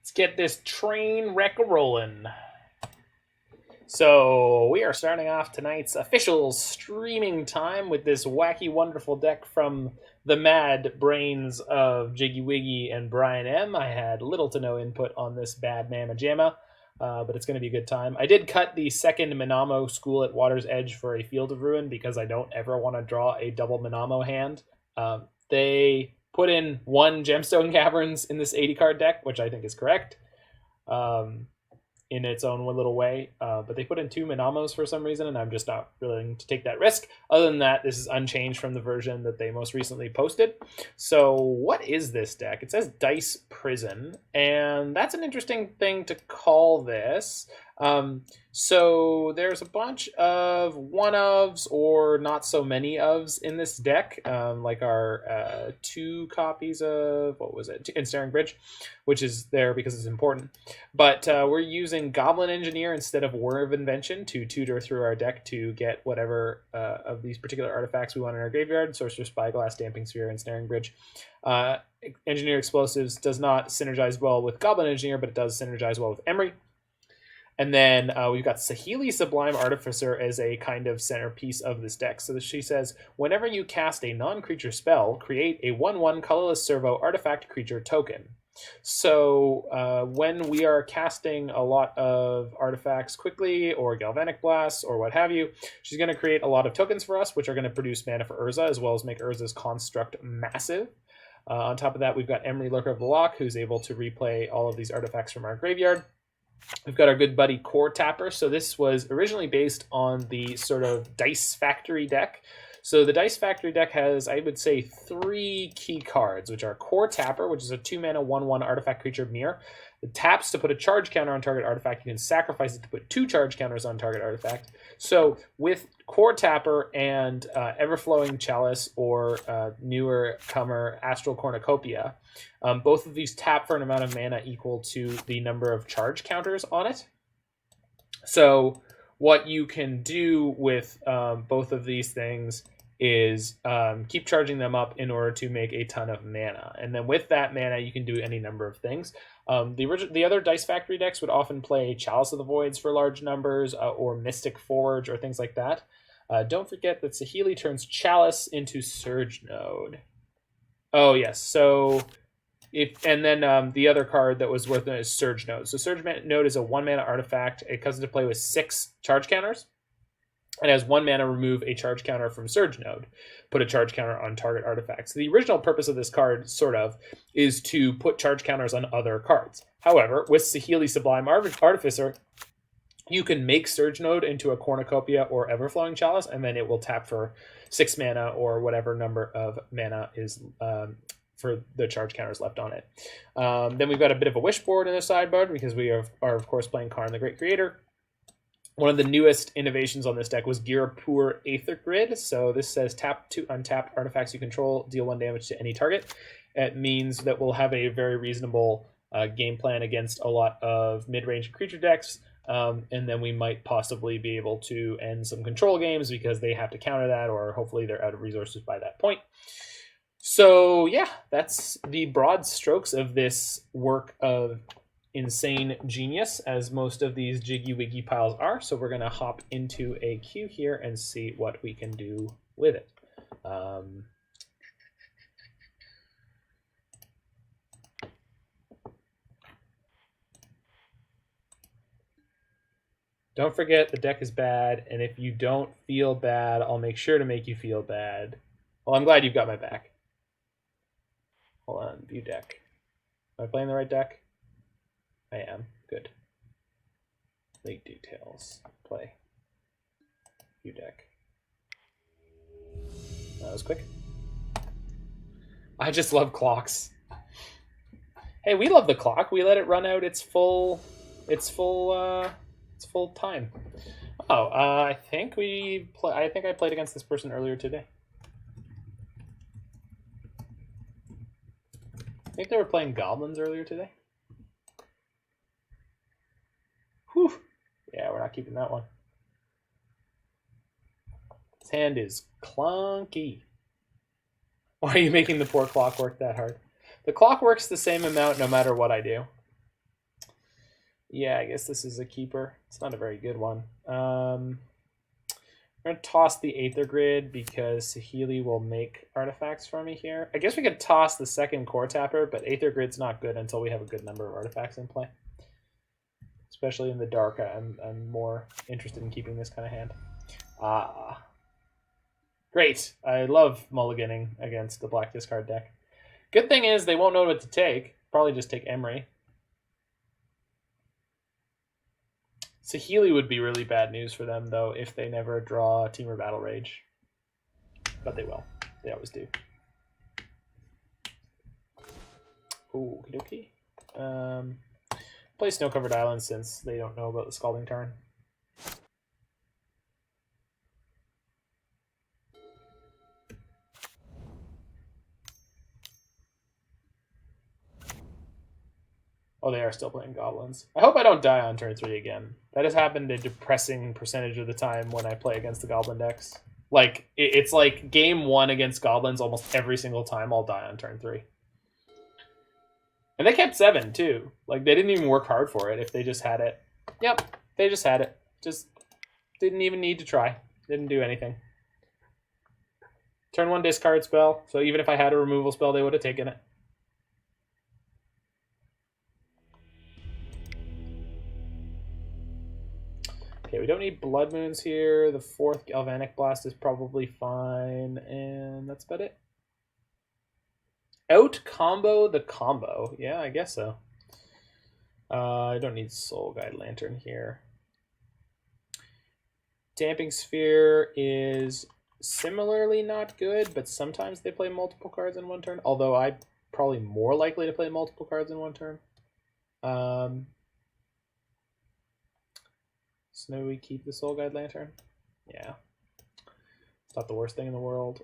Let's get this train wreck rolling. So we are starting off tonight's official streaming time with this wacky, wonderful deck from the mad brains of Jiggy Wiggy and Brian M. I had little to no input on this bad mamma jamma, but it's going to be a good time. I did cut the second Minamo School at Water's Edge for a Field of Ruin because I don't ever want to draw a double Minamo hand. They put in one Gemstone Caverns in this 80-card deck, which I think is correct. In its own little way, but they put in two Minamos for some reason, and I'm just not willing to take that risk. Other than that, this is unchanged from the version that they most recently posted. So what is this deck? It says Dice Prison, and that's an interesting thing to call this. So there's a bunch of one-ofs or not so many ofs in this deck, like our two copies of, what was it, Ensnaring Bridge, which is there because it's important. But we're using Goblin Engineer instead of War of Invention to tutor through our deck to get whatever of these particular artifacts we want in our graveyard. Sorcerous Spyglass, Damping Sphere, Ensnaring Bridge. Engineer Explosives does not synergize well with Goblin Engineer, but it does synergize well with Emry. And then we've got Saheeli Sublime Artificer as a kind of centerpiece of this deck. So she says, whenever you cast a non-creature spell, create a 1/1 colorless servo artifact creature token. So when we are casting a lot of artifacts quickly, or Galvanic Blast, or what have you, she's going to create a lot of tokens for us, which are going to produce mana for Urza, as well as make Urza's construct massive. On top of that, we've got Emry, Lurker of the Loch, who's able to replay all of these artifacts from our graveyard. We've got our good buddy Coretapper. So this was originally based on the sort of Dice Factory deck. So the Dice Factory deck has, I would say, three key cards, which are Coretapper, which is a 2-mana 1/1 artifact creature mirror. It taps to put a charge counter on target artifact. You can sacrifice it to put 2 charge counters on target artifact. So with Coretapper and Everflowing Chalice, or newer comer Astral Cornucopia, both of these tap for an amount of mana equal to the number of charge counters on it. So what you can do with both of these things is keep charging them up in order to make a ton of mana. And then with that mana, you can do any number of things. The other Dice Factory decks would often play Chalice of the Voids for large numbers, or Mystic Forge, or things like that. Don't forget that Saheeli turns Chalice into Surge Node. Oh, yes. So the other card that was worth it is Surge Node. So Surge Node is a 1-mana artifact. It comes into play with 6 charge counters. And as 1 mana, remove a charge counter from Surge Node. Put a charge counter on target artifacts. The original purpose of this card, sort of, is to put charge counters on other cards. However, with Saheeli Sublime Artificer, you can make Surge Node into a Cornucopia or Everflowing Chalice, and then it will tap for 6 mana or whatever number of mana is for the charge counters left on it. Then we've got a bit of a wish board in the sideboard because we are of course, playing Karn the Great Creator. One of the newest innovations on this deck was Ghirapur Aether Grid. So this says tap to untap artifacts you control, deal 1 damage to any target. It means that we'll have a very reasonable game plan against a lot of mid-range creature decks. And then we might possibly be able to end some control games because they have to counter that, or hopefully they're out of resources by that point. So yeah, that's the broad strokes of this work of insane genius, as most of these Jiggy Wiggy piles are. So we're going to hop into a queue here and see what we can do with it. Don't forget, the deck is bad, and if you don't feel bad, I'll make sure to make you feel bad. Well, I'm glad you've got my back. Hold on, view deck. Am I playing the right deck? I am. Good. League details. Play. View deck. That was quick. I just love clocks. Hey, we love the clock. We let it run out its full time. Oh, I think I played against this person earlier today. I think they were playing goblins earlier today. Whew. Yeah, we're not keeping that one. This hand is clunky. Why are you making the poor clock work that hard? The clock works the same amount no matter what I do. Yeah, I guess this is a keeper. It's not a very good one. I'm going to toss the Aether Grid because Saheeli will make artifacts for me here. I guess we could toss the second Coretapper, but Aether Grid's not good until we have a good number of artifacts in play. Especially in the dark, I'm more interested in keeping this kind of hand. Ah. Great. I love mulliganing against the black discard deck. Good thing is they won't know what to take. Probably just take Emry. Saheeli would be really bad news for them, though, if they never draw Temur Battle Rage. But they will. They always do. Ooh, okie dokie. Play Snow-Covered Islands since they don't know about the Scalding Tarn. Oh, they are still playing goblins. I hope I don't die on turn 3 again. That has happened a depressing percentage of the time when I play against the goblin decks. Like, it's like game 1 against goblins almost every single time I'll die on turn 3. And they kept 7, too. Like, they didn't even work hard for it if they just had it. Yep, they just had it. Just didn't even need to try. Didn't do anything. Turn 1 discard spell. So even if I had a removal spell, they would have taken it. Okay, we don't need Blood Moons here. The 4th Galvanic Blast is probably fine. And that's about it. Out combo the combo. Yeah, I guess so. I don't need Soul Guide Lantern here. Damping Sphere is similarly not good, but sometimes they play multiple cards in one turn. Although I'm probably more likely to play multiple cards in one turn. So we keep the Soul Guide Lantern. Yeah. It's not the worst thing in the world.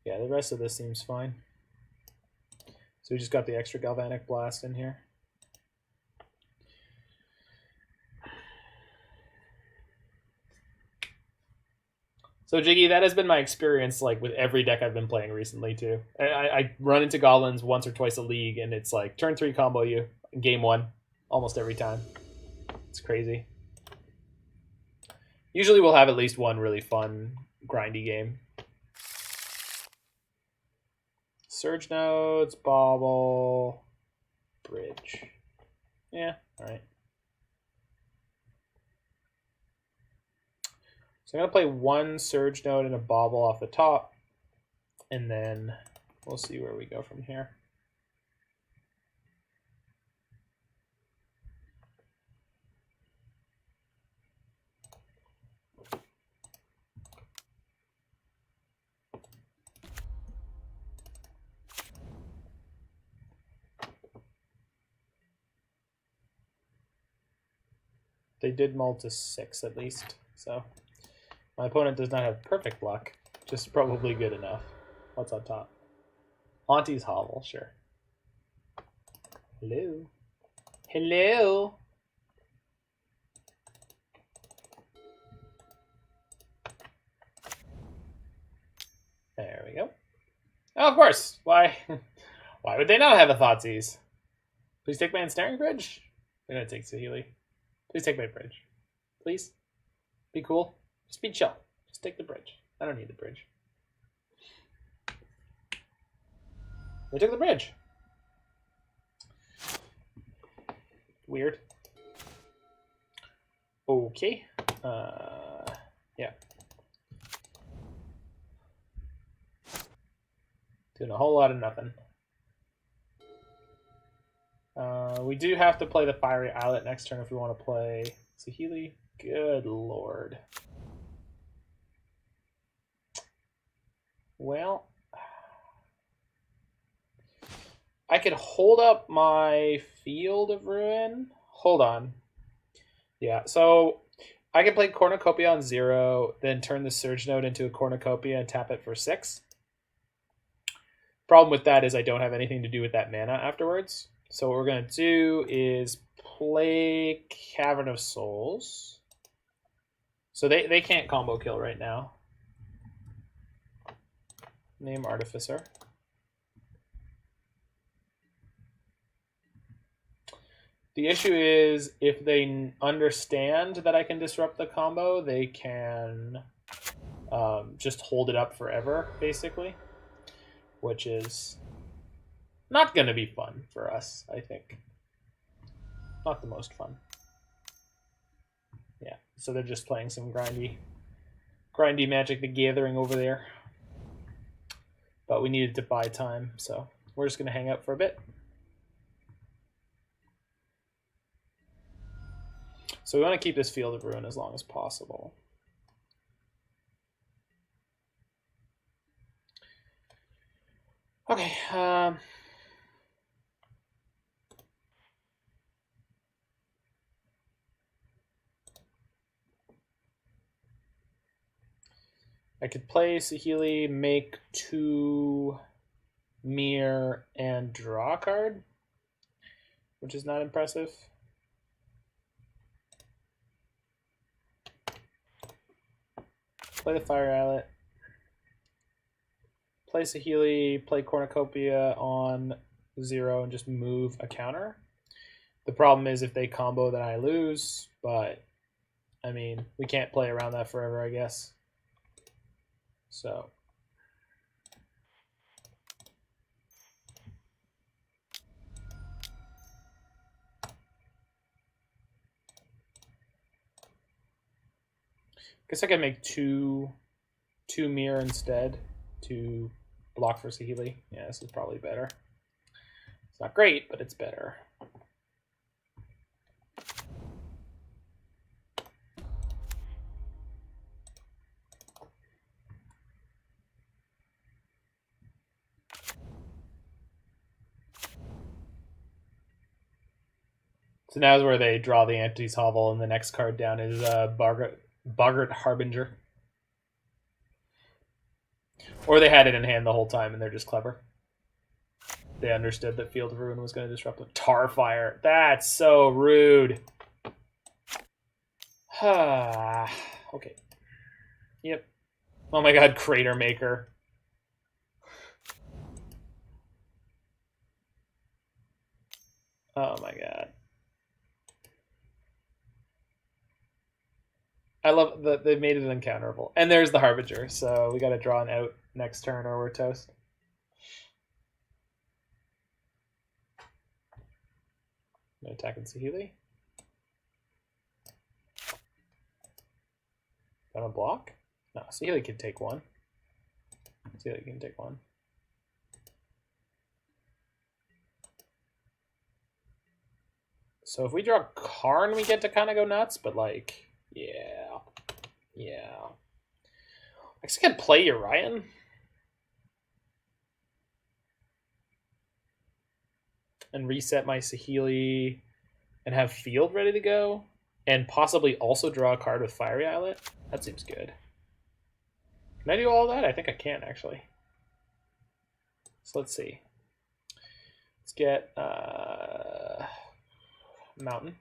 Yeah, the rest of this seems fine. So we just got the extra Galvanic Blast in here. So Jiggy, that has been my experience like with every deck I've been playing recently too. I run into goblins once or twice a league, and it's like turn 3 combo you in game 1 almost every time. It's crazy. Usually we'll have at least one really fun grindy game. Surge Nodes, Bauble, Bridge. Yeah, all right. So I'm going to play one Surge Node and a Bauble off the top, and then we'll see where we go from here. They did mull to 6 at least, so my opponent does not have perfect luck, just probably good enough. What's on top? Auntie's Hovel, sure. Hello. Hello. There we go. Oh, of course. Why? Why would they not have a Thoughtseize? Please take my Ensnaring Bridge. I'm gonna take Saheeli. Please take my bridge. Please. Be cool. Just be chill. Just take the bridge. I don't need the bridge. They took the bridge. Weird. Okay. Yeah. Doing a whole lot of nothing. We do have to play the Fiery Islet next turn if we want to play Saheeli. Good lord. Well, I could hold up my Field of Ruin. Hold on. Yeah, so I can play Cornucopia on 0, then turn the Surge Node into a Cornucopia and tap it for 6. Problem with that is I don't have anything to do with that mana afterwards. So what we're going to do is play Cavern of Souls. So they can't combo kill right now. Name Artificer. The issue is if they understand that I can disrupt the combo, they can just hold it up forever, basically, which is not going to be fun for us, I think. Not the most fun. Yeah, so they're just playing some grindy Magic the Gathering over there. But we needed to buy time, so we're just going to hang out for a bit. So we want to keep this Field of Ruin as long as possible. Okay. I could play Saheeli, make 2 Mirror, and draw a card, which is not impressive. Play the Fiery Islet. Play Saheeli, play Cornucopia on 0, and just move a counter. The problem is if they combo, then I lose, but, I mean, we can't play around that forever, I guess. So... guess I can make 2 Mirror instead to block for Saheeli. Yeah, this is probably better. It's not great, but it's better. So now is where they draw the Entity's Hovel, and the next card down is Boggart Harbinger. Or they had it in hand the whole time, and they're just clever. They understood that Field of Ruin was going to disrupt them. Tarfire. That's so rude. Okay. Yep. Oh my god, Crater Maker. Oh my god. I love that they made it uncounterable. And there's the Harbinger, so we got to draw an out next turn or we're toast. I'm attacking Saheeli. Gonna block? No, Saheeli can take 1. Saheeli can take 1. So if we draw Karn, we get to kind of go nuts, but like... Yeah. I guess I can play Yorion. And reset my Saheeli and have Field ready to go. And possibly also draw a card with Fiery Islet. That seems good. Can I do all that? I think I can, actually. So let's see. Let's get Mountain.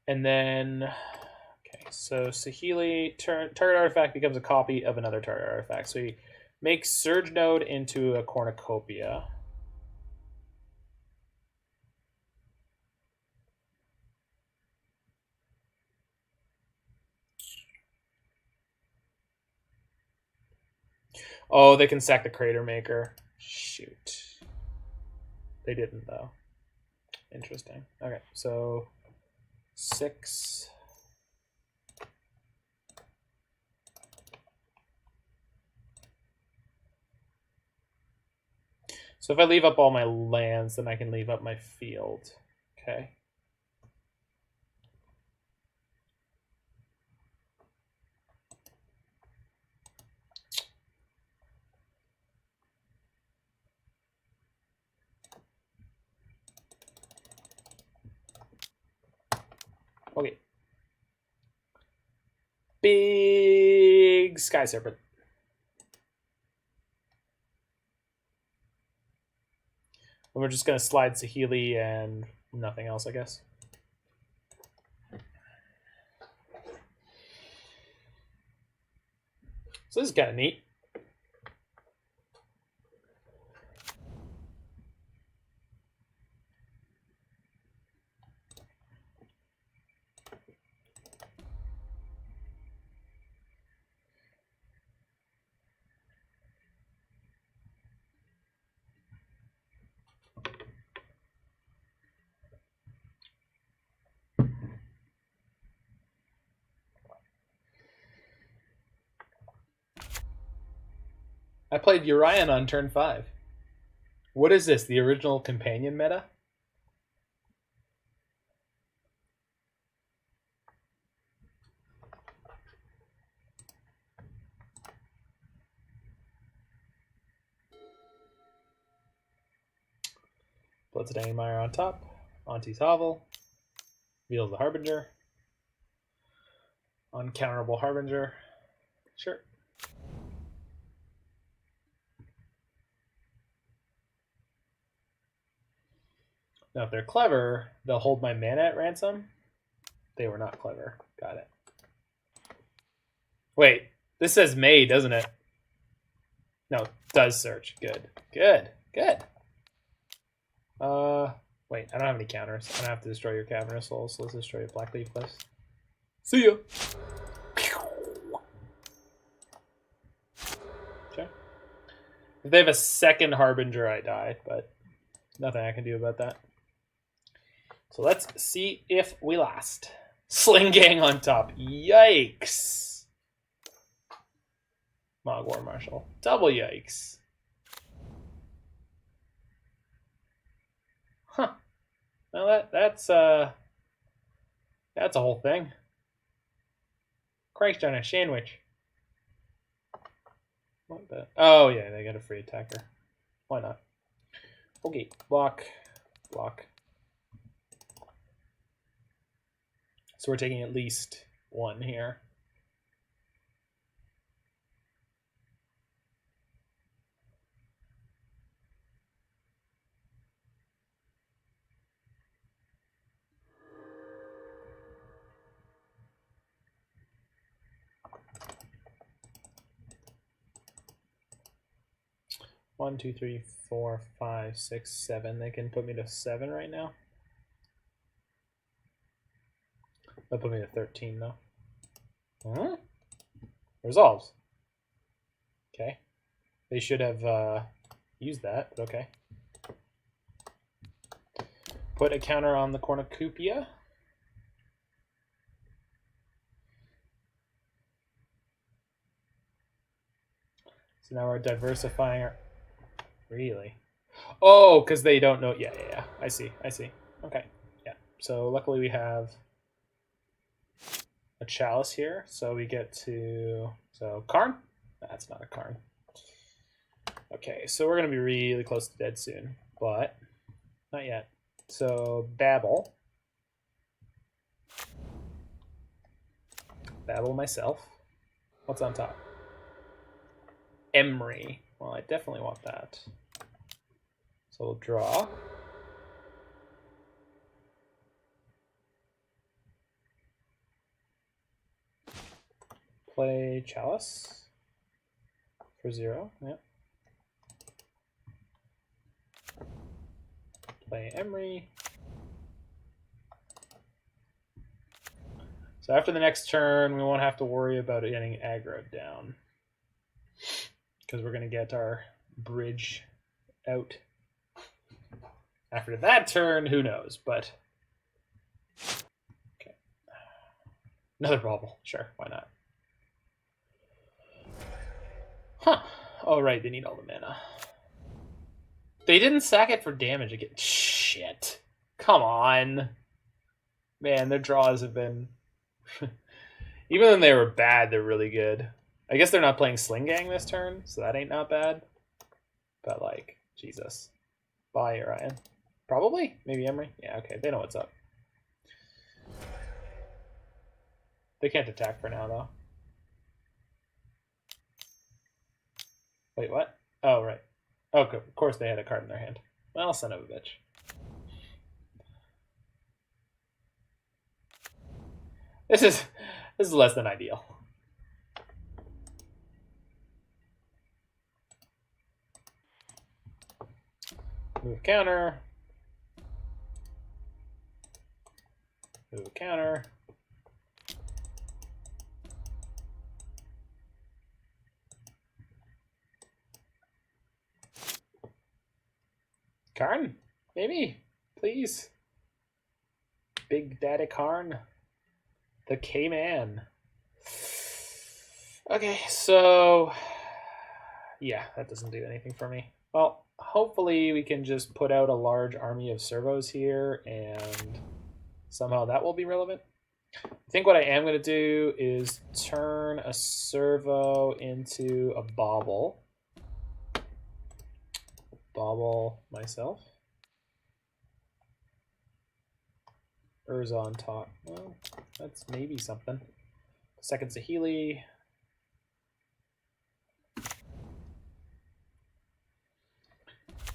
And then, okay, so Saheeli, target artifact becomes a copy of another target artifact. So we make Surge Node into a Cornucopia. Oh, they can sack the Crater Maker. Shoot. They didn't, though. Interesting. Okay, so 6. So if I leave up all my lands, then I can leave up my field. Okay. Okay. Big Sky Serpent. And we're just going to slide Saheeli and nothing else, I guess. So this is kind of neat. I played Yorion on turn 5. What is this? The original companion meta? Bloodstained Mire on top. Auntie's Hovel. Reveals the Harbinger. Uncounterable Harbinger. Sure. Now, if they're clever, they'll hold my mana at ransom. They were not clever. Got it. Wait, this says May, doesn't it? No, it does search. Good. Good. Good. Wait, I don't have any counters. I don't have to destroy your Cavern of Souls, so let's destroy your Blackleaf Cliffs. See ya! Okay. If they have a second Harbinger, I die, but nothing I can do about that. So let's see if we last. Sling Gang on top. Yikes! Mogwar Marshal. Double yikes. Huh. Well, that's a whole thing. Christ on a sandwich. What the? Oh yeah, they got a free attacker. Why not? Okay, block, block. So we're taking at least one here. One, two, three, 4, 5, 6, 7. They can put me to 7 right now. They'll put me to 13 though. Huh? Resolves. Okay. They should have used that, but okay. Put a counter on the Cornucopia. So now we're diversifying our... Really? Oh, because they don't know... Yeah. I see. Okay. Yeah. So luckily we have a Chalice here. So we get to... So Karn? That's not a Karn. Okay, so we're going to be really close to dead soon. But not yet. So Bauble. Bauble myself. What's on top? Emry. Well, I definitely want that. So we'll draw. Play Chalice for 0. Yep. Play Emry. So after the next turn, we won't have to worry about it getting aggroed down. Because we're going to get our bridge out. After that turn, who knows, but... Okay. Another Bauble. Sure, why not? Huh. Oh, right, they need all the mana. They didn't sack it for damage again. Shit. Come on. Man, their draws have been... Even when they were bad, they're really good. I guess they're not playing Sling Gang this turn, so that ain't not bad. But, like, Jesus. Bye, Yorion. Probably? Maybe Emry? Yeah, okay, they know what's up. They can't attack for now, though. Wait, what? Oh, right. Oh, good. Of course they had a card in their hand. Well, son of a bitch. This is less than ideal. Move counter. Move counter. Karn? Maybe? Please? Big Daddy Karn? The K-Man. Okay, so... Yeah, that doesn't do anything for me. Well, hopefully we can just put out a large army of servos here, and somehow that will be relevant. I think what I am going to do is turn a servo into a bauble. Bauble myself. Urza on top. Well, that's maybe something. Second Saheeli.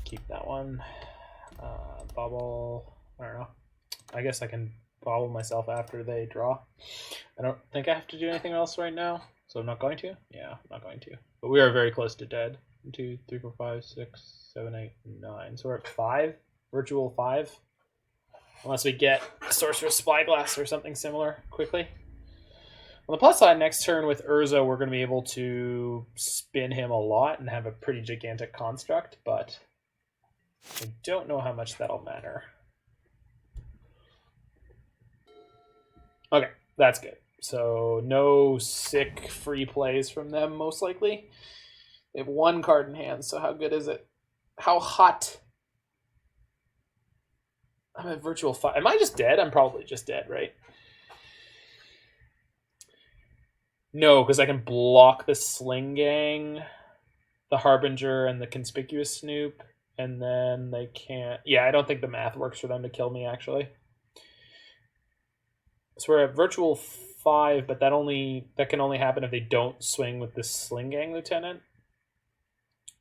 Keep that one. Bauble. I don't know. I guess I can bauble myself after they draw. I don't think I have to do anything else right now, so I'm not going to. Yeah, I'm not going to. But we are very close to dead. 1, 2, 3, 4, 5, 6, 7, 8, 9. So we're at 5. Virtual 5. Unless we get Sorcerous Spyglass or something similar quickly. On the plus side, next turn with Urza, we're going to be able to spin him a lot and have a pretty gigantic construct, but I don't know how much that'll matter. Okay, that's good. So no sick free plays from them, most likely. They have 1 card in hand, so how good is it? How hot? I'm at virtual 5. Am I just dead? I'm probably just dead, right? No, because I can block the Sling Gang, the Harbinger, and the Conspicuous Snoop, and then they can't... Yeah, I don't think the math works for them to kill me, actually. So we're at virtual 5, but that can only happen if they don't swing with the Sling Gang Lieutenant.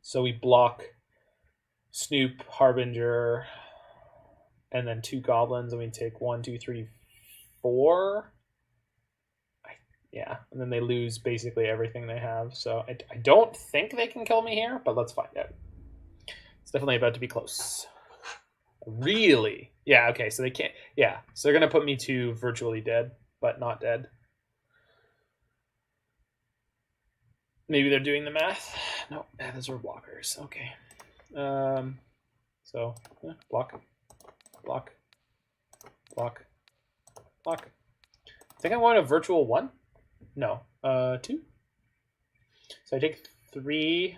So we block Snoop, Harbinger, and then 2 goblins, and we take 1, 2, 3, 4. Yeah, and then they lose basically everything they have. So I don't think they can kill me here, but let's find out. It's definitely about to be close. Really? Yeah, okay, so they can't... Yeah, so they're going to put me to virtually dead, but not dead. Maybe they're doing the math. No, those are blockers. Okay. So, yeah, block. Block. Block. Block. I think I want a virtual 1. No. 2. So I take 3.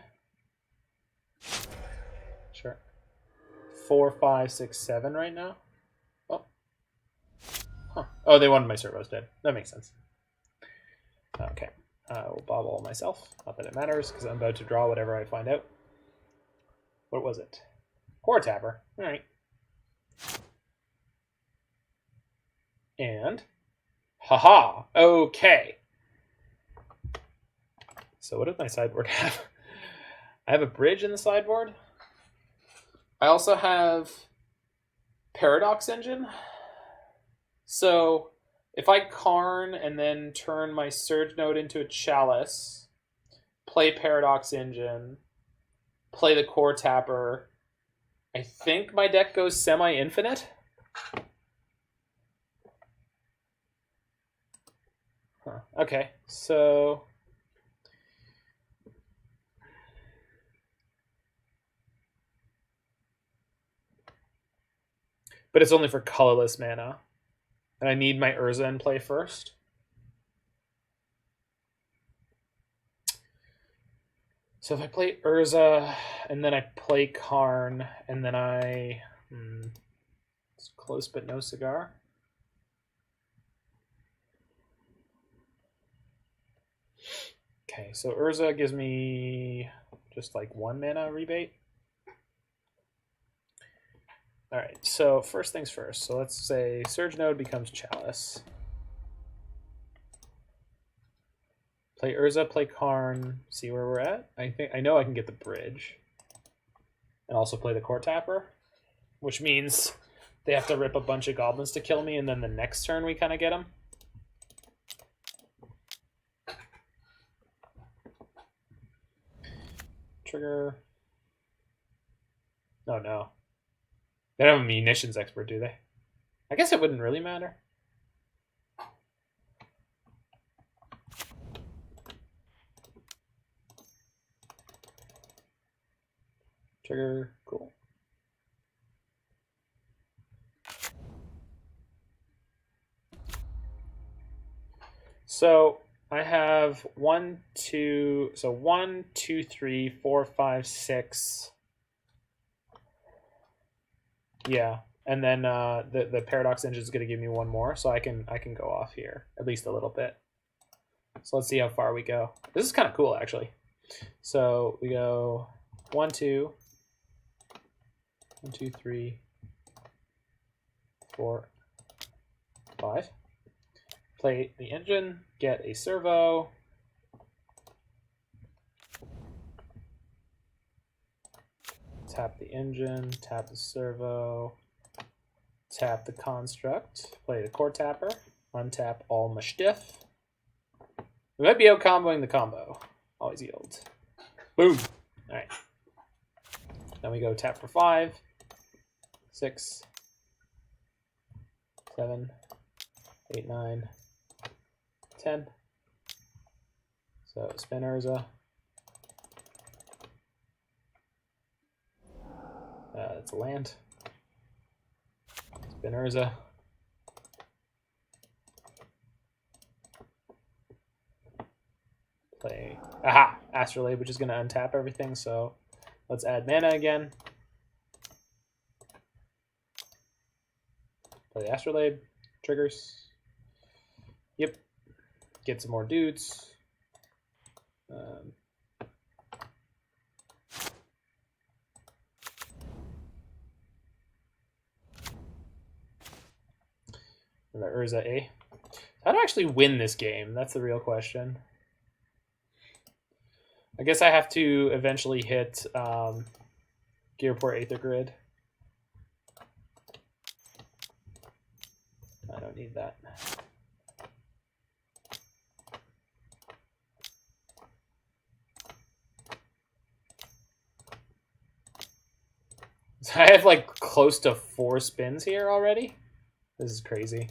Sure. 4, 5, 6, 7 right now. Oh. Huh. Oh, they wanted my servos dead. That makes sense. Okay. I will bauble myself. Not that it matters, because I'm about to draw whatever I find out. What was it? Coretapper. All right. And... Haha! Okay. So what does my sideboard have? I have a bridge in the sideboard. I also have Paradox Engine. So if I Karn and then turn my Surge Node into a Chalice, play Paradox Engine, play the Coretapper, I think my deck goes semi-infinite. Huh. Okay, so... But it's only for colorless mana. And I need my Urza in play first. So if I play Urza, and then I play Karn, and then I... it's close but no cigar. Okay, so Urza gives me just like 1 mana rebate. All right, so first things first. So let's say Surge Node becomes Chalice. Play Urza, play Karn, see where we're at. I know I can get the bridge. And also play the Coretapper, which means they have to rip a bunch of goblins to kill me, and then the next turn we kind of get them. Trigger. Oh no. They don't have a munitions expert, do they? I guess it wouldn't really matter. Trigger, cool. So, I have 1, 2, so 1, 2, 3, 4, 5, 6. Yeah, and then the Paradox Engine is going to give me one more, so I can go off here at least a little bit. So let's see how far we go. This is kind of cool, actually. So we go 1, 2, 1, 2, 3, 4, 5. Play the engine, get a servo. Tap the engine, tap the servo, tap the construct, play the Coretapper, untap all my stuff. We might be out comboing the combo. Always yield. Boom! Alright. Then we go tap for 5, 6, 7, 8, 9, 10. So spin Urza. That's a land. Spin Urza. Play. Aha! Astrolabe, which is going to untap everything, so let's add mana again. Play the Astrolabe. Triggers. Yep. Get some more dudes. And the Urza A. How to actually win this game? That's the real question. I guess I have to eventually hit Ghirapur Aether Grid. I don't need that. So I have like close to 4 spins here already. This is crazy.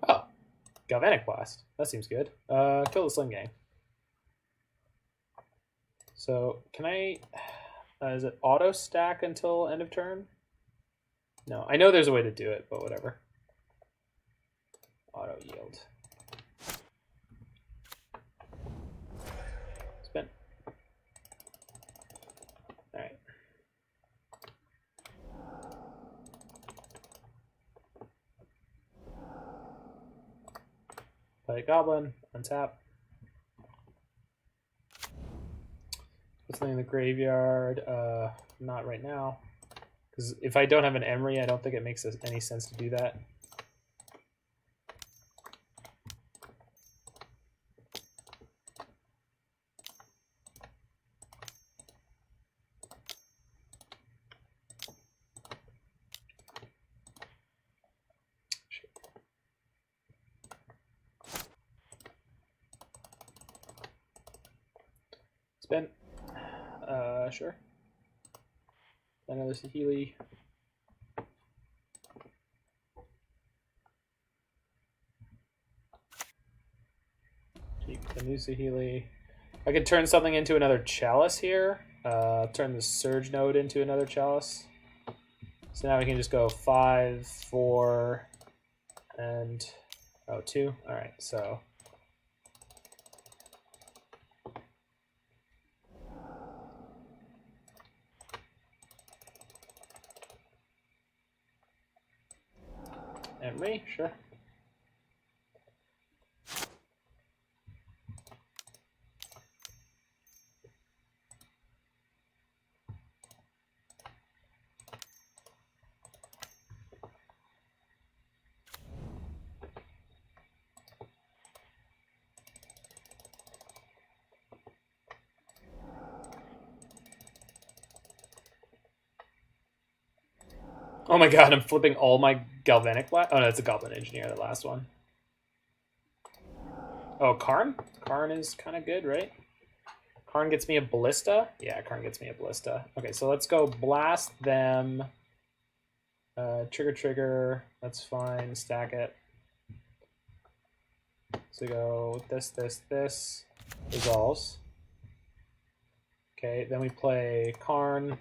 Oh, Galvanic Blast. That seems good. Kill the Slim Gang. So can I? Is it auto stack until end of turn? No, I know there's a way to do it, but whatever. Auto yield. Spin. All right. Play Goblin, untap. Put something in the graveyard. Not right now. Because if I don't have an Emry, I don't think it makes any sense to do that. Spin. Sure. Another Saheeli. Keep the new Saheeli. I could turn something into another Chalice here. Turn the Surge node into another Chalice. So now we can just go 5, 4, and 2. All right, so. Emry, sure. Oh my god, I'm flipping all my Galvanic Blast. Oh no, it's a Goblin Engineer, the last one. Oh, Karn? Karn is kind of good, right? Karn gets me a Ballista? Yeah, Karn gets me a Ballista. Okay, so let's go blast them. Trigger. That's fine. Stack it. So go this. Resolves. Okay, then we play Karn.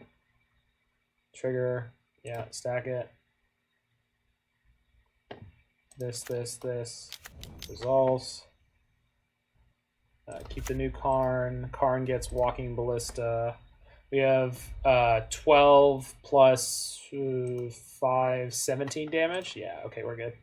Trigger. Yeah, stack it. This. Results. Keep the new Karn. Karn gets Walking Ballista. We have 12 plus 5, 17 damage. Yeah, okay, we're good.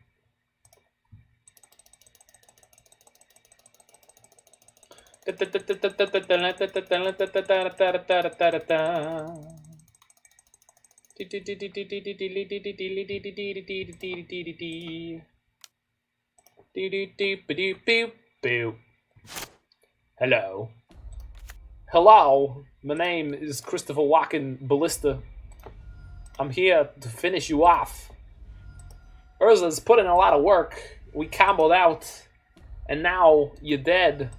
Hello. Hello, my name is Christopher Walken Ballista. I'm here to finish you off. Urza's put in a lot of work. We comboed out, and now you're dead.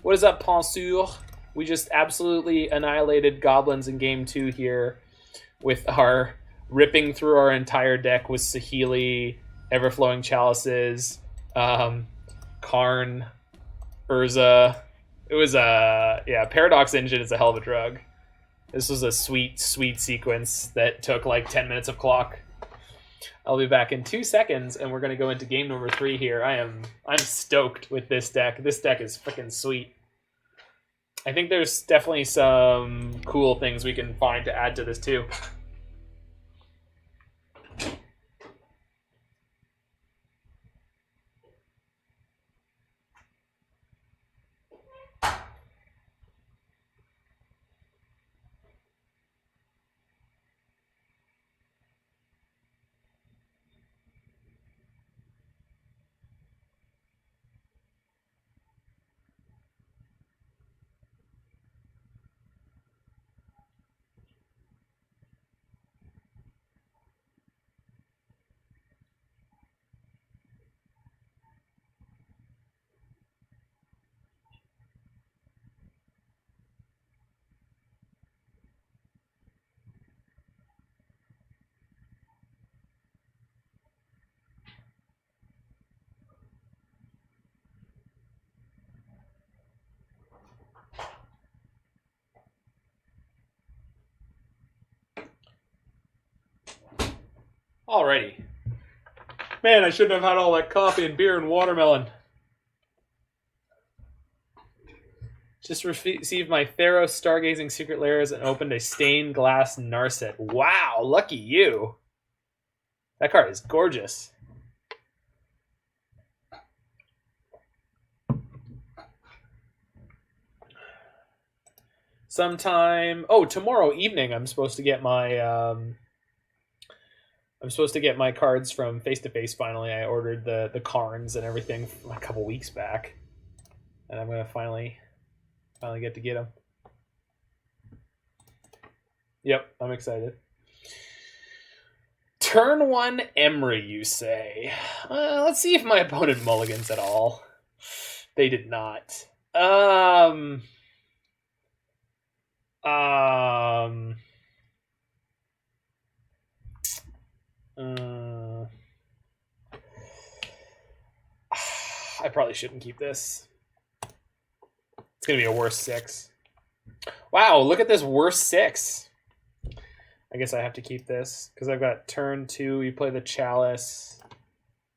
What is up, Penseur? We just absolutely annihilated goblins in game 2 here with our ripping through our entire deck with Saheeli, Everflowing Chalices, Karn, Urza. It was Paradox Engine is a hell of a drug. This was a sweet sequence that took like 10 minutes of clock. I'll be back in 2 seconds, and we're gonna go into game number 3 here. I'm stoked with this deck. This deck is freaking sweet. I think there's definitely some cool things we can find to add to this too. Alrighty. Man, I shouldn't have had all that coffee and beer and watermelon. Just received my Theros Stargazing Secret Lairs and opened a Stained Glass Narset. Wow, lucky you. That card is gorgeous. Sometime... Oh, tomorrow evening I'm supposed to get my... I'm supposed to get my cards from Face to Face. Finally, I ordered the Karns and everything a couple weeks back, and I'm gonna finally get to get them. Yep, I'm excited. Turn 1 Emry, you say? Let's see if my opponent mulligans at all. They did not. I probably shouldn't keep this. It's going to be a worse 6. Wow, look at this worse 6. I guess I have to keep this because I've got turn 2, we play the Chalice.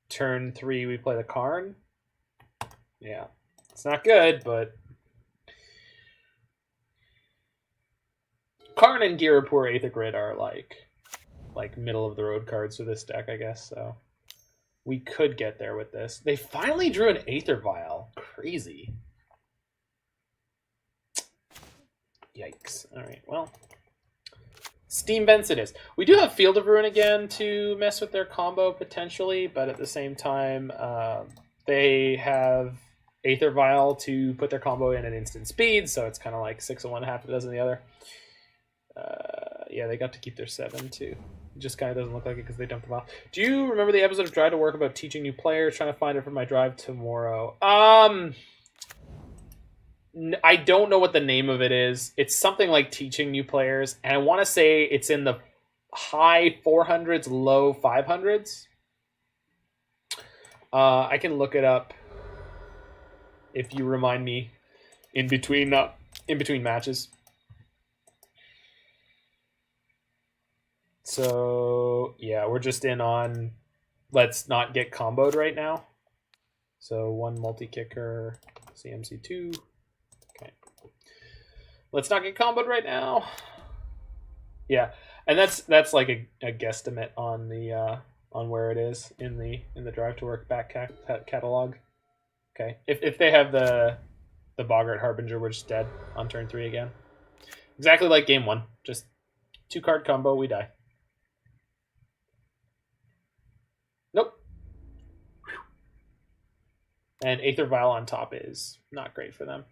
Turn 3, we play the Karn. Yeah, it's not good, but... Karn and Ghirapur Aether Grid are like middle of the road cards for this deck, I guess, so we could get there with this. They finally drew an Aether Vial. Crazy. Yikes. Alright, well. Steam Vents it is. We do have Field of Ruin again to mess with their combo potentially, but at the same time, they have Aether Vial to put their combo in at instant speed, so it's kind of like 6 of one, half a dozen of the other. Yeah, they got to keep their 7 too. It just kind of doesn't look like it because they dumped them off. Do you remember the episode of Drive to Work about teaching new players? Trying to find it for my drive tomorrow. I don't know what the name of it is. It's something like teaching new players, and I want to say it's in the high 400s, low 500s. I can look it up if you remind me in between matches. So, yeah, we're just in on let's not get comboed right now. So 1 multi-kicker, CMC2. Okay. Let's not get comboed right now. Yeah, and that's like a guesstimate on the on where it is in the Drive to Work back catalog. Okay, if they have the Boggart Harbinger, we're just dead on turn 3 again. Exactly like game 1, just 2-card combo, we die. Nope. And Aether Vial on top is not great for them.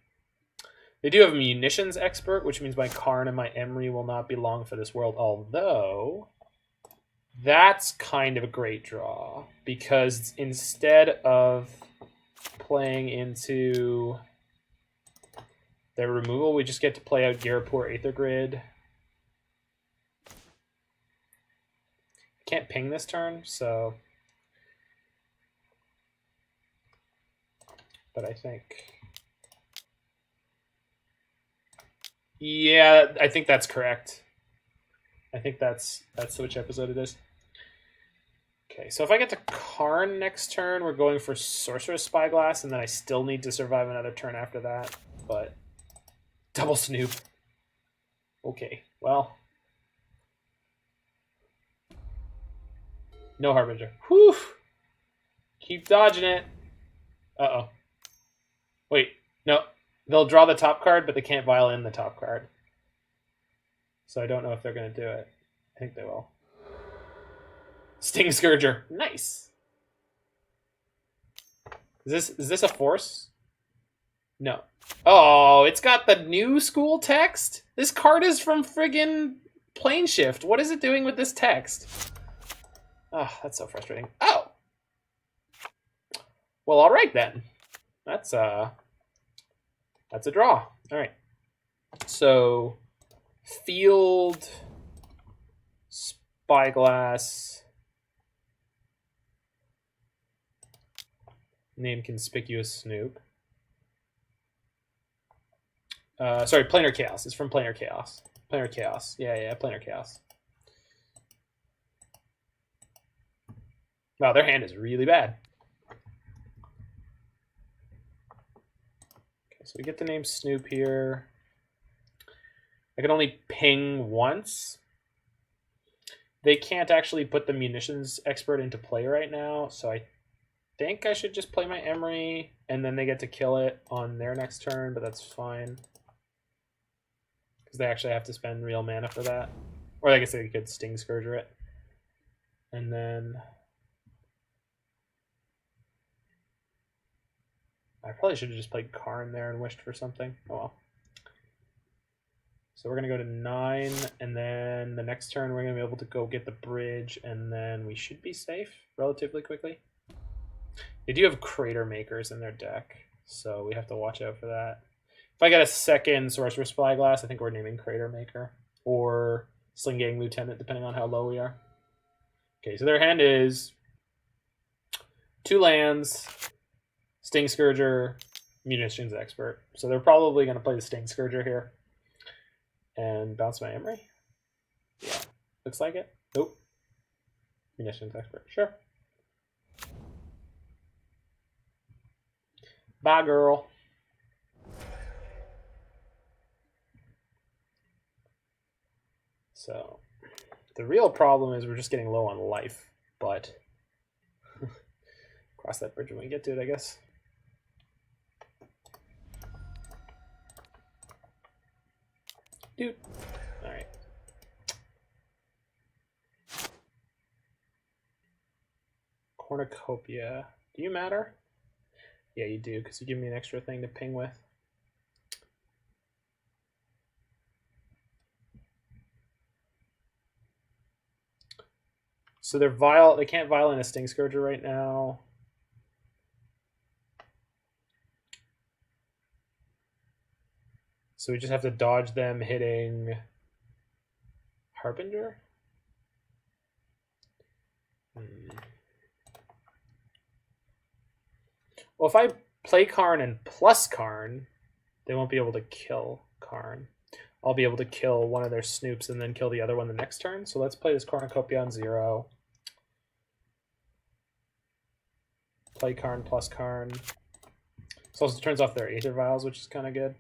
They do have a Munitions Expert, which means my Karn and my Emry will not be long for this world, although that's kind of a great draw, because instead of playing into their removal, we just get to play out Ghirapur Aether Grid. Can't ping this turn, so... But I think... Yeah, I think that's correct. I think that's which episode it is. Okay, so if I get to Karn next turn, we're going for Sorcerous Spyglass, and then I still need to survive another turn after that. But double Snoop. Okay, well. No Harbinger. Whew! Keep dodging it. Uh-oh. Wait, no. They'll draw the top card, but they can't vial in the top card. So I don't know if they're going to do it. I think they will. Sting Scourger. Nice. Is this a force? No. Oh, it's got the new school text? This card is from friggin' Plane Shift. What is it doing with this text? Oh, that's so frustrating. Oh! Well, all right then. That's a draw. All right. So, Field, Spyglass, name Conspicuous Snoop. Sorry, Planar Chaos. It's from Planar Chaos. Planar Chaos. Yeah, Planar Chaos. Wow, their hand is really bad. Okay, so we get the name Snoop here. I can only ping once. They can't actually put the Munitions Expert into play right now, so I think I should just play my Emry, and then they get to kill it on their next turn, but that's fine. Because they actually have to spend real mana for that. Or I guess they could Sting Scourger it. And then... I probably should have just played Karn there and wished for something. Oh well. So we're going to go to 9, and then the next turn we're going to be able to go get the bridge, and then we should be safe relatively quickly. They do have Crater Makers in their deck, so we have to watch out for that. If I get a second Sorcerous Spyglass, I think we're naming Crater Maker, or Sling-Gang Lieutenant, depending on how low we are. Okay, so their hand is 2 lands, Sting Scourger, Munitions Expert. So they're probably going to play the Sting Scourger here. And bounce my Emry? Yeah, looks like it. Nope. Munitions Expert, sure. Bye, girl. So, the real problem is we're just getting low on life, but cross that bridge when we get to it, I guess. Dude. All right. Cornucopia. Do you matter? Yeah, you do, because you give me an extra thing to ping with. So they're vial. They can't vial in a Sting Scourger right now. So we just have to dodge them hitting Harbinger. Well, if I play Karn and plus Karn, they won't be able to kill Karn. I'll be able to kill one of their Snoops and then kill the other one the next turn. So let's play this Cornucopia on 0. Play Karn plus Karn. This also turns off their Aether Vials, which is kind of good.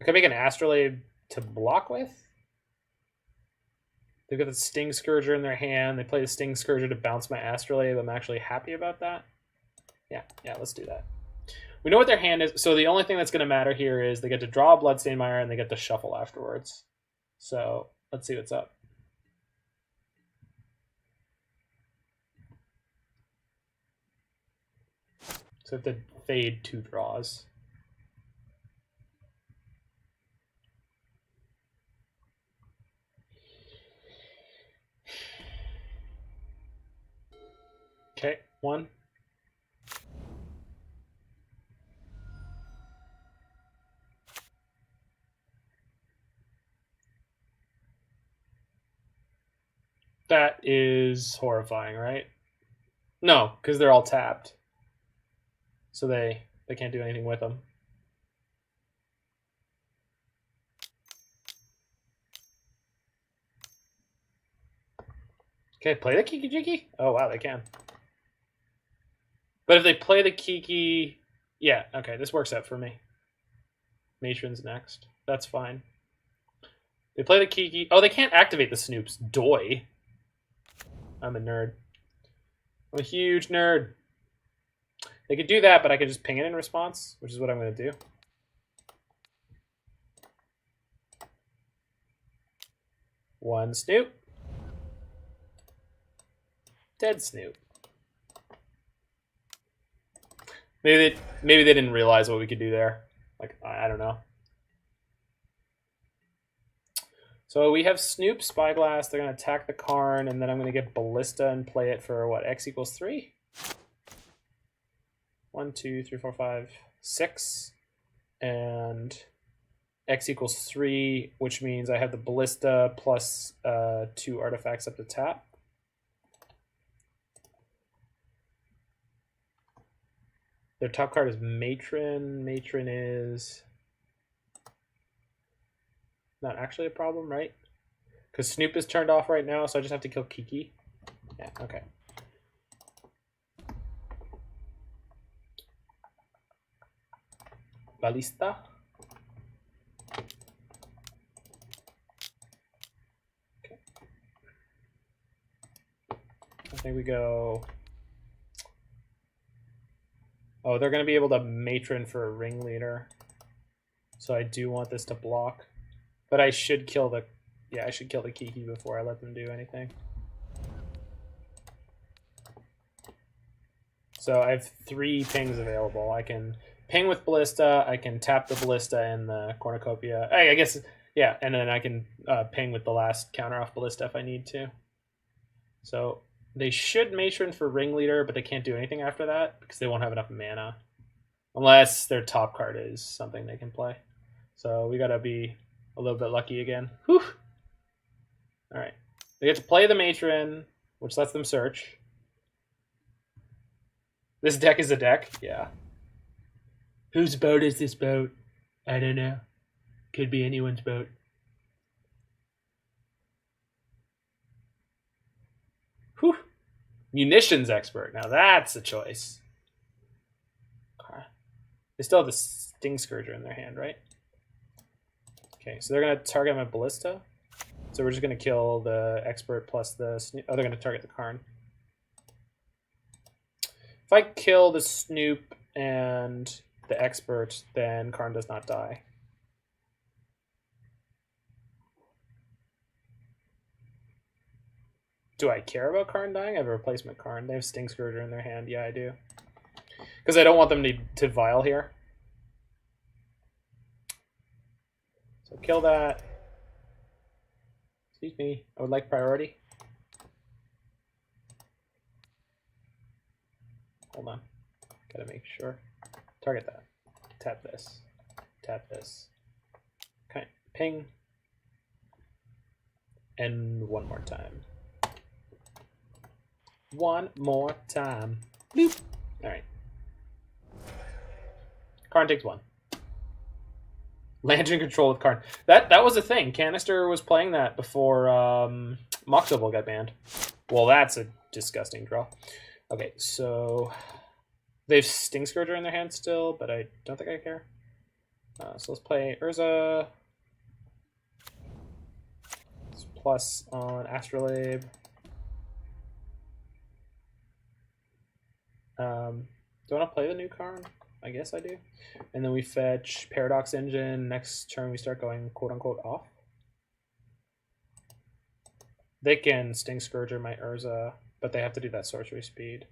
I could make an Astrolabe to block with. They've got the Sting Scourger in their hand. They play the Sting Scourger to bounce my Astrolabe. I'm actually happy about that. Yeah, let's do that. We know what their hand is, so the only thing that's going to matter here is they get to draw a Bloodstained Mire and they get to shuffle afterwards. So let's see what's up. So if they fade 2 draws. Okay, 1. That is horrifying, right? No, because they're all tapped. So they can't do anything with them. Okay, play the Kiki Jiki? Oh, wow, they can. But if they play the Kiki... Yeah, okay, this works out for me. Matron's next. That's fine. They play the Kiki... Oh, they can't activate the Snoops. Doy. I'm a nerd. I'm a huge nerd. They could do that, but I could just ping it in response, which is what I'm going to do. One Snoop. Dead Snoop. Maybe they didn't realize what we could do there. Like, I don't know. So we have Snoop, Spyglass. They're going to attack the Karn, and then I'm going to get Ballista and play it for, what, X equals 3? 1, 2, 3, 4, 5, 6. And X equals 3, which means I have the Ballista plus 2 artifacts up to tap. Their top card is Matron. Matron is not actually a problem, right? Because Snoop is turned off right now, so I just have to kill Kiki. Yeah, okay. Ballista. Okay. I think we go... Oh, they're going to be able to Matron for a Ringleader. So I do want this to block. But I should kill the... Yeah, I should kill the Kiki before I let them do anything. So I have 3 pings available. I can ping with Ballista. I can tap the Ballista in the Cornucopia. I guess, yeah, and then I can ping with the last counter off Ballista if I need to. So they should Matron for Ringleader, but they can't do anything after that because they won't have enough mana. Unless their top card is something they can play. So we got to be a little bit lucky again. Whew. All right. They get to play the Matron, which lets them search. This deck is a deck? Yeah. Whose boat is this boat? I don't know. Could be anyone's boat. Whew. Munitions expert. Now that's a choice. Okay. They still have the Sting Scourger in their hand, right? Okay, so they're going to target my Ballista. So we're just going to kill the expert plus the... Oh, they're going to target the Karn. If I kill the Snoop and the expert, then Karn does not die. Do I care about Karn dying? I have a replacement Karn. They have Sting Scourger in their hand. Yeah, I do. Because I don't want them to Vial here. So kill that. Excuse me. I would like priority. Hold on. Gotta make sure. Target that. Tap this. Tap this. Okay. Ping. And one more time. One more time. Bloop. Alright. Karn takes 1. Lantern control with Karn. That was a thing. Canister was playing that before Mox Amber got banned. Well, that's a disgusting draw. Okay, so they have Sting Scourger in their hand still, but I don't think I care. So let's play Urza. Plus on Astrolabe. Do I want to play the new Karn? I guess I do. And then we fetch Paradox Engine. Next turn we start going quote-unquote off. They can Sting Scourger my Urza, but they have to do that sorcery speed.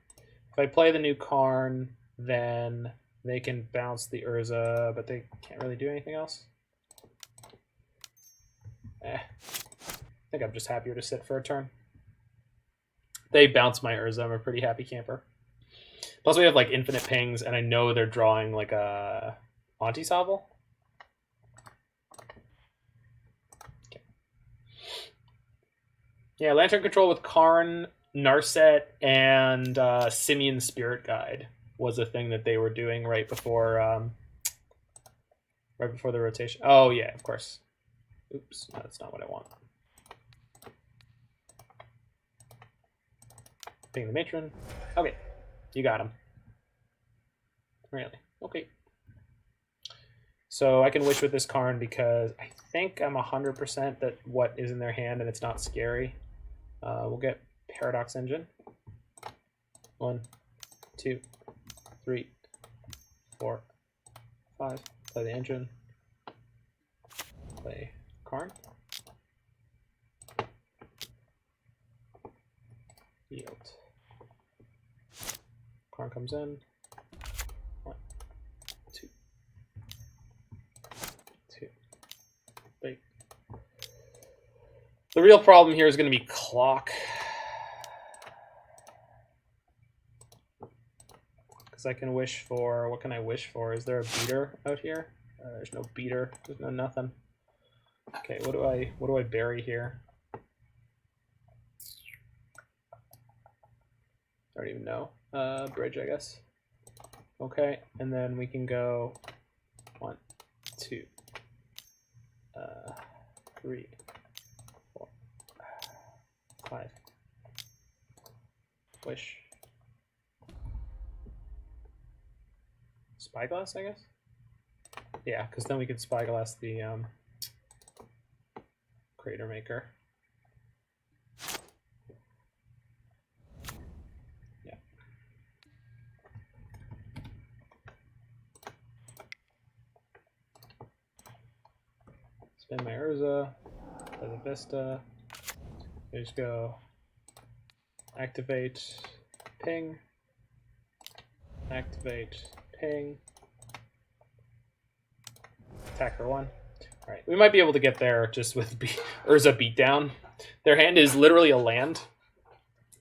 If I play the new Karn, then they can bounce the Urza, but they can't really do anything else. I think I'm just happier to sit for a turn. They bounce my Urza. I'm a pretty happy camper. Plus we have like infinite pings, and I know they're drawing like a Anti-Salvo. Okay. Yeah, Lantern Control with Karn, Narset, and Simian Spirit Guide was a thing that they were doing right before the rotation. Oh yeah, of course. Oops, no, that's not what I want. Ping the matron. Okay, you got him. Really? Okay. So I can wish with this Karn because I think I'm 100% that what is in their hand and it's not scary. We'll get Paradox Engine. 1, 2, 3, 4, 5. Play the engine. Play Karn. Yield. Karn comes in. 1, 2, 3. The real problem here is going to be clock. Because I can wish for, what can I wish for? Is there a beater out here? There's no beater. There's no nothing. Okay, what do I bury here? I don't even know. Bridge, I guess. Okay, and then we can go 1, 2, 3, 4, 5. Wish. Spyglass, I guess? Yeah, because then we could Spyglass the Crater Maker. Yeah. Spin my Urza, play the Vista. We just go activate, ping, activate, ping, attack for 1. All right, we might be able to get there just with Urza Beatdown. Their hand is literally a land,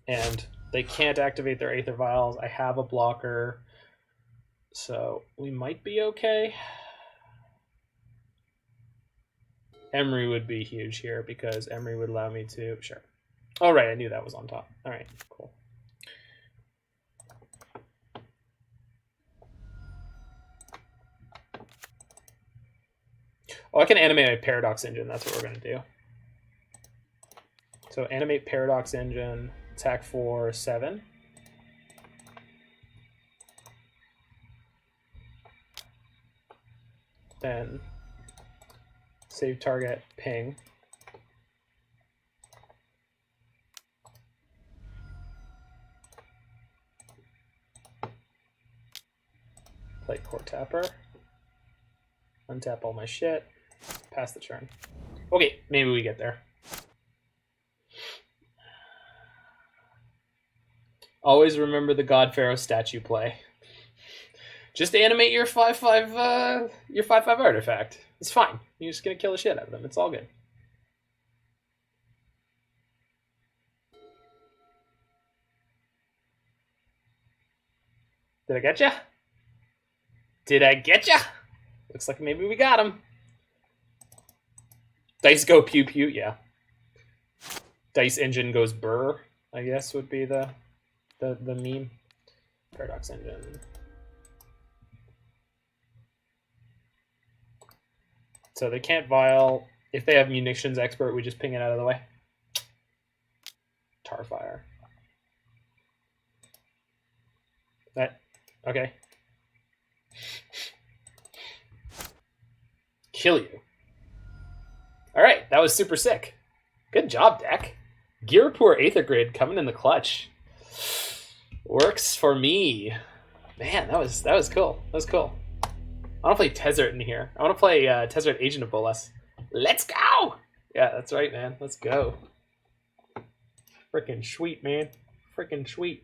and they can't activate their Aether Vials. I have a blocker, so we might be okay. Emry would be huge here because Emry would allow me to... Sure. Oh, right, I knew that was on top. All right, cool. Oh, I can animate a Paradox Engine. That's what we're going to do. So animate Paradox Engine, attack for 7. Then save target, ping. Play Coretapper. Untap all my shit. Pass the turn. Okay, maybe we get there. Always remember the God Pharaoh statue play. Just animate your 5/5 artifact. It's fine. You're just gonna kill the shit out of them. It's all good. Did I get ya? Did I get ya? Looks like maybe we got him. Dice go pew pew, yeah. Dice engine goes burr, I guess would be the meme. Paradox Engine. So they can't vial. If they have munitions expert, we just ping it out of the way. Tarfire. That okay. Kill you. All right, that was super sick. Good job, deck. Ghirapur Aether Grid coming in the clutch. Works for me. Man, that was cool. That was cool. I want to play Tezzeret in here. I want to play Tezzeret Agent of Bolas. Let's go! Yeah, that's right, man. Let's go. Freaking sweet, man. Freaking sweet.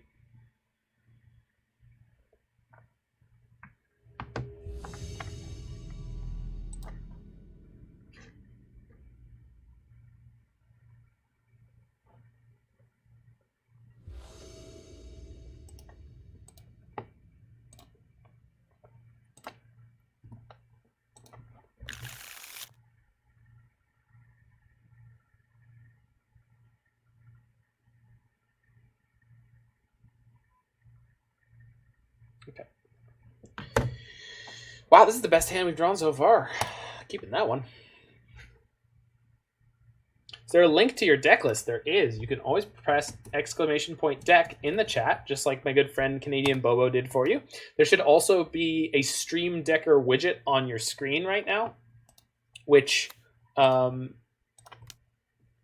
Okay. Wow, this is the best hand we've drawn so far. Keeping that one. Is there a link to your deck list? There is. You can always press !deck in the chat, just like my good friend Canadian Bobo did for you. There should also be a Stream Decker widget on your screen right now, which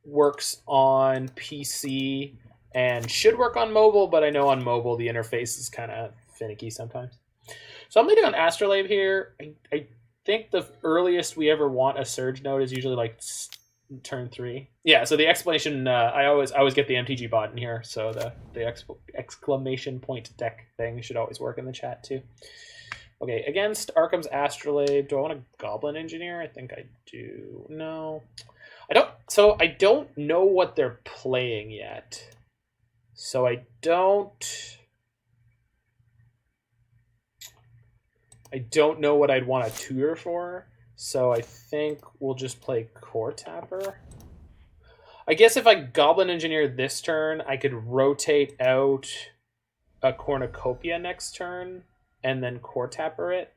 works on PC and should work on mobile, but I know on mobile the interface is kind of finicky sometimes. So I'm leading on Astrolabe here. I think the earliest we ever want a Surge node is usually like turn 3. Yeah, so the explanation, I always get the MTG bot in here, so the exclamation point deck thing should always work in the chat too. Okay, against Arcum's Astrolabe, do I want a Goblin Engineer? I think I do. No. I don't. So I don't know what they're playing yet. So I don't know what I'd want to tutor for. So I think we'll just play Coretapper. I guess if I Goblin Engineer this turn, I could rotate out a Cornucopia next turn and then Coretapper it.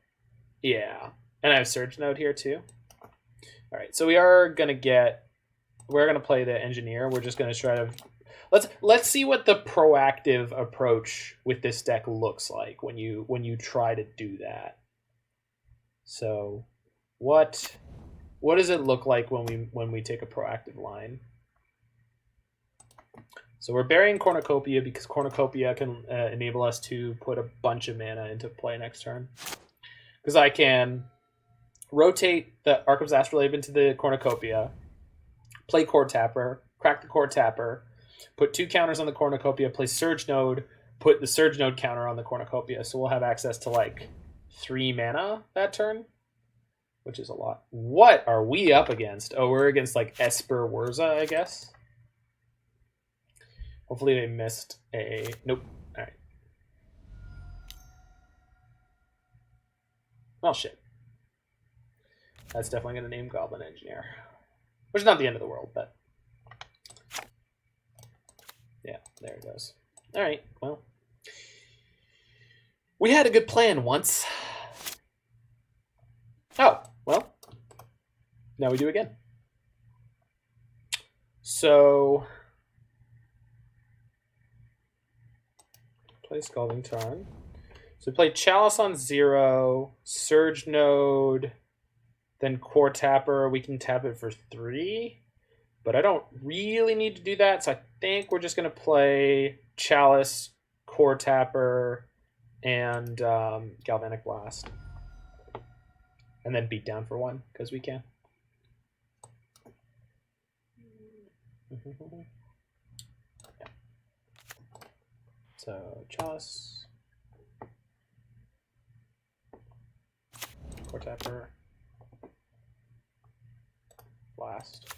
Yeah. And I have Surge Node here too. All right, so we're gonna play the Engineer. We're just gonna try to let's see what the proactive approach with this deck looks like when you try to do that. So what does it look like when we take a proactive line? So we're burying Cornucopia because Cornucopia can enable us to put a bunch of mana into play next turn. Because I can rotate the Arcum's Astrolabe into the Cornucopia, play Coretapper, crack the Coretapper, put 2 counters on the Cornucopia, play Surge Node, put the Surge Node counter on the Cornucopia. So we'll have access to like 3 mana that turn, which is a lot. What are we up against? Oh, we're against like Esper Wurza, I guess. Hopefully they missed a... Nope. All right. Well, shit. That's definitely going to name Goblin Engineer. Which is not the end of the world, but... Yeah, there it goes. All right, well. We had a good plan once. Oh, well. Now we do again. So... Play Scalding Tarn. So we play Chalice on 0, Surge Node, then Coretapper. We can tap it for 3, but I don't really need to do that, so I think we're just going to play Chalice, Coretapper, and Galvanic Blast. And then beat down for 1, because we can. So, Chalice, Coretapper, Blast.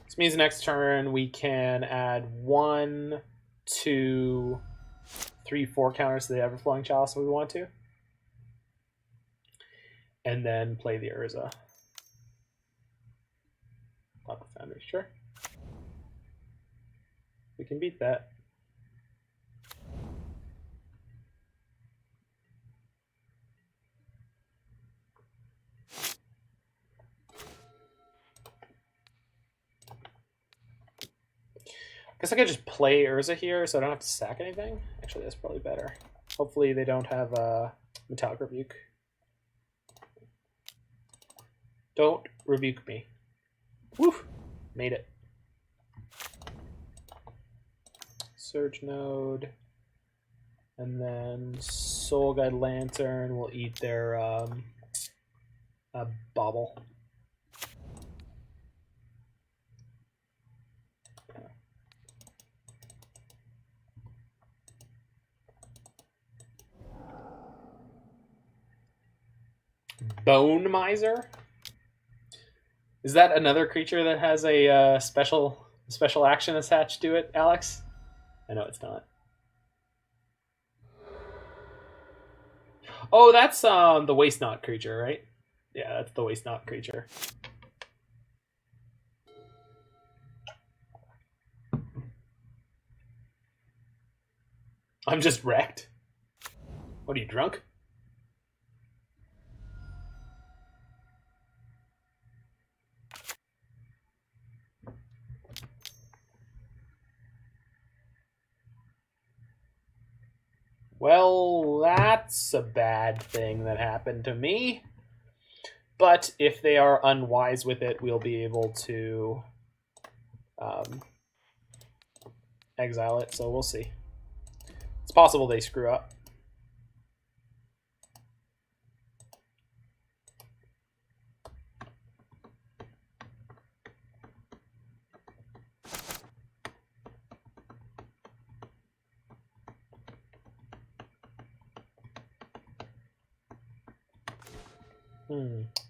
This means next turn we can add 1, 2, 3, 4 counters to the Everflowing Chalice if we want to. And then play the Urza. Lock the Foundry, sure. We can beat that. Guess I could just play Urza here so I don't have to sack anything. Actually, that's probably better. Hopefully they don't have Metallic Rebuke. Don't rebuke me. Woo! Made it. Surge Node. And then Soul Guide Lantern will eat their Bauble. Bone Miser? Is that another creature that has a special action attached to it, Alex? I know it's not. Oh, that's the Waste Not creature, right? Yeah, that's the Waste Not creature. I'm just wrecked. What are you, drunk? Well, that's a bad thing that happened to me. But if they are unwise with it, we'll be able to exile it, so we'll see. It's possible they screw up.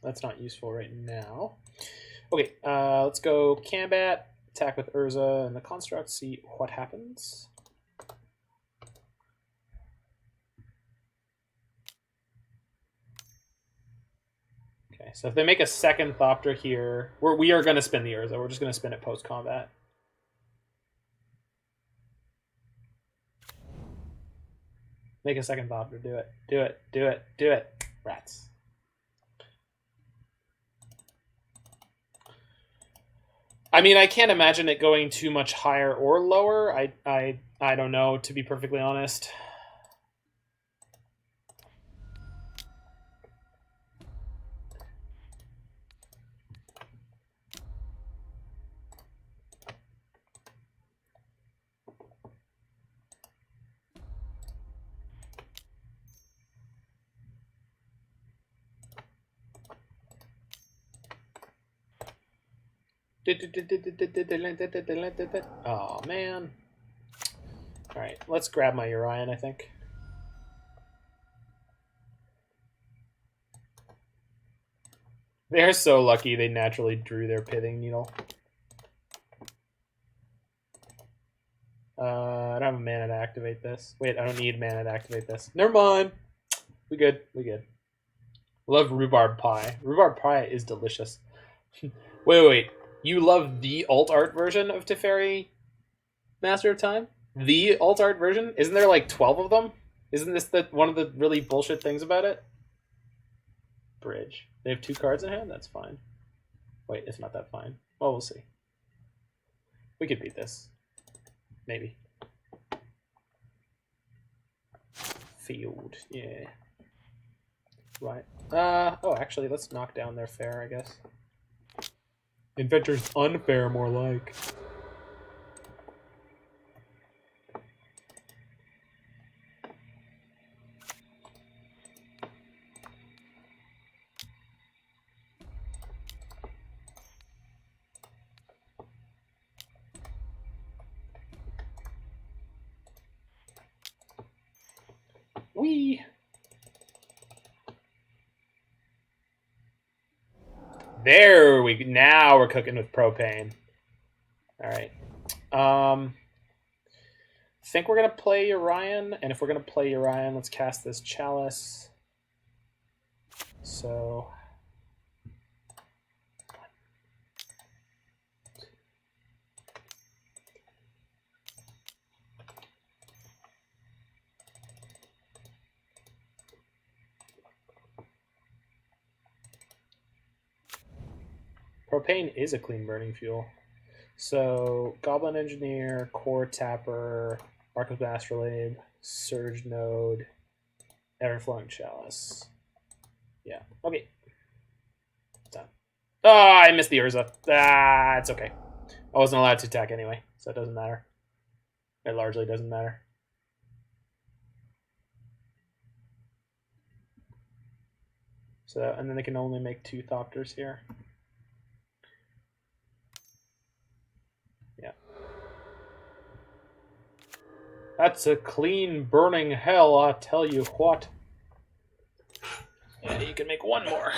That's not useful right now. Okay, let's go Combat, attack with Urza and the Construct, see what happens. Okay, so if they make a second Thopter here, we are going to spin the Urza. We're just going to spin it post-combat. Make a second Thopter. Do it. Do it. Do it. Do it. Rats. I mean, I can't imagine it going too much higher or lower. I don't know, to be perfectly honest. Oh, man. Alright, let's grab my Yorion, I think. They're so lucky they naturally drew their Pithing Needle. I don't have a mana to activate this. Wait, I don't need mana to activate this. Never mind. We good. We good. Love rhubarb pie. Rhubarb pie is delicious. Wait. You love the alt art version of Teferi Master of Time? The alt art version? Isn't there like 12 of them? Isn't this one of the really bullshit things about it? Bridge. They have 2 cards in hand? That's fine. Wait, it's not that fine. Well, we'll see. We could beat this. Maybe. Field. Yeah. Right. Oh, actually, let's knock down their fair, I guess. Inventor's unfair, more like. Wee. There we go. Now we're cooking with propane. All right. I think we're gonna play Yorion, and if we're gonna play Yorion, let's cast this Chalice. So. Propane is a clean burning fuel. So, Goblin Engineer, Coretapper, Arcum Astrolabe, Surge Node, Everflowing Chalice. Yeah, okay. Done. Oh, I missed the Urza. Ah, it's okay. I wasn't allowed to attack anyway, so it doesn't matter. It largely doesn't matter. So, and then they can only make 2 Thopters here. Yeah. That's a clean burning hell, I tell you what. Yeah, you can make 1 more.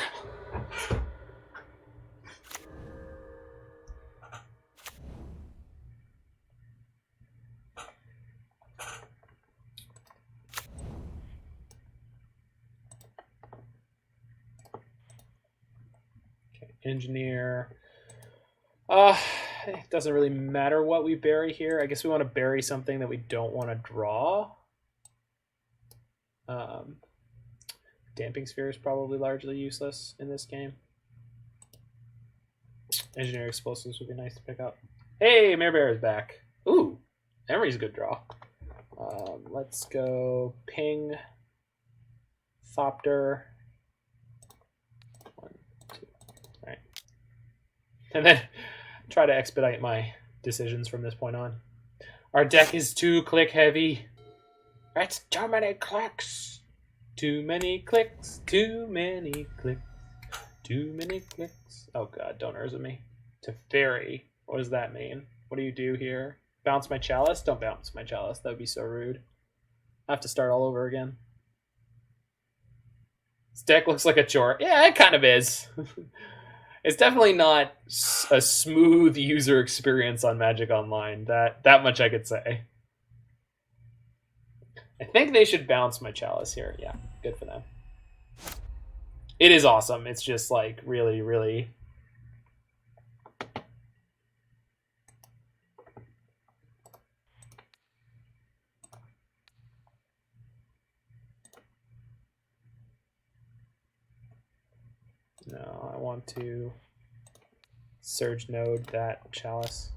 Okay, Engineer. It doesn't really matter what we bury here. I guess we want to bury something that we don't want to draw. Damping Sphere is probably largely useless in this game. Engineer Explosives would be nice to pick up. Hey, Marebear is back. Ooh, Emry's a good draw. Let's go Ping, Thopter. 1, 2. All right. And then try to expedite my decisions from this point on. Our deck is too click heavy. That's too many clicks. Too many clicks. Too many clicks. Too many clicks. Oh god, don't Urza me. Teferi. What does that mean? What do you do here? Bounce my Chalice? Don't bounce my Chalice. That would be so rude. I have to start all over again. This deck looks like a chore. Yeah, it kind of is. It's definitely not a smooth user experience on Magic Online. That much I could say. I think they should bounce my Chalice here. Yeah, good for them. It is awesome. It's just like really, really... No, I want to Surge Node that Chalice.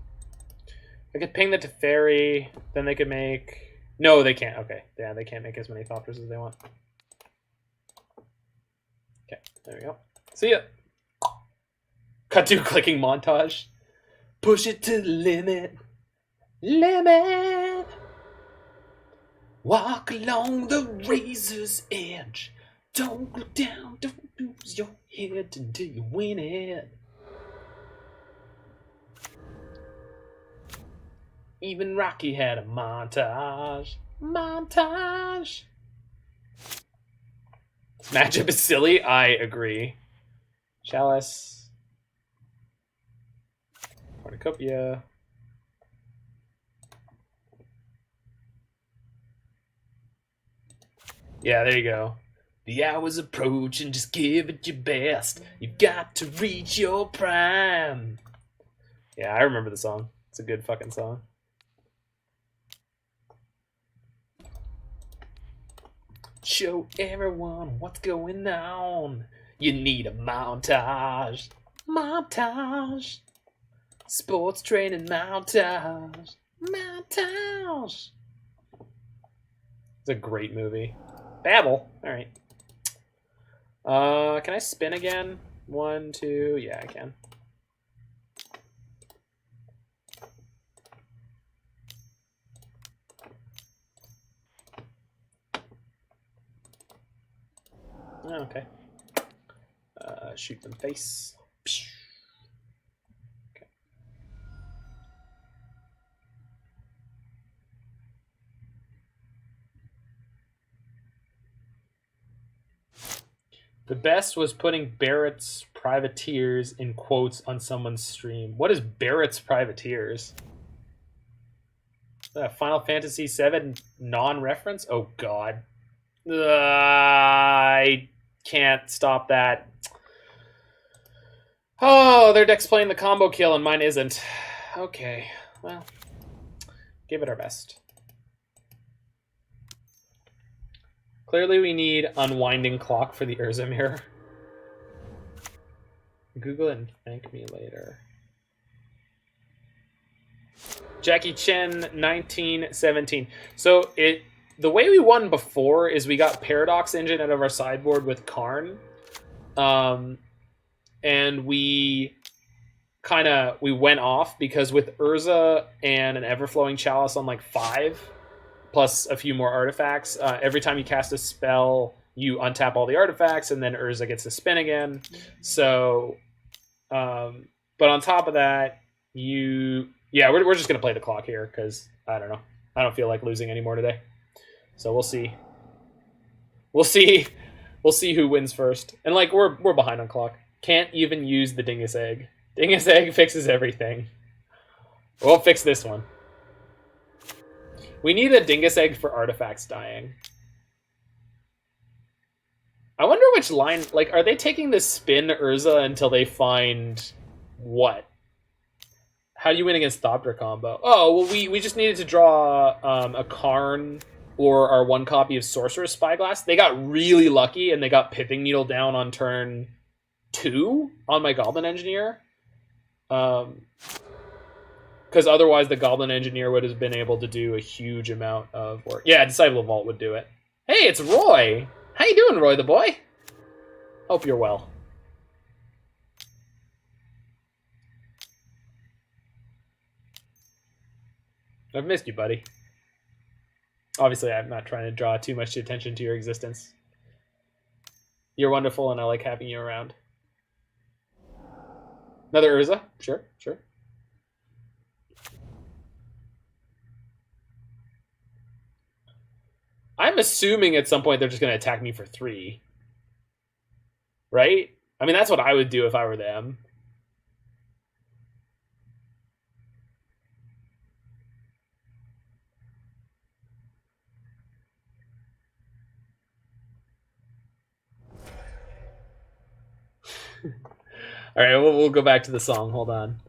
I could ping the Teferi, then they could make... No, they can't. Okay. Yeah, they can't make as many Thopters as they want. Okay, there we go. See ya. Cut to clicking montage. Push it to the limit. Limit. Walk along the razor's edge. Don't look down. Don't lose your head until you win it. Even Rocky had a montage. Montage. This matchup is silly. I agree. Chalice. Cornucopia. Yeah, there you go. The hour's approaching, just give it your best. You've got to reach your prime. Yeah, I remember the song. It's a good fucking song. Show everyone what's going on. You need a montage. Montage. Sports training montage. Montage. It's a great movie. Bauble. Alright. Can I spin again? 1, 2. Yeah, I can. Oh, okay. Shoot them face. Okay. The best was putting Barrett's Privateers in quotes on someone's stream. What is Barrett's Privateers? Final Fantasy VII non-reference? Oh god. I can't stop that. Oh, their deck's playing the combo kill and mine isn't. Okay, well, give it our best. Clearly we need Unwinding Clock for the Urza Mirror. Google it and thank me later. Jackie Chen, 1917. So the way we won before is we got Paradox Engine out of our sideboard with Karn. And we went off because with Urza and an Everflowing Chalice on like 5, plus a few more artifacts, every time you cast a spell, you untap all the artifacts, and then Urza gets to spin again. So, but on top of that, we're just gonna play the clock here because I don't know. I don't feel like losing anymore today. So we'll see. We'll see who wins first. And like we're behind on clock. Can't even use the Dingus Egg. Dingus Egg fixes everything. We'll fix this one. We need a Dingus Egg for artifacts dying. I wonder which line... Like, are they taking this spin Urza until they find... what? How do you win against Thopter combo? Oh, well, we just needed to draw a Karn or our 1 copy of Sorcerous Spyglass. They got really lucky, and they got Pithing Needle down on turn 2 on my Goblin Engineer. Because otherwise the Goblin Engineer would have been able to do a huge amount of work. Yeah, Disciple of Vault would do it. Hey, it's Roy! How you doing, Roy the boy? Hope you're well. I've missed you, buddy. Obviously, I'm not trying to draw too much attention to your existence. You're wonderful, and I like having you around. Another Urza? Sure. I'm assuming at some point they're just going to attack me for 3. Right? I mean, that's what I would do if I were them. All right, we'll go back to the song. Hold on.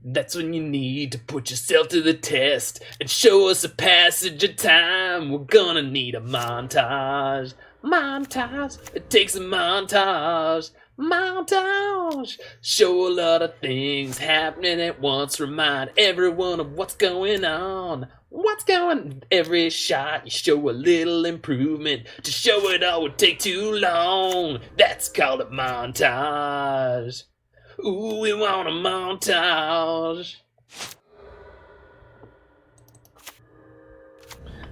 That's when you need to put yourself to the test and show us a passage of time. We're gonna need a montage. Montage. It takes a montage. Montage. Show a lot of things happening at once. Remind everyone of what's going on. What's going? Every shot you show a little improvement. To show it all would take too long. That's called a montage. Ooh, we want a montage.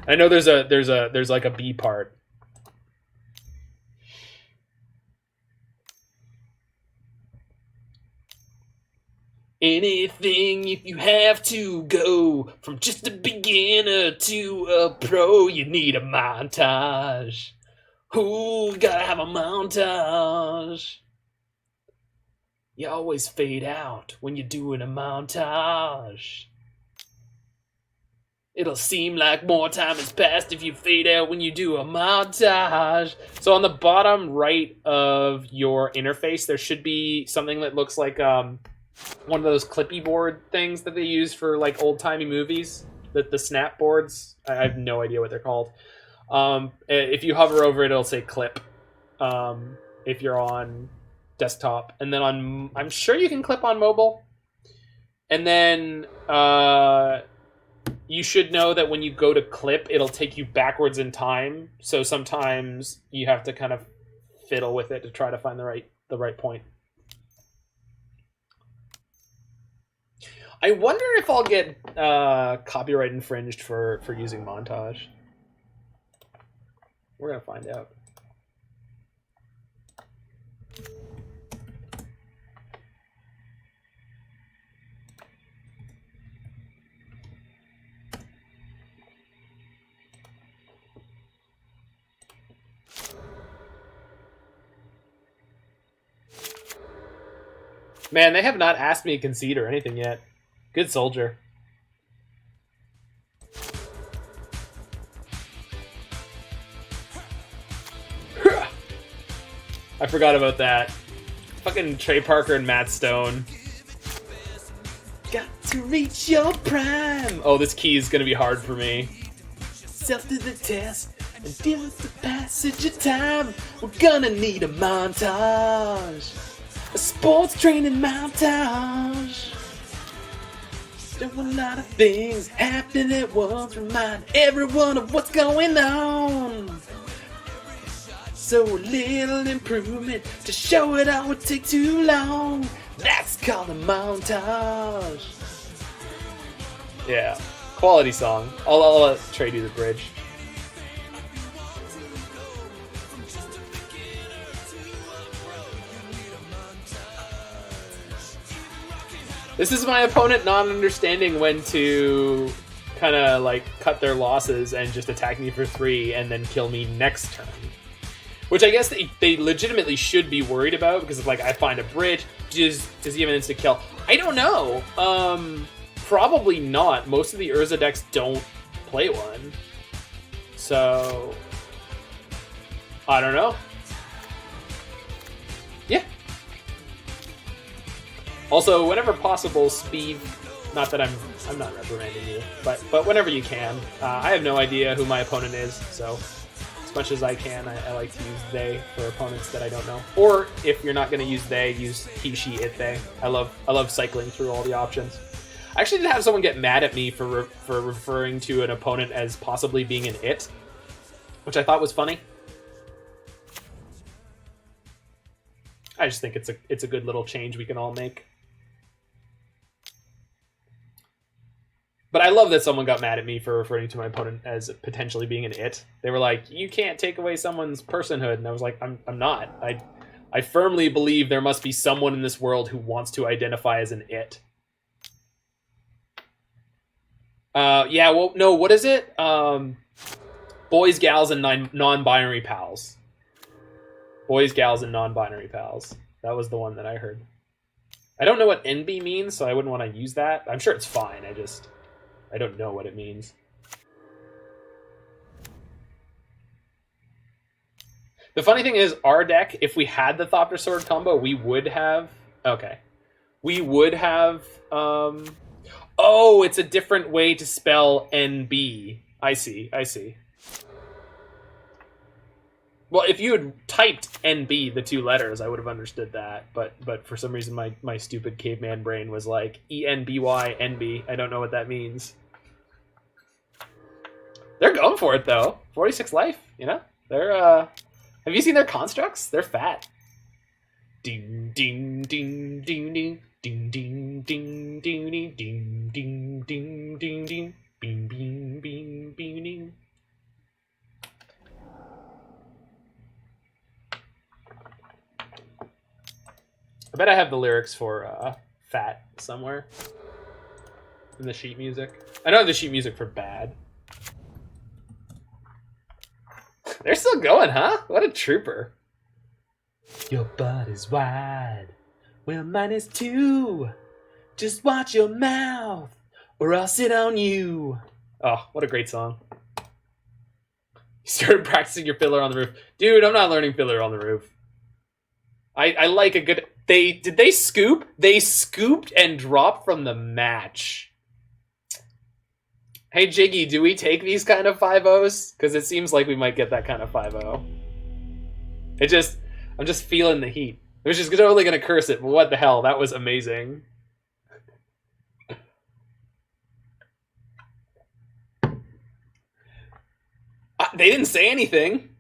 I know there's like a B part. Anything if you have to go from just a beginner to a pro, you need a montage. Ooh, gotta have a montage. You always fade out when you're doing a montage. It'll seem like more time has passed if you fade out when you do a montage. So on the bottom right of your interface, there should be something that looks like one of those clippy board things that they use for like old-timey movies. The snap boards. I have no idea what they're called. If you hover over it, it'll say clip. If you're on desktop, and then I'm sure you can clip on mobile, and then you should know that when you go to clip, it'll take you backwards in time, so sometimes you have to kind of fiddle with it to try to find the right point. I wonder if I'll get copyright infringed for using montage. We're gonna find out. Man, they have not asked me to concede or anything yet. Good soldier. I forgot about that. Fucking Trey Parker and Matt Stone. Got to reach your prime. Oh, this key is gonna be hard for me. Self to the test and deal with the passage of time. We're gonna need a montage. A sports training montage. There were a lot of things happening at once. Remind everyone of what's going on. So a little improvement to show it all would take too long. That's called a montage. Yeah, quality song. I'll trade you the bridge. This is my opponent not understanding when to kind of like cut their losses and just attack me for 3 and then kill me next turn. Which I guess they legitimately should be worried about because if like I find a bridge, does he have an instant kill? I don't know. Probably not. Most of the Urza decks don't play one. So I don't know. Yeah. Also, whenever possible, speed. Not that I'm not reprimanding you, but whenever you can. I have no idea who my opponent is, so as much as I can, I like to use they for opponents that I don't know. Or if you're not going to use they, use he, she, it, they. I love cycling through all the options. I actually did have someone get mad at me for referring to an opponent as possibly being an it, which I thought was funny. I just think it's a good little change we can all make. But I love that someone got mad at me for referring to my opponent as potentially being an it. They were like, you can't take away someone's personhood. And I was like, I'm not. I firmly believe there must be someone in this world who wants to identify as an it. Yeah, well, no, what is it? Boys, gals, and non-binary pals. Boys, gals, and non-binary pals. That was the one that I heard. I don't know what NB means, so I wouldn't want to use that. I'm sure it's fine. I don't know what it means. The funny thing is, our deck, if we had the Thopter Sword combo, we would have... Okay. We would have... Oh, it's a different way to spell NB. I see. Well, if you had typed NB, the 2 letters, I would have understood that. But for some reason, my stupid caveman brain was like, ENBY, NB. I don't know what that means. They're going for it, though. 46 life, you know? They're, Have you seen their constructs? They're fat. Ding, ding, ding, ding, ding. Ding, ding, ding, ding, ding, ding, ding, ding, ding, ding. Bing, bing, bing, bing, ding. I bet I have the lyrics for Fat somewhere in the sheet music. I know the sheet music for Bad. They're still going, huh? What a trooper. Your butt is wide. Well, mine is too. Just watch your mouth or I'll sit on you. Oh, what a great song. You started practicing your Fiddler on the Roof. Dude, I'm not learning Fiddler on the Roof. I like a good... Did they scoop? They scooped and dropped from the match. Hey, Jiggy, do we take these kind of 5-0s? Because it seems like we might get that kind of 5-0. I'm just feeling the heat. I was just totally going to curse it, but what the hell? That was amazing. They didn't say anything.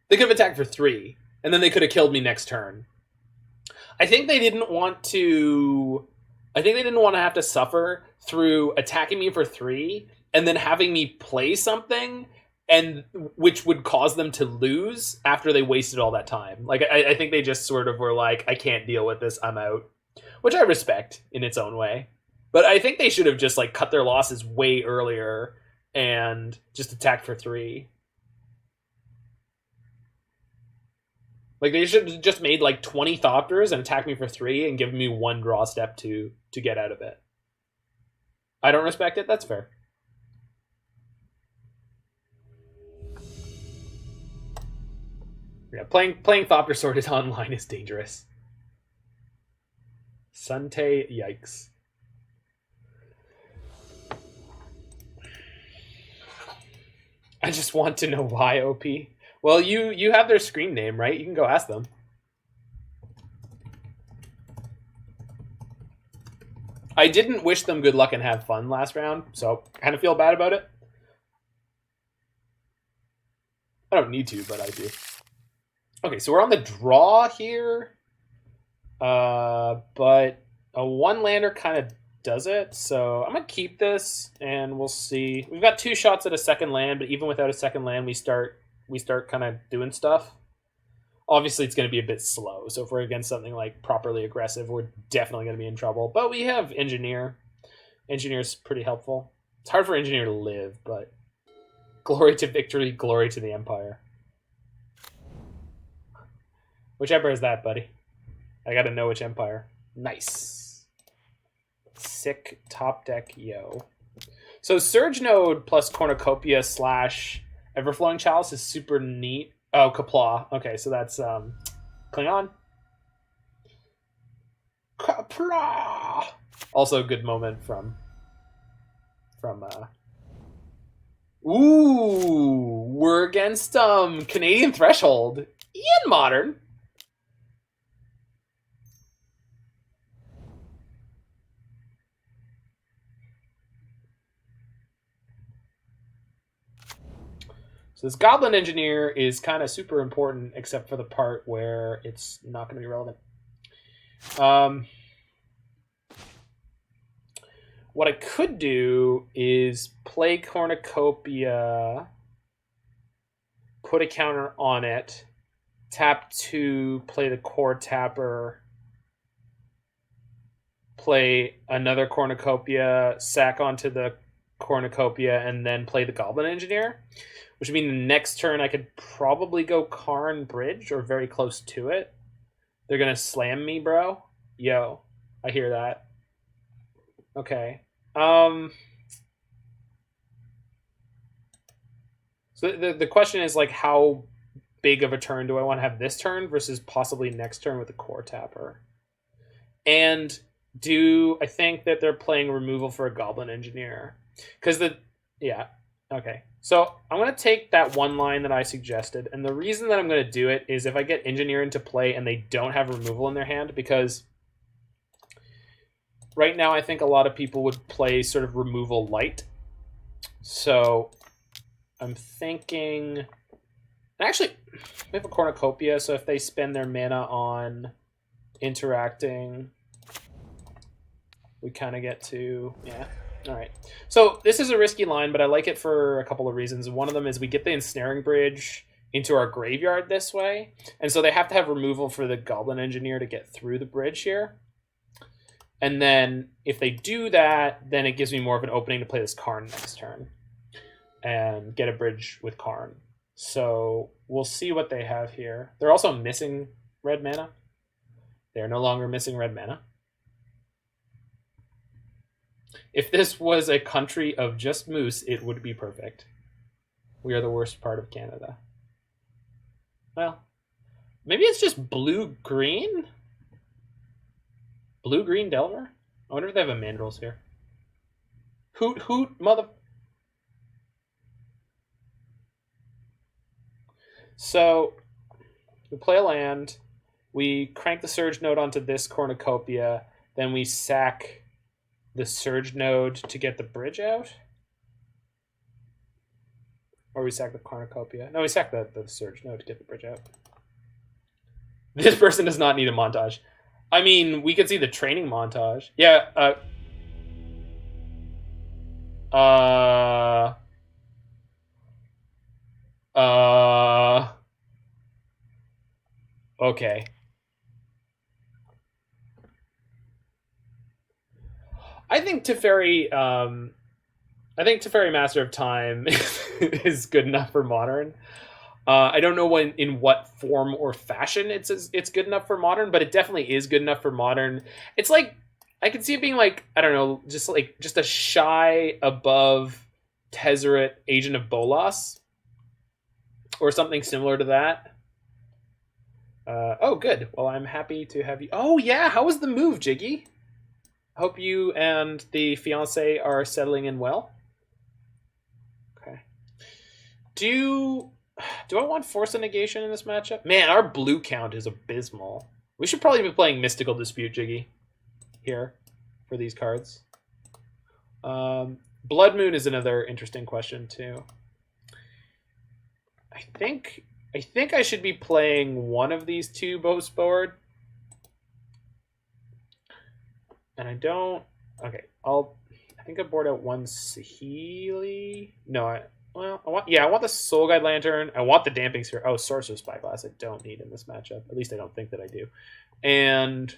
They could have attacked for 3. And then they could have killed me next turn. I think they didn't want to have to suffer through attacking me for 3 and then having me play something and which would cause them to lose after they wasted all that time. Like I think they just sort of were like, I can't deal with this, I'm out. Which I respect in its own way. But I think they should have just like cut their losses way earlier and just attacked for 3. Like, they should have just made, like, 20 Thopters and attacked me for 3 and given me 1 draw step to get out of it. I don't respect it? That's fair. Yeah, playing Thopter Sword online is dangerous. Sante, yikes. I just want to know why, OP. Well, you have their screen name, right? You can go ask them. I didn't wish them good luck and have fun last round, so I kind of feel bad about it. I don't need to, but I do. Okay, so we're on the draw here. But a one-lander kind of does it, so I'm going to keep this, and we'll see. We've got 2 shots at a second land, but even without a second land, we start kind of doing stuff. Obviously, it's going to be a bit slow, so if we're against something like properly aggressive, we're definitely going to be in trouble. But we have Engineer. Engineer's pretty helpful. It's hard for Engineer to live, but glory to victory, glory to the Empire. Which Empire is that, buddy? I gotta know which Empire. Nice. Sick top deck, yo. So Surge Node plus Cornucopia / Everflowing Chalice is super neat. Oh, Kapla. Okay, so that's Klingon. Kapla! Also a good moment from Ooh, we're against Canadian Threshold in Modern. So this Goblin Engineer is kind of super important, except for the part where it's not going to be relevant. What I could do is play Cornucopia, put a counter on it, tap 2, play the Coretapper, play another Cornucopia, sack onto the Cornucopia, and then play the Goblin Engineer. Which would mean the next turn I could probably go Karn Bridge, or very close to it. They're going to slam me, bro. Yo, I hear that. Okay. So the question is, like, how big of a turn do I want to have this turn versus possibly next turn with the Coretapper? And do I think that they're playing removal for a Goblin Engineer? Because yeah. Okay, so I'm going to take that one line that I suggested, and the reason that I'm going to do it is if I get Engineer into play and they don't have removal in their hand, because right now I think a lot of people would play sort of removal light. So I'm thinking... Actually, we have a Cornucopia, so if they spend their mana on interacting, we kind of get to... Yeah. All right. So this is a risky line, but I like it for a couple of reasons. One of them is we get the Ensnaring Bridge into our graveyard this way. And so they have to have removal for the Goblin Engineer to get through the bridge here. And then if they do that, then it gives me more of an opening to play this Karn next turn and get a bridge with Karn. So we'll see what they have here. They're also missing red mana. They're no longer missing red mana. If this was a country of just moose, it would be perfect. We are the worst part of Canada. Well, maybe it's just blue-green? Blue-green Delver? I wonder if they have a Mandrills here. Hoot, hoot, mother... So, we play a land. We crank the Surge Node onto this Cornucopia. Then we sack the Surge Node to get the bridge out? Or we sack the Cornucopia? No, we sack the Surge Node to get the bridge out. This person does not need a montage. I mean, we could see the training montage. Yeah, okay. I think Teferi Master of Time is good enough for Modern. I don't know in what form or fashion it's good enough for Modern, but it definitely is good enough for Modern. It's like, I could see it being like, I don't know, just a shy above Tezzeret Agent of Bolas, or something similar to that. Oh, good. Well, I'm happy to have you. Oh, yeah. How was the move, Jiggy? Hope you and the fiancé are settling in well. Okay. Do I want Force of Negation in this matchup? Man, our blue count is abysmal. We should probably be playing Mystical Dispute, Jiggy, here. for these cards. Blood Moon is another interesting question too. I think I should be playing one of these two both board. And I don't. Okay, I think I board out one Saheeli. No, I want the Soul Guide Lantern. I want the Damping Sphere. Oh, Sorcerous Spyglass I don't need in this matchup. At least I don't think that I do. And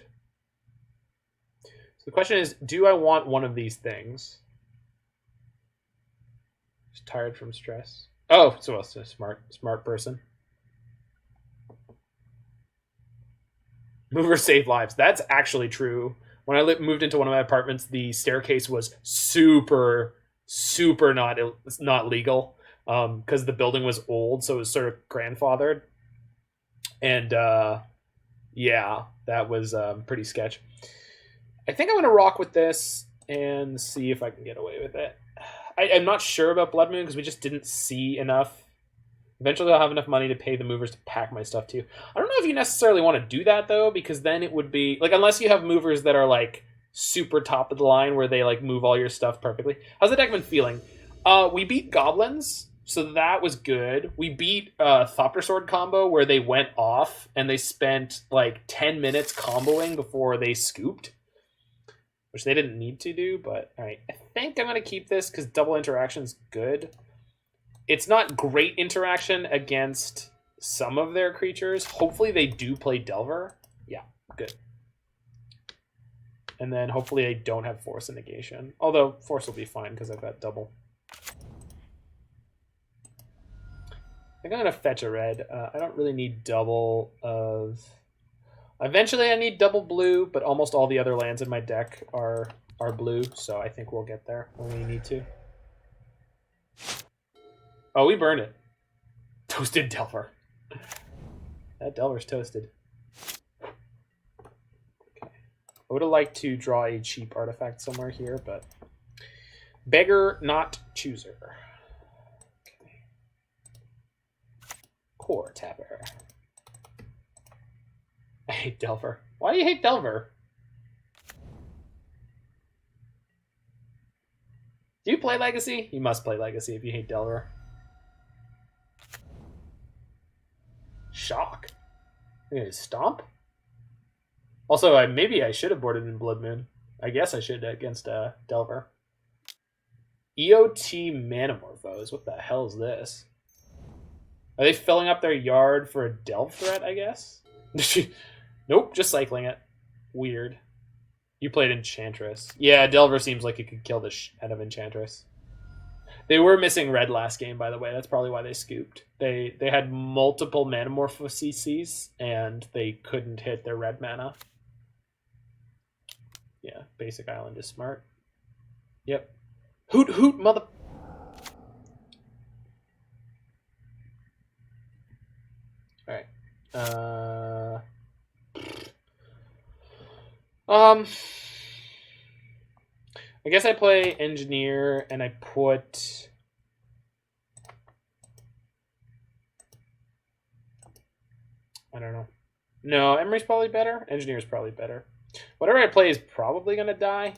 so the question is, do I want one of these things? Just tired from stress. Oh, so it's a smart person. Movers save lives. That's actually true. When I moved into one of my apartments, the staircase was super not legal because the building was old, so it was sort of grandfathered. And yeah, that was pretty sketch. I think I'm going to rock with this and see if I can get away with it. I'm not sure about Blood Moon because we just didn't see enough. Eventually I'll have enough money to pay the movers to pack my stuff too. I don't know if you necessarily want to do that though, because then it would be like, unless you have movers that are like super top of the line where they like move all your stuff perfectly. How's the deck been feeling? We beat goblins, so that was good. We beat Thopter Sword combo where they went off and they spent like 10 minutes comboing before they scooped, which they didn't need to do, but all right. I think I'm going to keep this because double interaction's good. It's not great interaction against some of their creatures. Hopefully they do play Delver. Yeah, good. And then hopefully I don't have Force and Negation. Although Force will be fine because I've got double. I think I'm going to fetch a red. I don't really need double of... Eventually I need double blue, but almost all the other lands in my deck are blue, so I think we'll get there when we need to. Oh, we burned it. Toasted Delver. That Delver's toasted. Okay. I would have liked to draw a cheap artifact somewhere here, but... Beggar, not chooser. Okay. Coretapper. I hate Delver. Why do you hate Delver? Do you play Legacy? You must play Legacy if you hate Delver. Shock. Stomp? Also, maybe I should have boarded in Blood Moon. I guess I should against Delver. EOT Manamorphose. What the hell is this? Are they filling up their yard for a Delve threat, I guess? Nope, just cycling it. Weird. You played Enchantress. Yeah, Delver seems like it could kill the head of Enchantress. They were missing red last game, by the way. That's probably why they scooped. They had multiple Manamorphoses, and they couldn't hit their red mana. Yeah, basic island is smart. Yep. Hoot hoot, mother... Alright. I guess I play Engineer and I put... I don't know. No, Emry's probably better. Engineer's probably better. Whatever I play is probably going to die.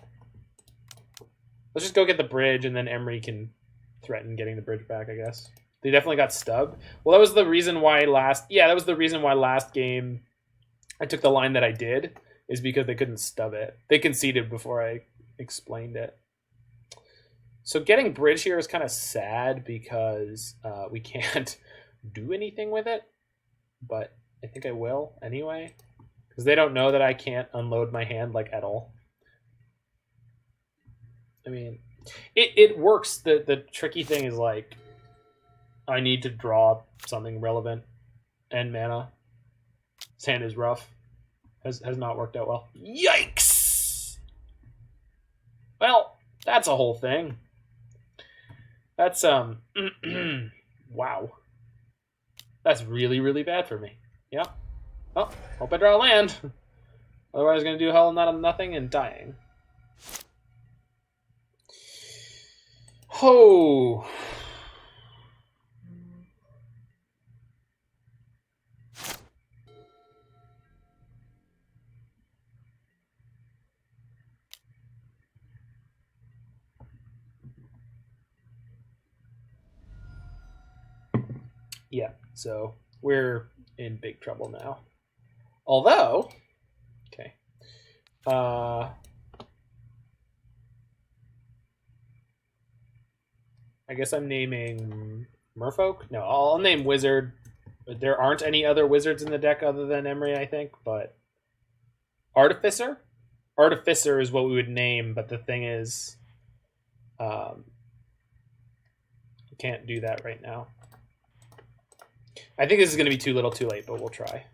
Let's just go get the bridge and then Emry can threaten getting the bridge back, I guess. They definitely got stubbed. Well, that was the reason why last... Yeah, that was the reason why last game I took the line that I did, is because they couldn't stub it. They conceded before I explained it. So getting bridge here is kind of sad because we can't do anything with it, but I think I will anyway, because they don't know that I can't unload my hand like at all. I mean, it works. The tricky thing is like I need to draw something relevant and mana. His hand is rough. Has not worked out well. Yikes! Well, that's a whole thing. That's wow. That's really, really bad for me. Yeah. Oh, hope I draw a land. Otherwise I'm gonna do a hell lot of nothing and dying. Oh. Yeah, so we're in big trouble now. Although, okay. I guess I'm naming Merfolk? No, I'll name Wizard. There aren't any other wizards in the deck other than Emry, I think, but Artificer? Artificer is what we would name, but the thing is, we can't do that right now. I think this is going to be too little too late, but we'll try.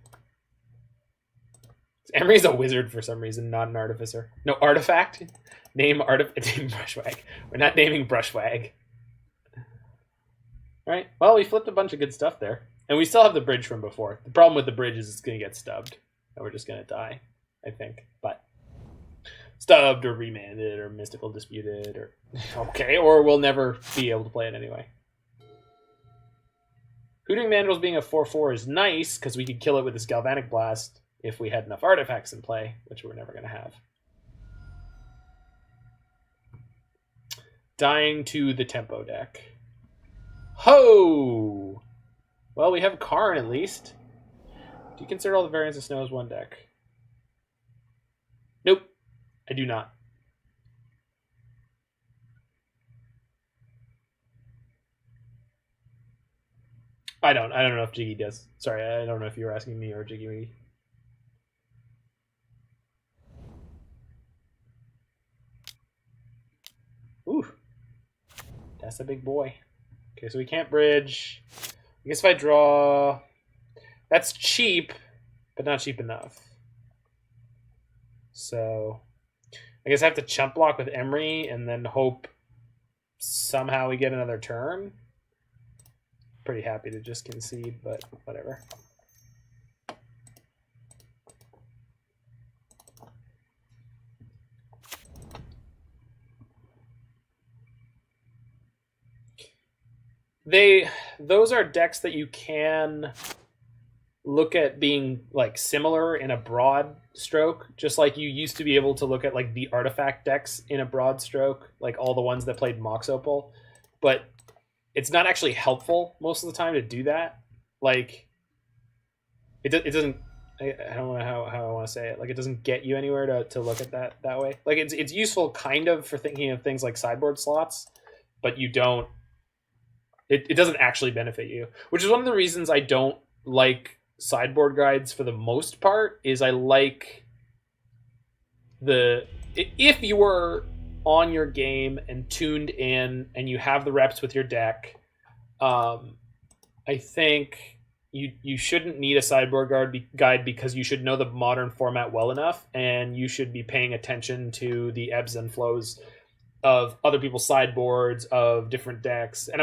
Emry's a wizard for some reason, not an artificer. No, artifact? Name Brushwag. We're not naming Brushwag. Alright, well, we flipped a bunch of good stuff there. And we still have the bridge from before. The problem with the bridge is it's going to get stubbed. And we're just going to die, I think. But stubbed or remanded or mystical disputed or... Okay, or we'll never be able to play it anyway. Hooting Mandrills being a 4/4 is nice, because we could kill it with this Galvanic Blast if we had enough artifacts in play, which we're never going to have. Dying to the Tempo deck. Ho! Well, we have Karn at least. Do you consider all the variants of Snow as one deck? Nope, I do not. I don't know if Jiggy does. Sorry, I don't know if you were asking me or Jiggy. Ooh, that's a big boy. Okay, so we can't bridge. I guess if I draw... That's cheap, but not cheap enough. So I guess I have to chump block with Emry and then hope somehow we get another turn. Pretty happy to just concede, but whatever. Those are decks that you can look at being like similar in a broad stroke, just like you used to be able to look at like the artifact decks in a broad stroke, like all the ones that played Mox Opal, but it's not actually helpful most of the time to do that. Like it doesn't, I don't know how I want to say it. Like it doesn't get you anywhere to look at that way. Like it's useful kind of for thinking of things like sideboard slots, but you don't, it doesn't actually benefit you, which is one of the reasons I don't like sideboard guides for the most part. Is I like if you were on your game and tuned in and you have the reps with your deck, I think you shouldn't need a sideboard guide because you should know the modern format well enough, and you should be paying attention to the ebbs and flows of other people's sideboards of different decks. And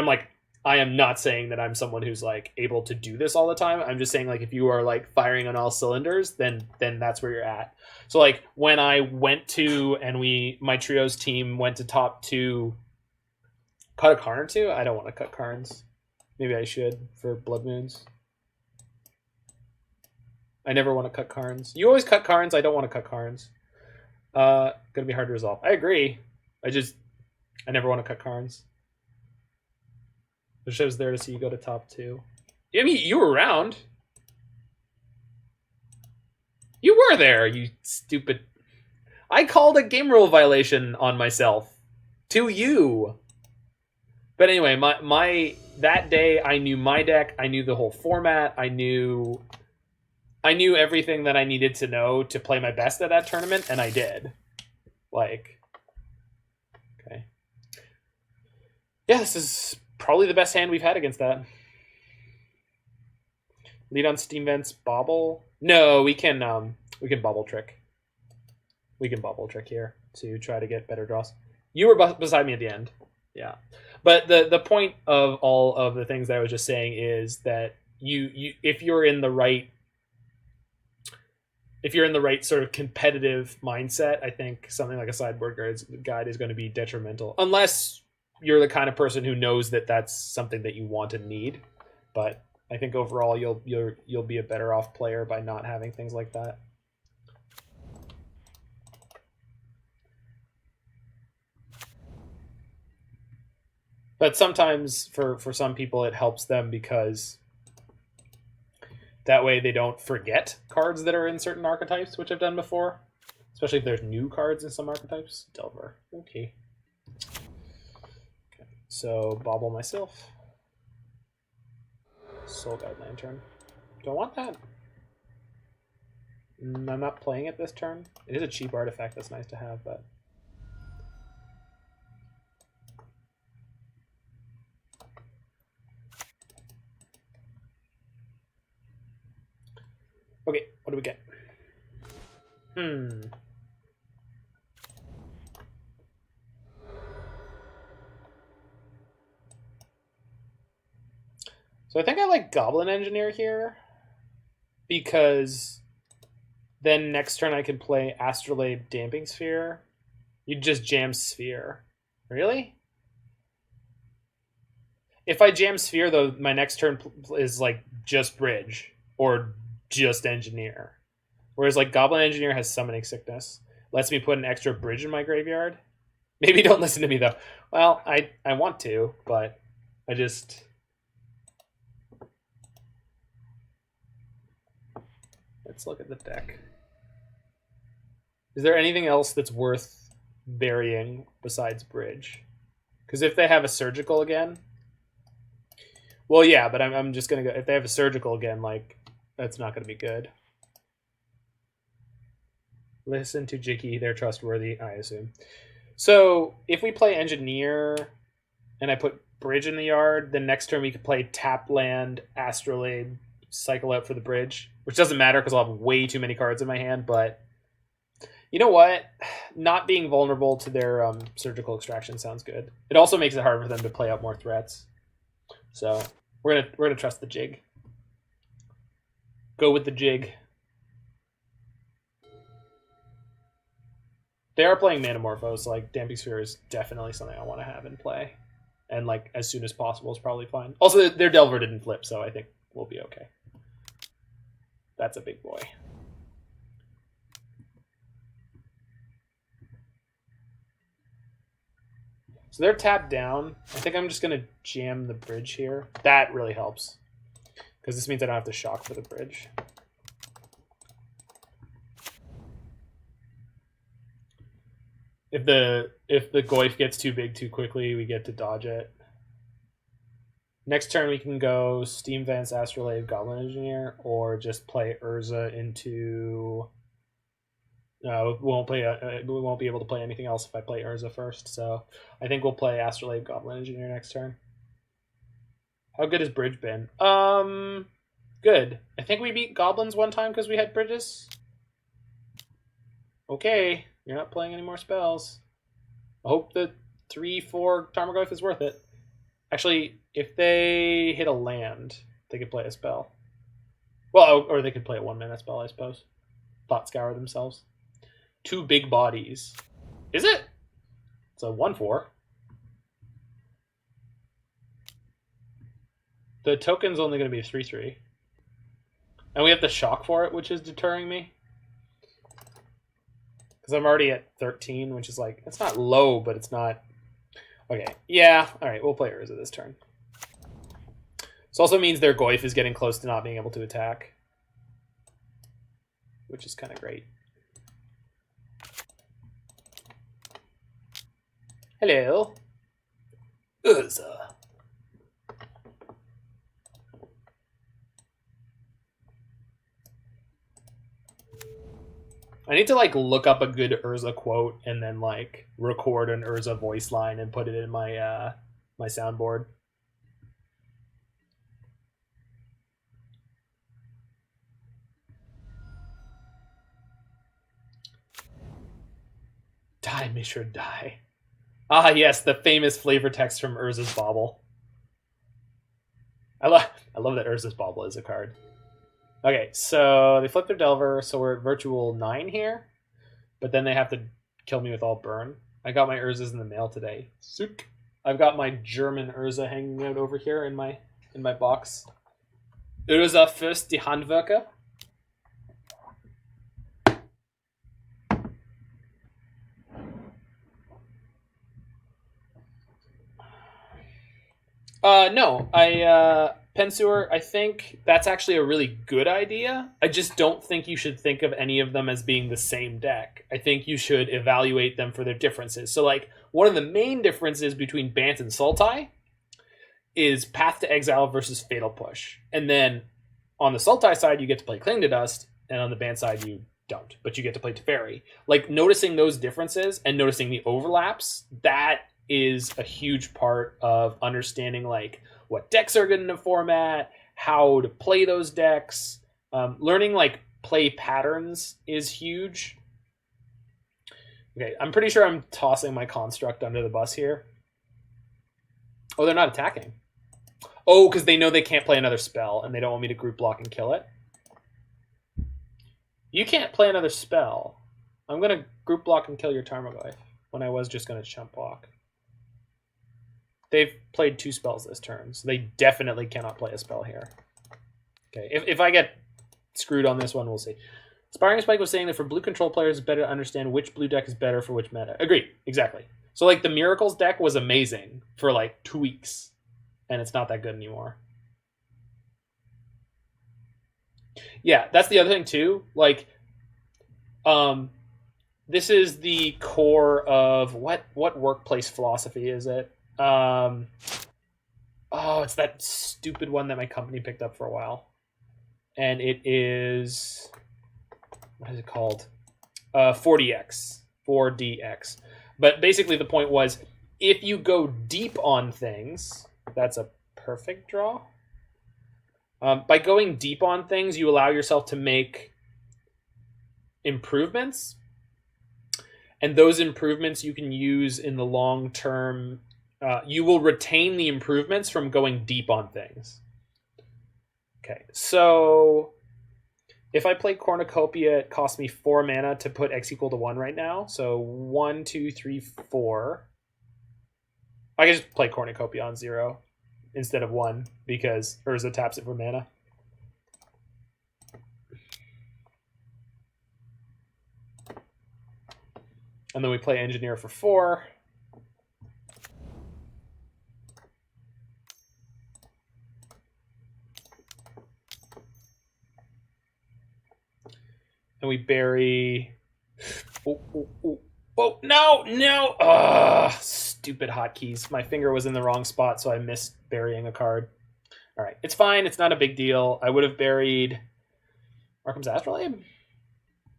I am not saying that I'm someone who's like able to do this all the time. I'm just saying, like, if you are like firing on all cylinders, then that's where you're at. So like when I went to, and my trios team went to top 2, cut a Karn or 2. I don't want to cut Karns. Maybe I should for Blood Moons. I never want to cut Karns. You always cut Karns. I don't want to cut Karns. Gonna be hard to resolve. I agree. I never want to cut Karns. The show's there to see you go to top 2. I mean, you were around. You were there, you stupid... I called a game rule violation on myself. To you. But anyway, that day, I knew my deck. I knew the whole format. I knew everything that I needed to know to play my best at that tournament, and I did. Like... Okay. Yeah, this is... probably the best hand we've had against that. Lead on Steam Vents, Bauble. No, we can Bauble Trick. We can Bauble Trick here to try to get better draws. You were beside me at the end. Yeah. But the point of all of the things that I was just saying is that you if you're in the right sort of competitive mindset, I think something like a sideboard guide is going to be detrimental. Unless you're the kind of person who knows that that's something that you want and need. But I think overall you'll be a better off player by not having things like that. But sometimes for some people it helps them because That way they don't forget cards that are in certain archetypes, which I've done before. Especially if there's new cards in some archetypes. Delver. Okay. So, Bauble myself. Soul Guide Lantern. Do I want that? I'm not playing it this turn. It is a cheap artifact that's nice to have, but... Okay, what do we get? So I think I like Goblin Engineer here, because then next turn I can play Astrolabe Damping Sphere. You just jam Sphere. Really? If I jam Sphere, though, my next turn is like just Bridge or just Engineer. Whereas like Goblin Engineer has Summoning Sickness. Lets me put an extra Bridge in my graveyard. Maybe don't listen to me, though. Well, I want to, but I just... Let's look at the deck. Is there anything else that's worth burying besides Bridge? Because if they have a Surgical again... Well, yeah, but I'm just going to go... If they have a Surgical again, like, that's not going to be good. Listen to Jiggy. They're trustworthy, I assume. So, if we play Engineer and I put Bridge in the yard, then next turn we could play Tap Land, Astrolabe, cycle out for the Bridge. Which doesn't matter because I'll have way too many cards in my hand, but... You know what? Not being vulnerable to their Surgical Extraction sounds good. It also makes it hard for them to play out more threats. So, we're gonna trust the Jig. Go with the Jig. They are playing Manamorphose, so like Damping Sphere is definitely something I want to have in play. And like as soon as possible is probably fine. Also, their Delver didn't flip, so I think we'll be okay. That's a big boy. So they're tapped down. I think I'm just going to jam the Bridge here. That really helps. Because this means I don't have to shock for the Bridge. If the Goyf gets too big too quickly, we get to dodge it. Next turn we can go Steam Vents, Astrolabe, Goblin Engineer, or just play Urza into... No, we won't be able to play anything else if I play Urza first, so I think we'll play Astrolabe, Goblin Engineer next turn. How good has Bridge been? Good. I think we beat Goblins one time because we had Bridges. Okay, you're not playing any more spells. I hope the 3/4 Tarmogoyf is worth it. Actually, if they hit a land, they could play a spell. Well, or they could play a 1-mana spell, I suppose. Thought Scour themselves. 2 big bodies. Is it? It's a 1/4. The token's only going to be a 3/3. And we have the shock for it, which is deterring me. Because I'm already at 13, which is like, it's not low, but it's not... Okay, yeah, alright, we'll play Urza this turn. This also means their Goyf is getting close to not being able to attack. Which is kind of great. Hello. Urza. I need to like look up a good Urza quote and then like record an Urza voice line and put it in my my soundboard. Die, Mishra, die. Ah, yes, the famous flavor text from Urza's Bauble. I love that Urza's Bauble is a card. Okay, so they flip their Delver, so we're at virtual 9 here. But then they have to kill me with all burn. I got my Urzas in the mail today. Sook. I've got my German Urza hanging out over here in my box. Urza first die Handwerker. No, Penseur, I think that's actually a really good idea. I just don't think you should think of any of them as being the same deck. I think you should evaluate them for their differences. So, like, one of the main differences between Bant and Sultai is Path to Exile versus Fatal Push. And then on the Sultai side, you get to play Cling to Dust, and on the Bant side, you don't. But you get to play Teferi. Like, noticing those differences and noticing the overlaps, that is a huge part of understanding, like, what decks are good in a format, how to play those decks. Learning, like, play patterns is huge. Okay, I'm pretty sure I'm tossing my construct under the bus here. Oh, they're not attacking. Oh, because they know they can't play another spell, and they don't want me to group block and kill it. You can't play another spell. I'm going to group block and kill your Tarmogoyf when I was just going to chump block. They've played 2 spells this turn, so they definitely cannot play a spell here. Okay, if I get screwed on this one, we'll see. Aspiring Spike was saying that for blue control players, it's better to understand which blue deck is better for which meta. Agreed, exactly. So, like, the Miracles deck was amazing for, like, 2 weeks, and it's not that good anymore. Yeah, that's the other thing, too. Like, this is the core of what workplace philosophy is it? Oh, it's that stupid one that my company picked up for a while. And it is... What is it called? 4DX. 4DX. But basically the point was, if you go deep on things... That's a perfect draw. By going deep on things, you allow yourself to make improvements. And those improvements you can use in the long term... you will retain the improvements from going deep on things. Okay, so if I play Cornucopia, it costs me 4 mana to put X equal to 1 right now. So 1, 2, 3, 4. I can just play Cornucopia on 0 instead of 1 because Urza taps it for mana. And then we play Engineer for 4. And we bury... Oh, no! Ugh, stupid hotkeys. My finger was in the wrong spot, so I missed burying a card. All right, it's fine. It's not a big deal. I would have buried Arcum's Astrolabe,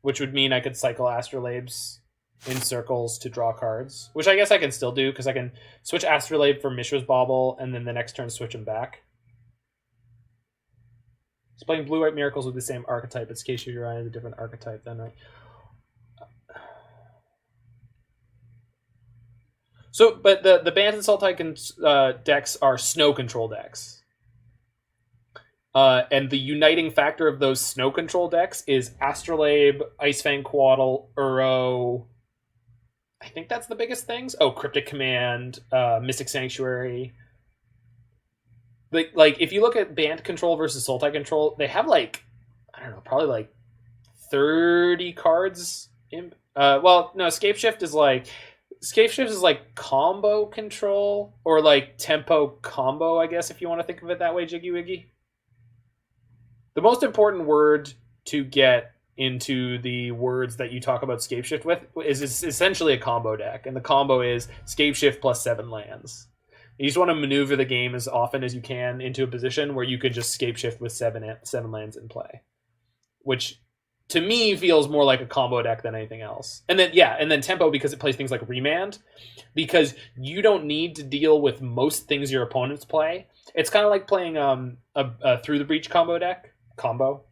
which would mean I could cycle Astrolabes in circles to draw cards, which I guess I can still do because I can switch Astrolabe for Mishra's Bauble and then the next turn switch them back. It's playing Blue-White Miracles with the same archetype. It's Case Yorion is a different archetype then, right? So, but the Bant and Sultai decks are snow control decks. And the uniting factor of those snow control decks is Astrolabe, Icefang Quaddle, Uro. I think that's the biggest things. Oh, Cryptic Command, Mystic Sanctuary. Like if you look at Bant control versus Sultai control, they have like, I don't know, probably like 30 cards. Well, no, Scapeshift is like combo control or like tempo combo, I guess, if you want to think of it that way, Jiggy Wiggy. The most important word to get into the words that you talk about Scapeshift with is essentially a combo deck, and the combo is Scapeshift plus 7 lands. You just want to maneuver the game as often as you can into a position where you could just Scapeshift with 7 lands in play, which to me feels more like a combo deck than anything else. And then tempo, because it plays things like Remand, because you don't need to deal with most things your opponents play. It's kind of like playing a Through the Breach combo,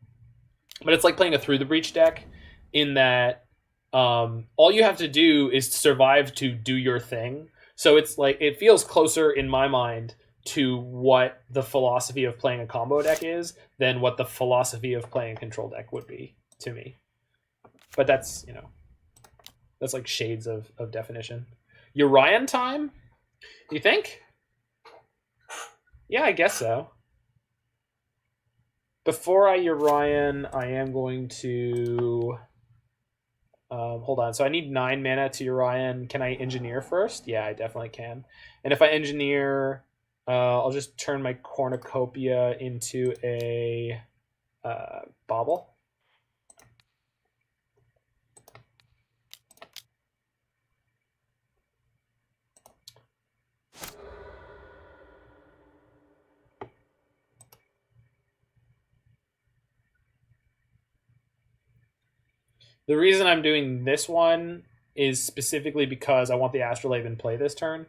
but it's like playing a Through the Breach deck in that all you have to do is survive to do your thing. So it's like, it feels closer in my mind to what the philosophy of playing a combo deck is than what the philosophy of playing a control deck would be to me. But that's, that's like shades of definition. Yorion time? You think? Yeah, I guess so. Before I Yorion, I am going to... hold on. So I need 9 mana to Yorion. Can I engineer first? Yeah, I definitely can. And if I engineer, I'll just turn my Cornucopia into a Bauble. The reason I'm doing this one is specifically because I want the Astrolabe in play this turn.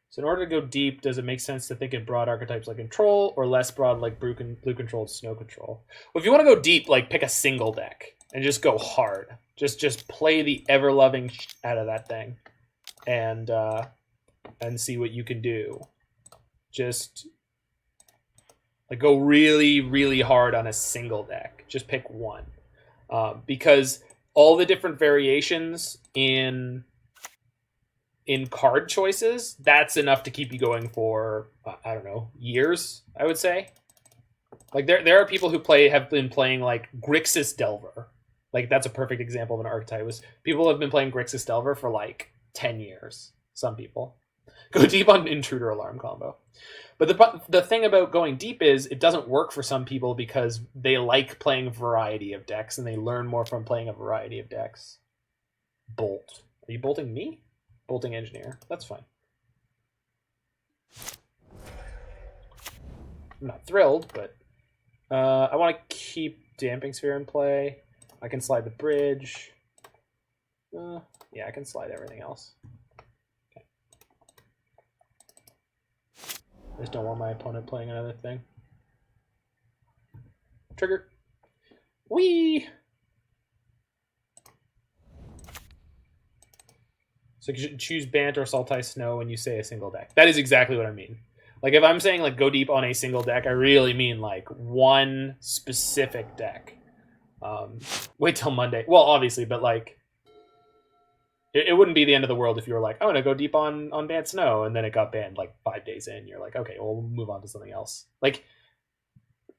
So in order to go deep, does it make sense to think in broad archetypes like Control or less broad like Blue Control, Snow Control? Well, if you want to go deep, like pick a single deck and just go hard. Just play the ever-loving out of that thing and see what you can do. Just like go really, really hard on a single deck. Just pick one. Because all the different variations in card choices, that's enough to keep you going for I don't know, years, I would say. Like there are people who have been playing like Grixis Delver. Like that's a perfect example of an archetype. People have been playing Grixis Delver for like 10 years. Some people go deep on Intruder Alarm combo. But the thing about going deep is it doesn't work for some people because they like playing a variety of decks and they learn more from playing a variety of decks. Bolt. Are you bolting me? Bolting Engineer. That's fine. I'm not thrilled, but I want to keep Damping Sphere in play. I can slide the bridge. Yeah, I can slide everything else. I just don't want my opponent playing another thing. Trigger. Whee! So you should choose Bant or Sultai Snow when you say a single deck. That is exactly what I mean. Like if I'm saying like go deep on a single deck, I really mean like one specific deck. Wait till Monday. Well, obviously, but like it wouldn't be the end of the world if you were like, I'm gonna go deep on Bant Snow, and then it got banned like 5 days in. You're like, okay, well, we'll move on to something else. Like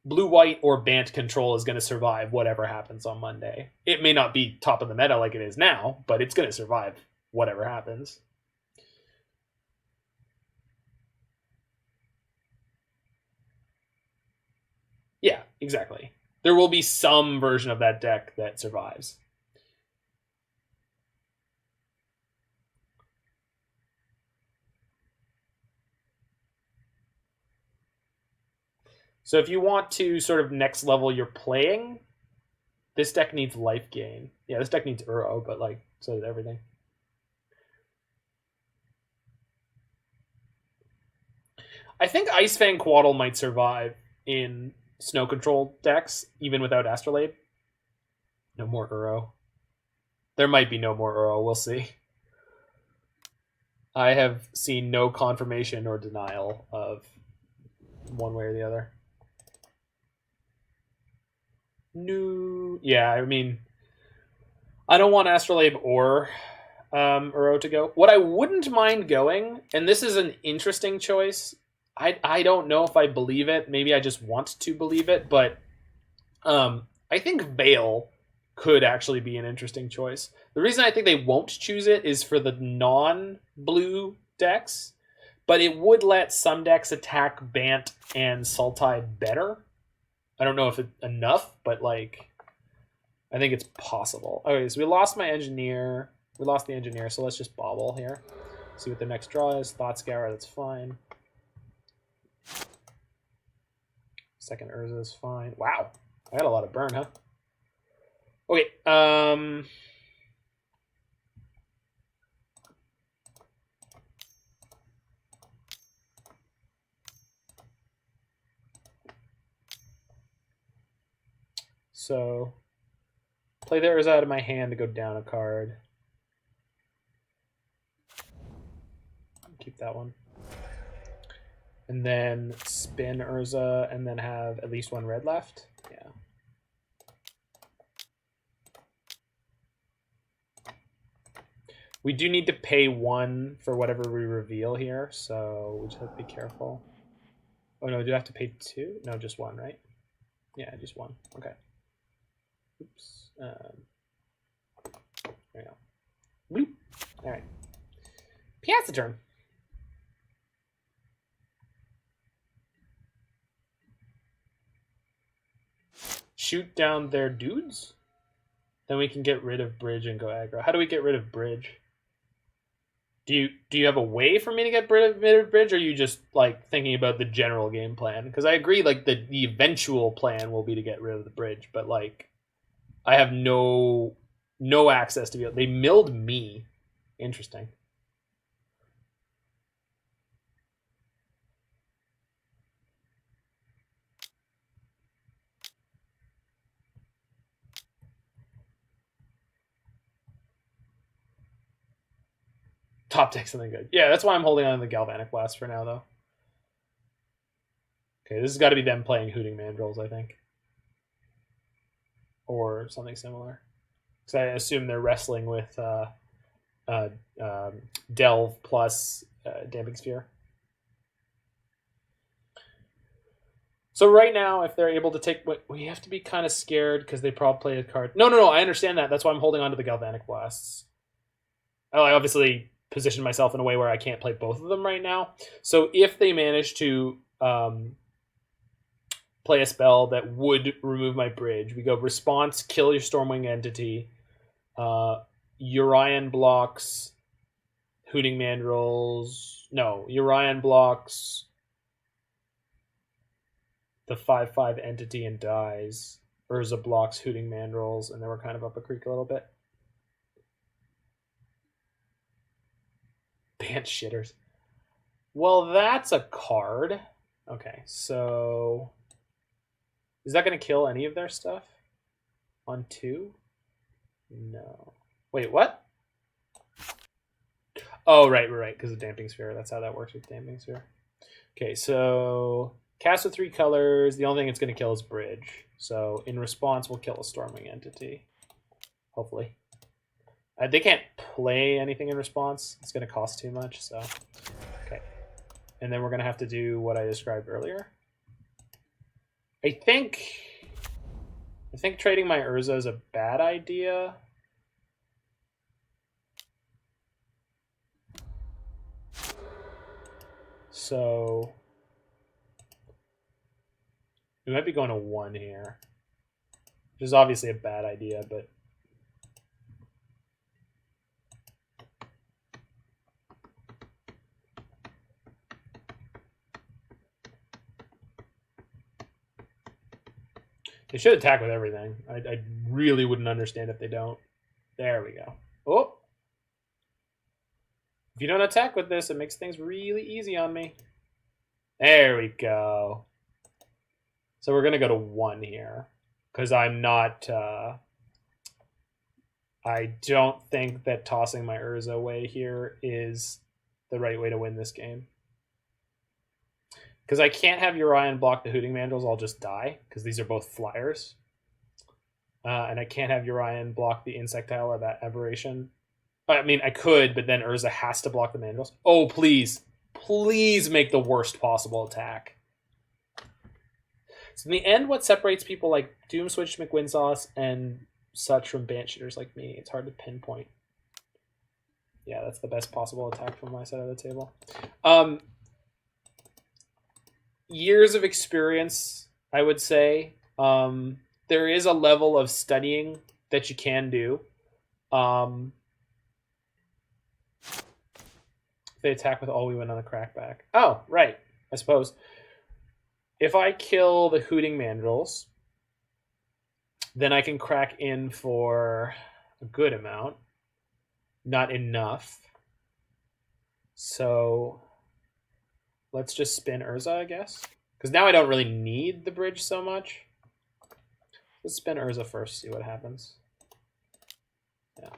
blue-white or Bant Control is going to survive whatever happens on Monday. It may not be top of the meta like it is now, but it's going to survive whatever happens. Yeah, exactly. There will be some version of that deck that survives. So if you want to sort of next level your playing, this deck needs life gain. Yeah, this deck needs Uro, but like so does everything. I think Ice Fang Quaddle might survive in snow control decks, even without Astrolabe. No more Uro. There might be no more Uro, we'll see. I have seen no confirmation or denial of one way or the other. No. Yeah, I mean, I don't want Astrolabe or Uro to go. What I wouldn't mind going, and this is an interesting choice. I don't know if I believe it. Maybe I just want to believe it, but I think Veil could actually be an interesting choice. The reason I think they won't choose it is for the non-blue decks, but it would let some decks attack Bant and Sultai better. I don't know if it's enough, but like I think it's possible. Okay, so we lost my engineer. We lost the engineer, so let's just Bauble here. See what the next draw is. Thought Scour, that's fine. Second Urza is fine. Wow. I got a lot of burn, huh? Okay, so play the Urza out of my hand to go down a card. Keep that one. And then spin Urza and then have at least one red left. Yeah. We do need to pay one for whatever we reveal here, so we just have to be careful. Oh no, do I have to pay two? No, just one, right? Yeah, just one. Okay. Oops. There we go. Bloop. All right. Piazza turn. shoot down their dudes, then we can get rid of Bridge and go aggro. How do we get rid of Bridge? Do you have a way for me to get rid of Bridge, or are you just like thinking about the general game plan? Because I agree, like the eventual plan will be to get rid of the Bridge, but like I have no access to be. They milled me. Interesting. Top deck something good. Yeah, that's why I'm holding on to the Galvanic Blast for now, though. Okay, this has got to be them playing Hooting Mandrills, I think. Or something similar. Because I assume they're wrestling with Delve plus Damping Sphere. So right now, if they're able to take... We have to be kind of scared because they probably play a card... No, I understand that. That's why I'm holding on to the Galvanic Blasts. Oh, I obviously position myself in a way where I can't play both of them right now. So if they manage to play a spell that would remove my Bridge, we go response, kill your Stormwing entity, Yorion blocks Hooting Mandrills. No, Yorion blocks the 5/5 entity and dies. Urza blocks Hooting Mandrills, and then we're kind of up a creek a little bit. Banned shitters. Well, that's a card. Okay, so is that going to kill any of their stuff on 2? No. Wait, what? Oh, right, because of Damping Sphere. That's how that works with Damping Sphere. Okay, so cast with 3 colors. The only thing it's going to kill is Bridge. So in response, we'll kill a Stormwing entity. Hopefully. They can't play anything in response. It's going to cost too much. So, okay. And then we're going to have to do what I described earlier. I think trading my Urza is a bad idea. So we might be going to 1 here, which is obviously a bad idea, but they should attack with everything. I really wouldn't understand if they don't. There we go. Oh! If you don't attack with this, it makes things really easy on me. There we go. So we're going to go to 1 here. Because I'm not... I don't think that tossing my Urza away here is the right way to win this game. Because I can't have Yorion block the Hooting Mandrills, I'll just die, because these are both flyers. And I can't have Yorion block the Insectile or that Aberration. I mean, I could, but then Urza has to block the Mandrills. Oh, please. Please make the worst possible attack. So in the end, what separates people like Doom Switch, McWinsauce, and such from Bansheaters like me, it's hard to pinpoint. Yeah, that's the best possible attack from my side of the table. Years of experience, I would say. There is a level of studying that you can do. They attack with all we win on the crackback. Oh, right. I suppose. If I kill the Hooting Mandrills, then I can crack in for a good amount. Not enough. So let's just spin Urza, I guess. Because now I don't really need the Bridge so much. Let's spin Urza first, see what happens. Yeah.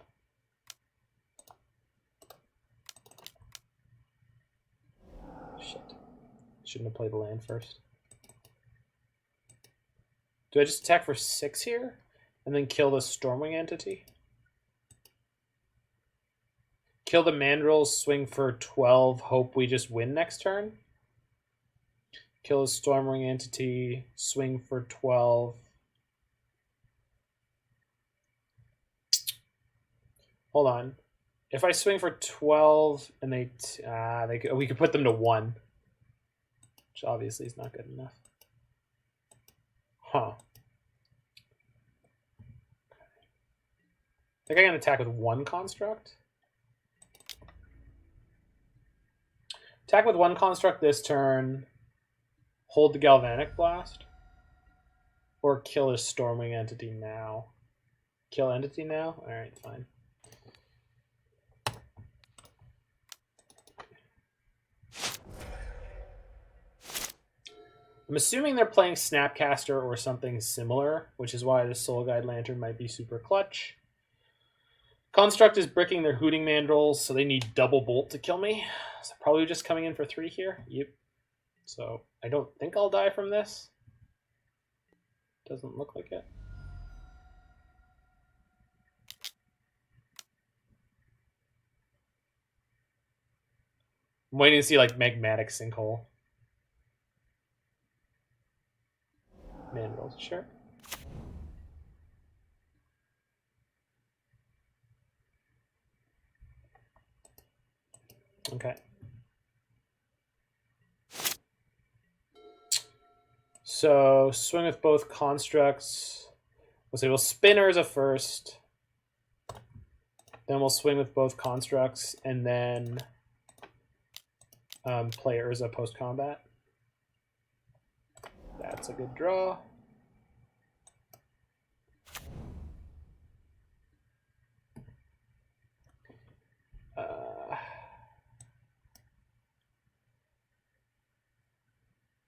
Shit. Shouldn't have played the land first. Do I just attack for 6 here? And then kill the Stormwing entity? Kill the Mandrills, swing for 12, hope we just win next turn? Kill the Stormwing entity, swing for 12. Hold on. If I swing for 12 and we could put them to 1. Which obviously is not good enough. Huh. think I can attack with one construct. Attack with one construct this turn. Hold the Galvanic Blast. Or kill a Stormwing entity now. Kill entity now? Alright, fine. I'm assuming they're playing Snapcaster or something similar, which is why the Soul Guide Lantern might be super clutch. Construct is bricking their Hooting Mandrills, so they need double bolt to kill me. So probably just coming in for 3 here. Yep. So I don't think I'll die from this. Doesn't look like it. I'm waiting to see like Magmatic Sinkhole. Mandrills, sure. Okay. So swing with both constructs. We'll say we'll spin Urza first. Then we'll swing with both constructs and then play Urza post combat. That's a good draw.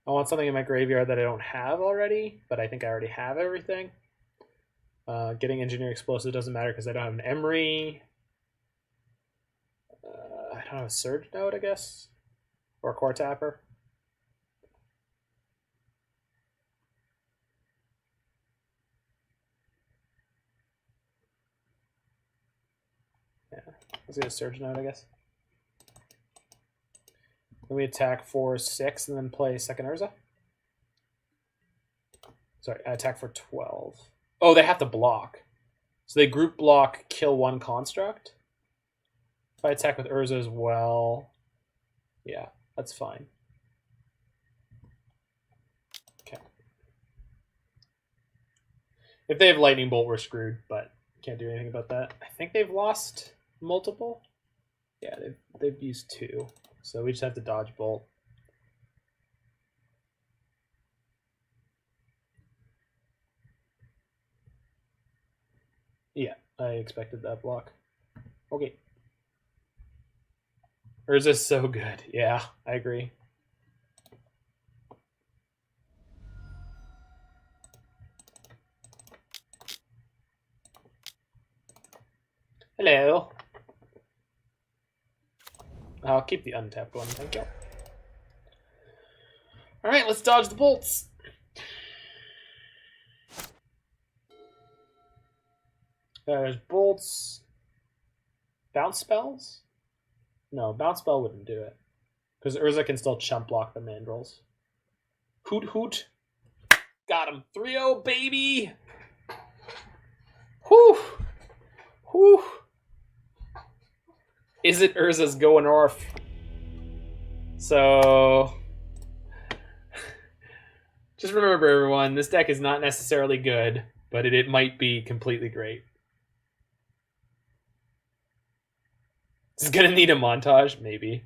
I want something in my graveyard that I don't have already, but I think I already have everything. Getting Engineer Explosive doesn't matter because I don't have an Emry. I don't have a Surge Node, I guess. Or a Coretapper. Yeah, let's get a Surge Node, I guess. Then we attack for 6 and then play second Urza. Sorry, I attack for 12. Oh, they have to block. So they group block, kill one construct. If I attack with Urza as well, yeah, that's fine. Okay. If they have Lightning Bolt, we're screwed, but can't do anything about that. I think they've lost multiple. Yeah, they've used 2. So we just have to dodge Bolt. Yeah, I expected that block. Okay. Urza's so good. Yeah, I agree. Hello. I'll keep the untapped one, thank you. Alright, let's dodge the bolts. There's bolts. Bounce spells? No, bounce spell wouldn't do it. Because Urza can still chump block the mandrills. Hoot hoot. Got him. 3-0, baby! Whew! Whew! Izzet Urza's going off. So just remember, everyone, this deck is not necessarily good, but it might be completely great. This is gonna need a montage, maybe.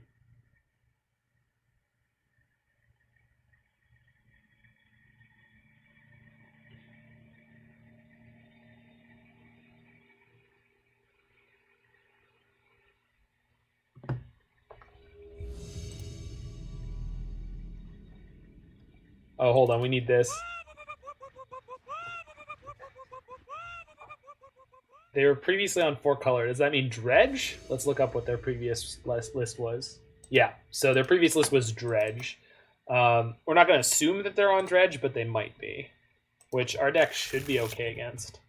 Oh, hold on, we need this. They were previously on 4 color. Does that mean Dredge? Let's look up what their previous list was. Yeah, so their previous list was Dredge. We're not going to assume that they're on Dredge, but they might be, which our deck should be okay against.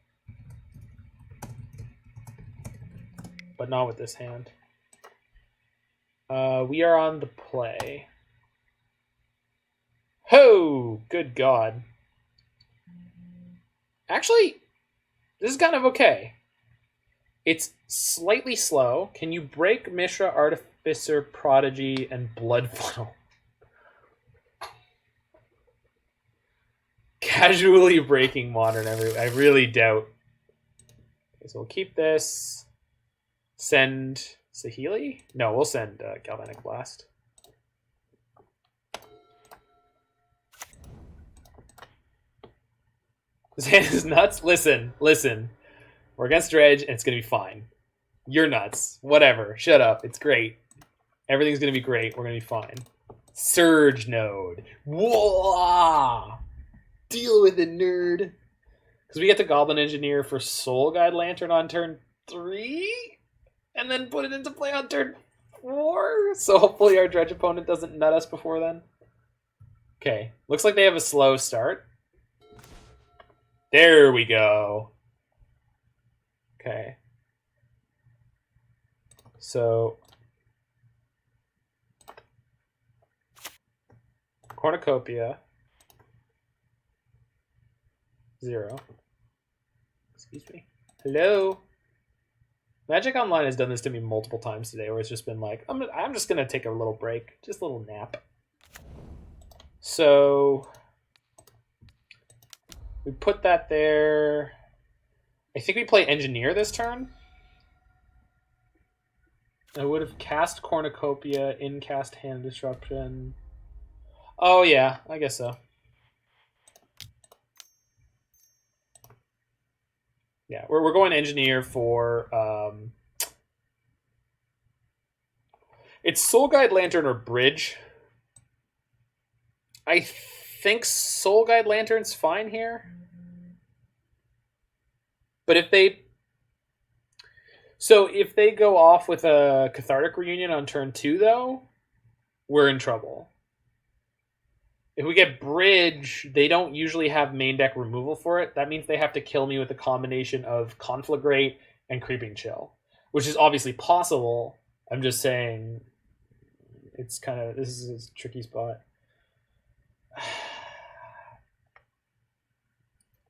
But not with this hand. We are on the play. Ho! Good God. Actually, this is kind of okay. It's slightly slow. Can you break Mishra, Artificer, Prodigy, and Blood Funnel? Casually breaking Modern Emry. I really doubt Okay, so we'll keep this. Send Saheeli? No, we'll send Galvanic Blast. This hand is nuts. Listen. We're against Dredge, and it's gonna be fine. You're nuts. Whatever. Shut up. It's great. Everything's gonna be great. We're gonna be fine. Surge Node. Whoa! Deal with it, nerd. Because we get the Goblin Engineer for Soul Guide Lantern on turn 3, and then put it into play on turn 4. So hopefully our Dredge opponent doesn't nut us before then. Okay. Looks like they have a slow start. There we go. Okay. So Cornucopia. 0. Excuse me. Hello. Magic Online has done this to me multiple times today, where it's just been like, I'm just gonna take a little break, just a little nap. So we put that there. I think we play Engineer this turn. I would have cast Cornucopia, in cast Hand Disruption. Oh yeah, I guess so. Yeah, we're going Engineer for it's Soul Guide Lantern or Bridge. I think Soul Guide Lantern's fine here. But if they go off with a Cathartic Reunion on turn 2 though, we're in trouble. If we get Bridge, they don't usually have main deck removal for it. That means they have to kill me with a combination of Conflagrate and Creeping Chill, which is obviously possible. I'm just saying it's this is a tricky spot.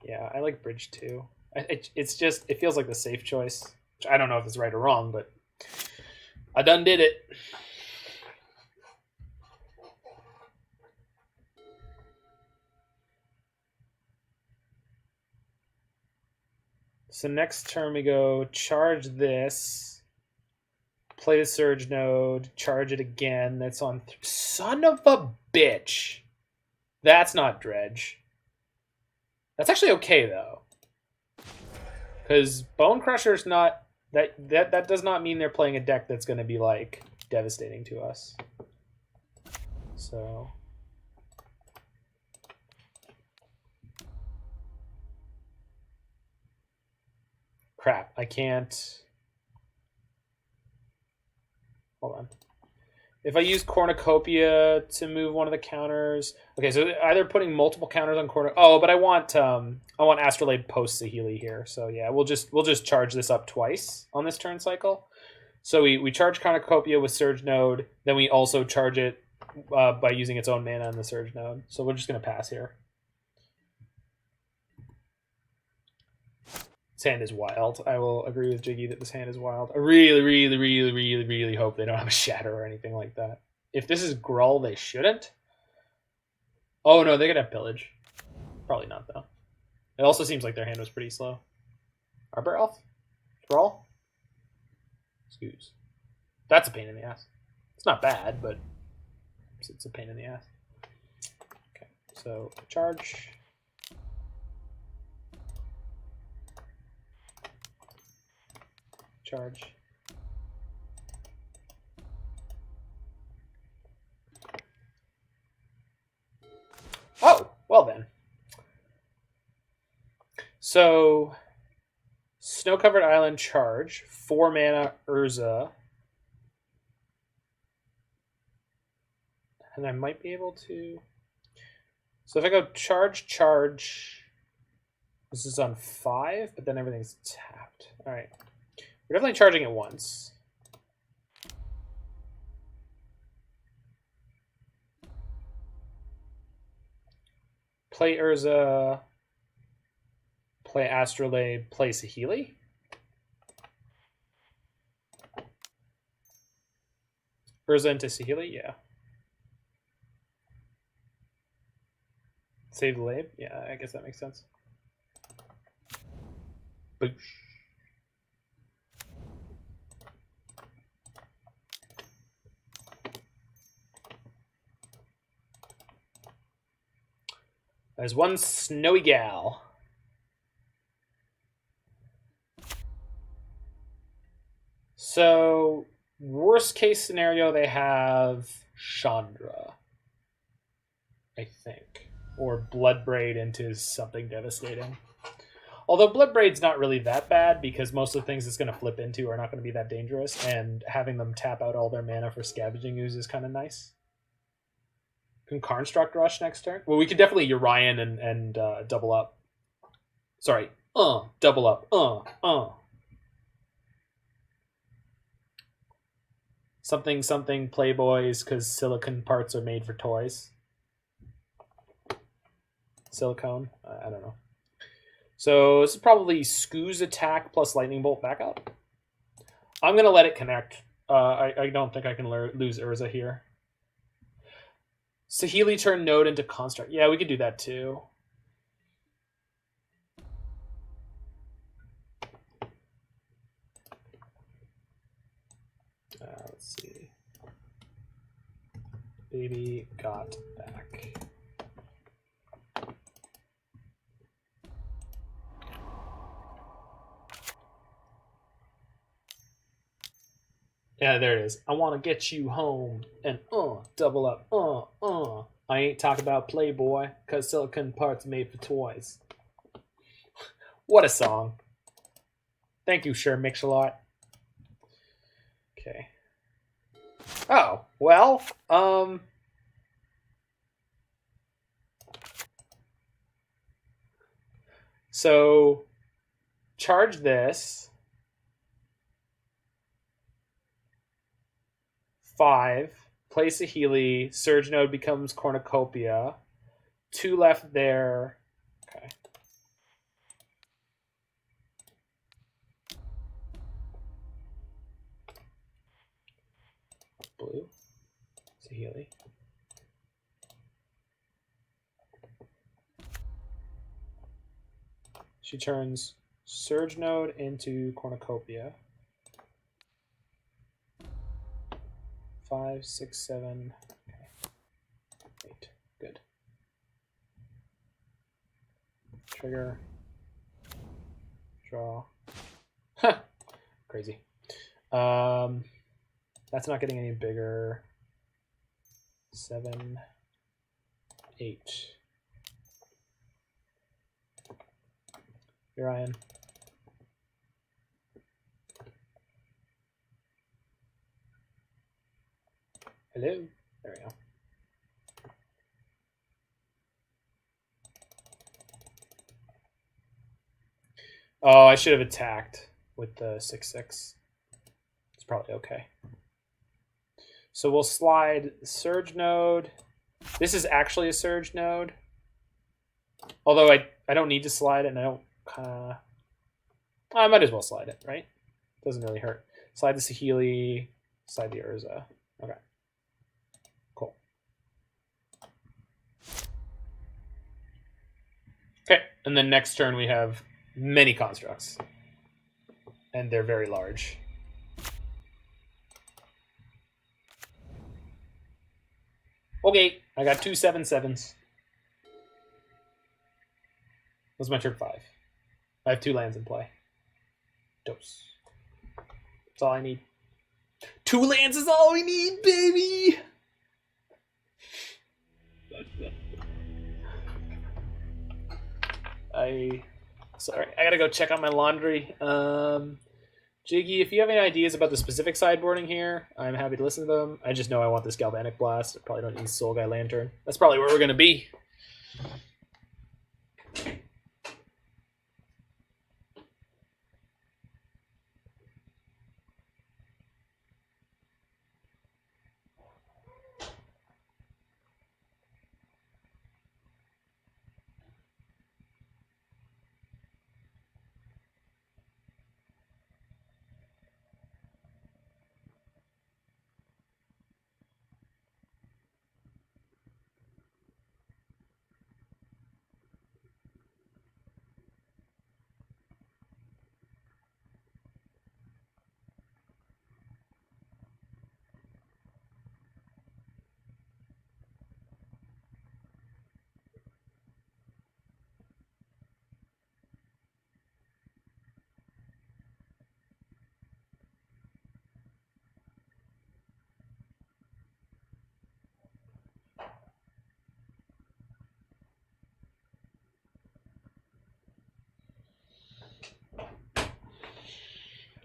Yeah, I like Bridge too. It feels like the safe choice. Which I don't know if it's right or wrong, but I done did it. So next turn we go charge this, play the Surge Node, charge it again. That's on... Son of a bitch! That's not Dredge. That's actually okay, though. Because Bone Crusher's not... That does not mean they're playing a deck that's going to be, like, devastating to us. So... Crap, I can't... Hold on. If I use Cornucopia to move one of the counters... Okay, so either putting multiple counters on Cornucopia... Oh, but I want Astrolabe post Saheeli here. So yeah, we'll just charge this up twice on this turn cycle. So we charge Cornucopia with Surge Node, then we also charge it by using its own mana on the Surge Node. So we're just going to pass here. This hand is wild. I will agree with Jiggy that this hand is wild. I really, really, really, really, really hope they don't have a Shatter or anything like that. If this is Gruul, they shouldn't. Oh no, they could have Pillage. Probably not, though. It also seems like their hand was pretty slow. Arbor Elf? Gruul? Excuse. That's a pain in the ass. It's not bad, but it's a pain in the ass. Okay, so charge... Charge. Oh, well then. So, Snow-Covered Island charge, 4 mana Urza. And I might be able to... So if I go charge, this is on 5, but then everything's tapped. Alright. We're definitely charging it once. Play Urza. Play Astrolabe. Play Saheeli. Urza into Saheeli, yeah. Save the Labe? Yeah, I guess that makes sense. Boosh. There's one snowy gal. So, worst case scenario, they have Chandra, I think. Or Bloodbraid into something devastating. Although Bloodbraid's not really that bad because most of the things it's going to flip into are not going to be that dangerous, and having them tap out all their mana for Scavenging Ooze is kind of nice. Can Construct Rush next turn? Well, we could definitely Yorion and double up. Sorry, double up, Something Playboys because silicon parts are made for toys. Silicone? I don't know. So this is probably Skoo's attack plus Lightning Bolt backup. I'm going to let it connect. I don't think I can lose Urza here. Saheeli turn Node into Construct. Yeah, we could do that too. Let's see. Baby got back. Yeah, there it is. I want to get you home and double up. I ain't talking about Playboy because silicon parts made for toys. What a song. Thank you, Sure Mix-a-Lot. Okay. Oh, well, so charge this. 5. Play Saheeli. Surge Node becomes Cornucopia. 2 left there. Okay. Blue. Saheeli. She turns Surge Node into Cornucopia. 5, 6, 7. Okay. 8. Good. Trigger. Draw. Huh. Crazy. That's not getting any bigger. 7, 8. Yorion. Hello. There we go. Oh, I should have attacked with the 6/6. It's probably okay. So we'll slide Surge Node. This is actually a Surge Node. Although I don't need to slide it, and I don't... I might as well slide it, right? Doesn't really hurt. Slide the Saheeli, slide the Urza. Okay. Cool. Okay, and then next turn we have many constructs. And they're very large. Okay, I got 2 7/7s. That's my turn 5. I have 2 lands in play. Dose. That's all I need. 2 lands is all we need, baby! Sorry, I gotta go check on my laundry. Jiggy, if you have any ideas about the specific sideboarding here, I'm happy to listen to them. I just know I want this Galvanic Blast. I probably don't need Soul Guy Lantern. That's probably where we're gonna be.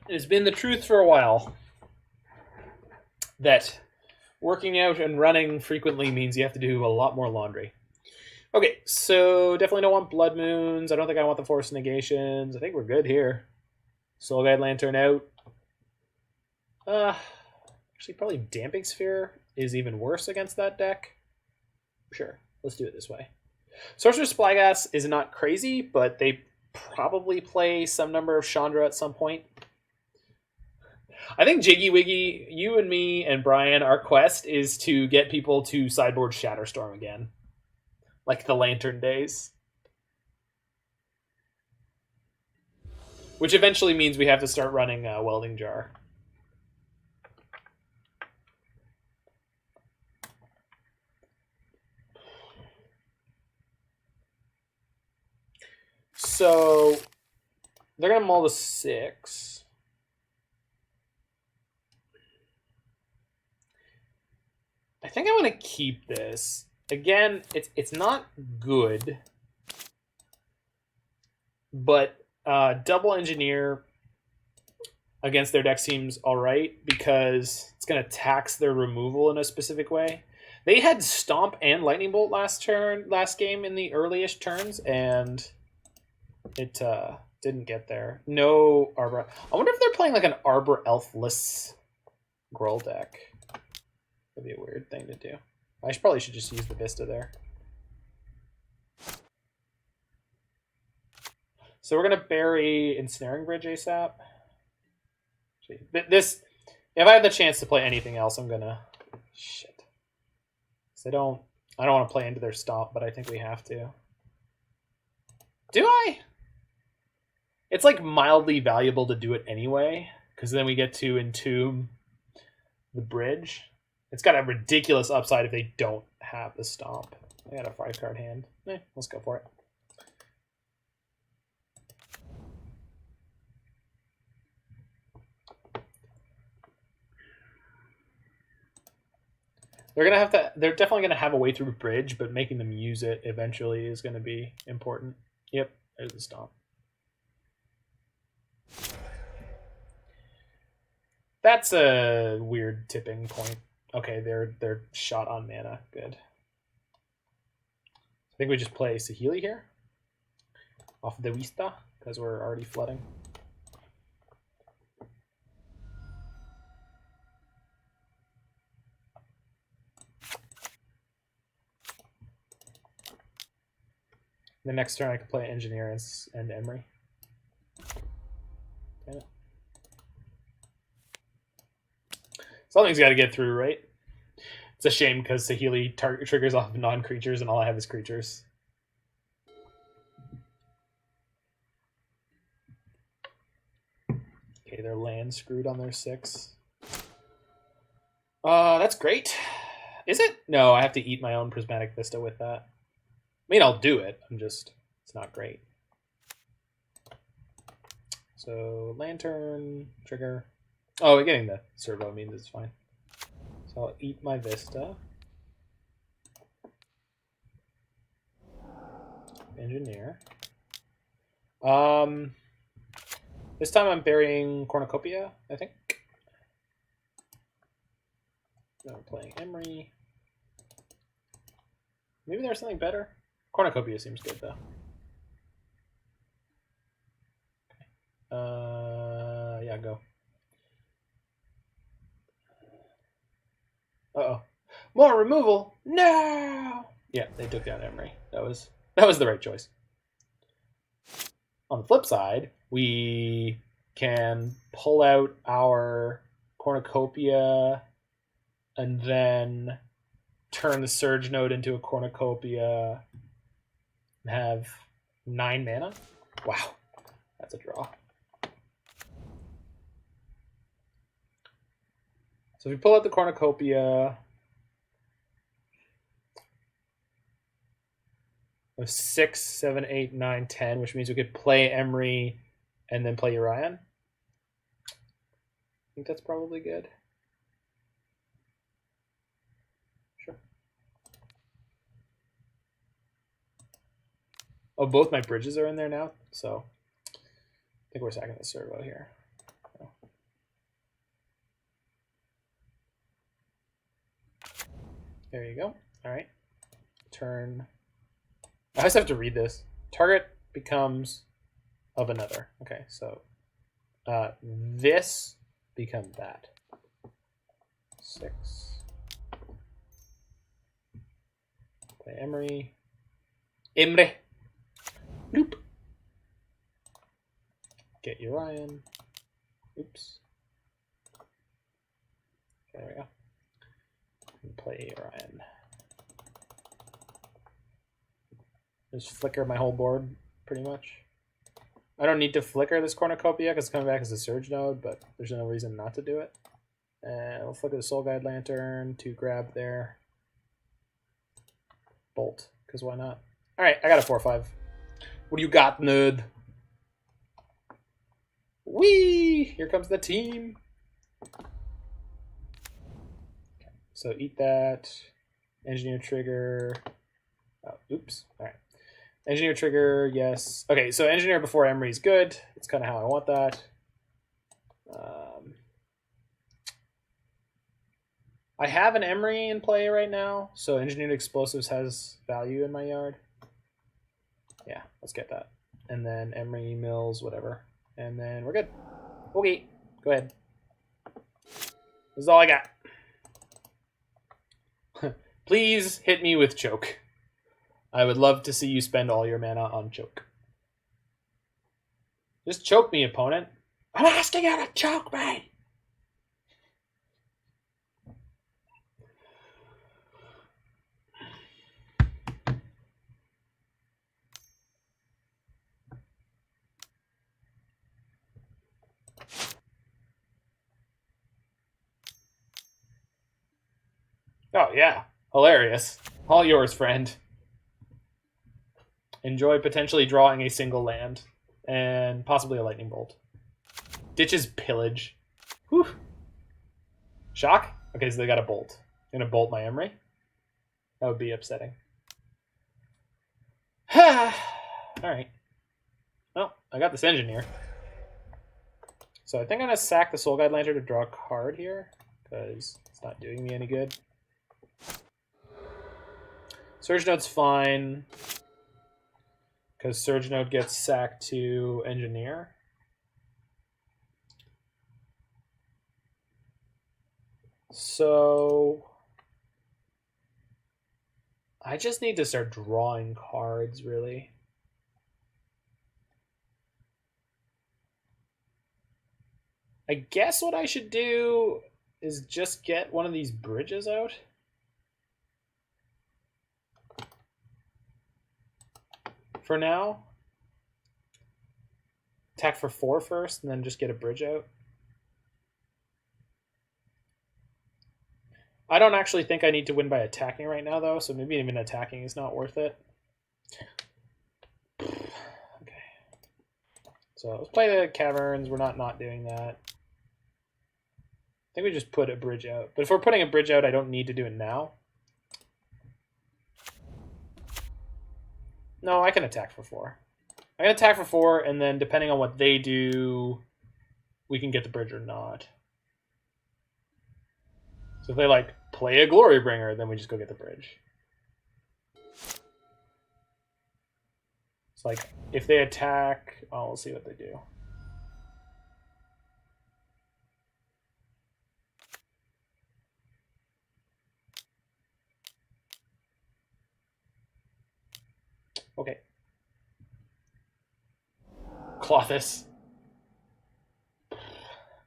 It has been the truth for a while that working out and running frequently means you have to do a lot more laundry. Okay, so definitely don't want Blood Moons. I don't think I want the Force Negations. I think we're good here. Soul Guide Lantern out. Actually, probably Damping Sphere is even worse against that deck. Sure, let's do it this way. Sorcerous Spyglass is not crazy, but they probably play some number of Chandra at some point. I think Jiggy Wiggy, you and me and Brian, our quest is to get people to sideboard Shatterstorm again. Like the Lantern days. Which eventually means we have to start running Welding Jar. So they're going to mull the 6. I think I want to keep this. Again, it's not good, but double engineer against their deck seems all right because it's going to tax their removal in a specific way. They had Stomp and Lightning Bolt last game in the early-ish turns, and it didn't get there. No Arbor. I wonder if they're playing like an Arbor Elfless Gruul deck. That'd be a weird thing to do. I probably should just use the Vista there. So we're going to bury Ensnaring Bridge ASAP. This, if I have the chance to play anything else, I'm going to... Shit. I don't want to play into their Stomp, but I think we have to. Do I? It's like mildly valuable to do it anyway, because then we get to Entomb the Bridge. It's got a ridiculous upside if they don't have the Stomp. I got a 5-card hand. Let's go for it. They're definitely gonna have a way through Bridge, but making them use it eventually is gonna be important. Yep, there's the Stomp. That's a weird tipping point. Okay, they're shot on mana. Good. I think we just play Saheeli here off the Vista because we're already flooding. The next turn I can play Engineer and Emry. Damn it. Something's got to get through, right? It's a shame because Saheeli triggers off non-creatures and all I have is creatures. Okay, they're land screwed on their 6. That's great. Is it? No, I have to eat my own Prismatic Vista with that. I mean, I'll do it. It's not great. So, Lantern, trigger. Oh, getting the servo means it's fine. So I'll eat my Vista. Engineer. This time I'm burying Cornucopia, I think. Then I'm playing Emry. Maybe there's something better. Cornucopia seems good though. Okay. Yeah, go. Uh-oh. More removal! No! Yeah, they took down Emry. That was the right choice. On the flip side, we can pull out our Cornucopia and then turn the Surge Node into a Cornucopia and have 9 mana. Wow, that's a draw. So if we pull out the Cornucopia, we have 6, 7, 8, 9, 10, which means we could play Emry and then play Yorion. I think that's probably good. Sure. Oh, both my bridges are in there now, so I think we're sacking the servo here. There you go. All right. Turn. I just have to read this. Target becomes of another. Okay, so this becomes that. 6. Play Emry. Emry. Nope. Get Yorion. Oops. There we go. And play Yorion. Just flicker my whole board, pretty much. I don't need to flicker this Cornucopia because it's coming back as a Surge node, but there's no reason not to do it. And we'll flicker the Soul Guide Lantern to grab their Bolt, because why not? All right, I got a 4/5. What do you got, nerd? Whee! Here comes the team. Okay, so eat that. Engineer trigger. Oh, oops. All right. Engineer trigger, yes. Okay, so engineer before Emry is good. It's kind of how I want that. I have an Emry in play right now, so engineered explosives has value in my yard. Yeah, let's get that. And then Emry mills, whatever. And then we're good. Okay, go ahead. This is all I got. Please hit me with choke. I would love to see you spend all your mana on choke. Just choke me, opponent. I'm asking you to choke me! Oh, yeah. Hilarious. All yours, friend. Enjoy potentially drawing a single land. And possibly a lightning bolt. Ditches pillage. Whew. Shock? Okay, so they got a bolt. Gonna bolt my Emry? That would be upsetting. Alright. Well, I got this engineer. So I think I'm gonna sack the Soul Guide Lantern to draw a card here, because it's not doing me any good. Surge Node's fine, because Surge Node gets sacked to Engineer. So I just need to start drawing cards, really. I guess what I should do is just get one of these bridges out. For now. Attack for 4 first, and then just get a bridge out. I don't actually think I need to win by attacking right now, though, so maybe even attacking is not worth it. Okay. So let's play the Caverns. We're not doing that. I think we just put a bridge out. But if we're putting a bridge out, I don't need to do it now. No, I can attack for 4. I can attack for 4, and then depending on what they do, we can get the bridge or not. So if they, like, play a Glorybringer, then we just go get the bridge. It's like, if they attack... Oh, we'll see what they do. Okay. Clothis.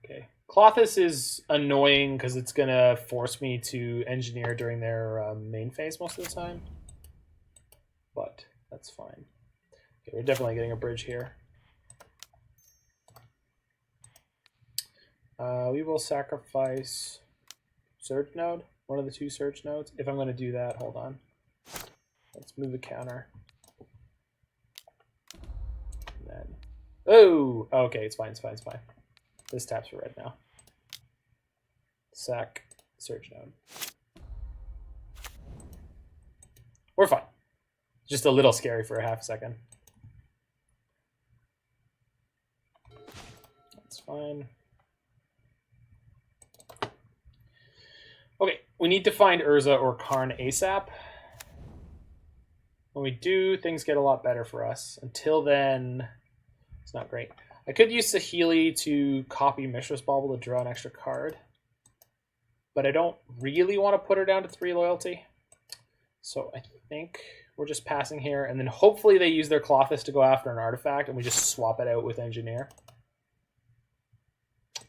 Okay. Clothis is annoying because it's going to force me to engineer during their main phase most of the time. But that's fine. Okay, we're definitely getting a bridge here. We will sacrifice Surge Node, one of the 2 Surge Nodes. If I'm going to do that, hold on. Let's move the counter. And then... Oh! Okay, it's fine, it's fine, it's fine. This taps for red now. Sack Surge Node. We're fine. Just a little scary for a half second. That's fine. Okay, We need to find Urza or Karn ASAP. When we do, things get a lot better for us. Until then, it's not great. I could use Saheeli to copy Mishra's Bauble to draw an extra card. But I don't really want to put her down to 3 loyalty. So I think we're just passing here. And then hopefully they use their Clothis to go after an artifact and we just swap it out with Engineer.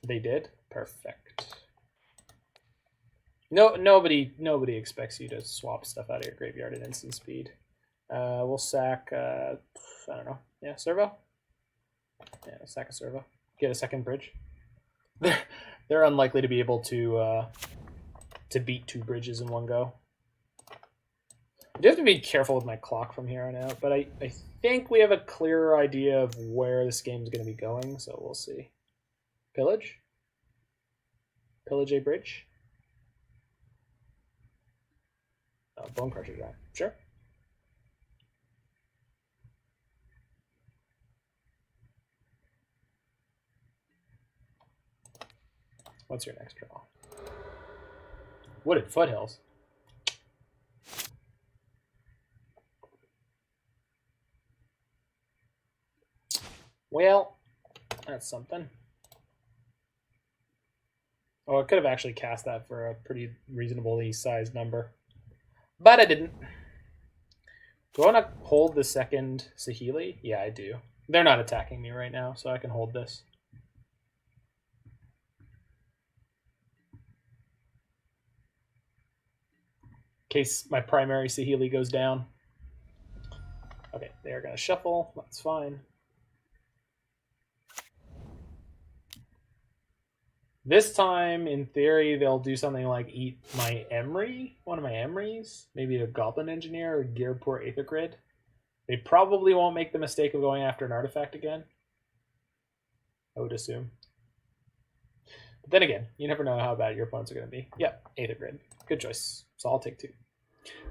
They did? Perfect. Nobody expects you to swap stuff out of your graveyard at instant speed. We'll sack, I don't know. Yeah, Servo? Yeah, sack a Servo. Get a second bridge. They're unlikely to be able to beat 2 bridges in one go. I do have to be careful with my clock from here on out, but I think we have a clearer idea of where this game is going to be going, so we'll see. Pillage? Pillage a bridge? Oh, Bone Crusher Giant. Sure. What's your next draw? Wooded Foothills. Well, that's something. Oh, I could have actually cast that for a pretty reasonably sized number. But I didn't. Do I want to hold the second Saheeli? Yeah, I do. They're not attacking me right now, so I can hold this. In case my primary Saheeli goes down. Okay, they are going to shuffle. That's fine. This time, in theory, they'll do something like eat my Emry, one of my Emrys, maybe a Goblin Engineer or Ghirapur Aether Grid. They probably won't make the mistake of going after an artifact again, I would assume. But then again, you never know how bad your opponents are going to be. Yep, Aether Grid. Good choice. So I'll take 2.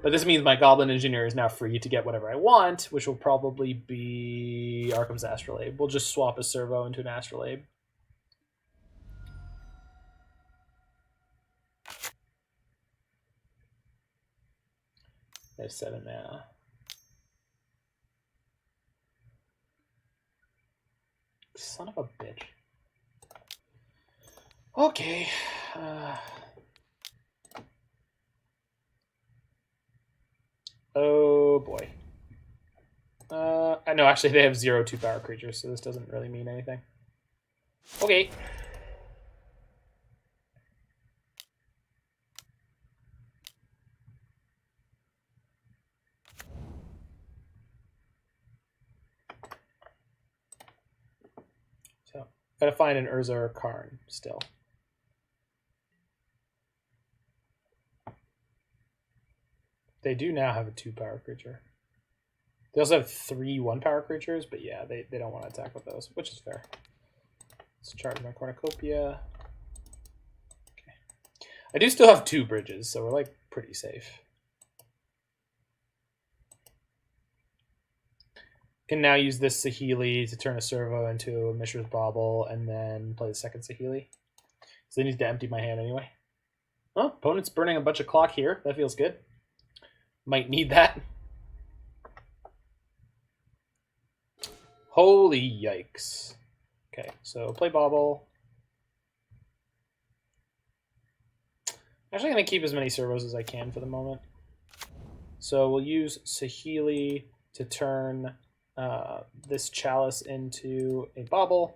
But this means my Goblin Engineer is now free to get whatever I want, which will probably be Arcum's Astrolabe. We'll just swap a Servo into an Astrolabe. They have 7 mana. Son of a bitch. Okay. Oh boy. I know actually they have 0 2-power creatures, so this doesn't really mean anything. Okay. So, gotta find an Urza or Karn still. They do now have a 2-power creature. They also have 3 1-power creatures, but yeah, they don't want to attack with those, which is fair. Let's charge my Cornucopia. Okay. I do still have 2 bridges, so we're like pretty safe. Can now use this Saheeli to turn a Servo into a Mishra's Bauble and then play the second Saheeli. So they need to empty my hand anyway. Oh, opponent's burning a bunch of clock here. That feels good. Might need that. Holy yikes. Okay, so play Bauble. Actually going to keep as many Servos as I can for the moment. So we'll use Saheeli to turn this Chalice into a Bauble.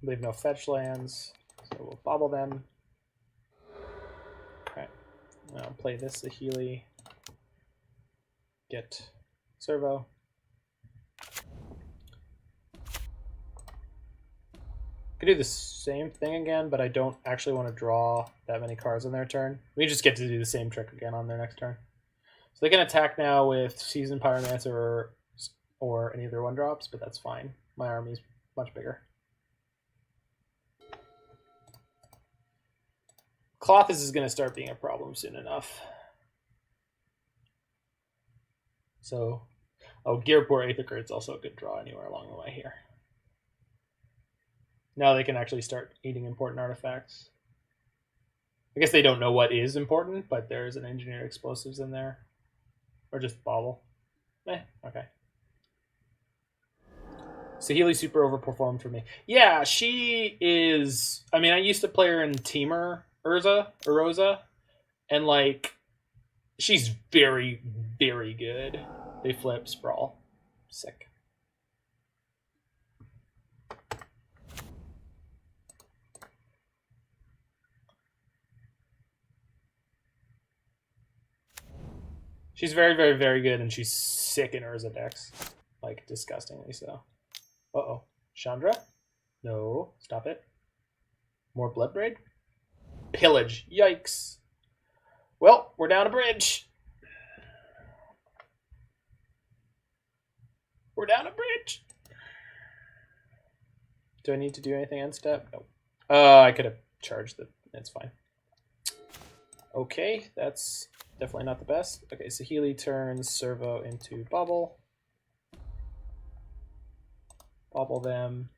Leave no fetch lands, so we'll Bauble them. Okay, now play this Saheeli. Get Servo. I could do the same thing again, but I don't actually want to draw that many cards on their turn. We just get to do the same trick again on their next turn. So they can attack now with Seasoned Pyromancer or any of their 1-drops, but that's fine. My army's much bigger. Clothis is going to start being a problem soon enough. So, oh, Ghirapur Aether Grid's also a good draw anywhere along the way here. Now they can actually start eating important artifacts. I guess they don't know what is important, but there's an engineered explosives in there. Or just Bauble. Okay. Saheeli super overperformed for me. Yeah, she is... I mean, I used to play her in Teamer Urza, and, like, she's very, very good. They flip, sprawl. Sick. She's very, very, very good, and she's sick in Urza decks. Like, disgustingly so. Uh-oh. Chandra? No. Stop it. More Bloodbraid? Pillage. Yikes. Well, we're down a bridge. We're down a bridge. Do I need to do anything on step? No. I could have charged the... It's fine. Okay, that's definitely not the best. Okay, Saheeli turns Servo into Bauble. Bauble them.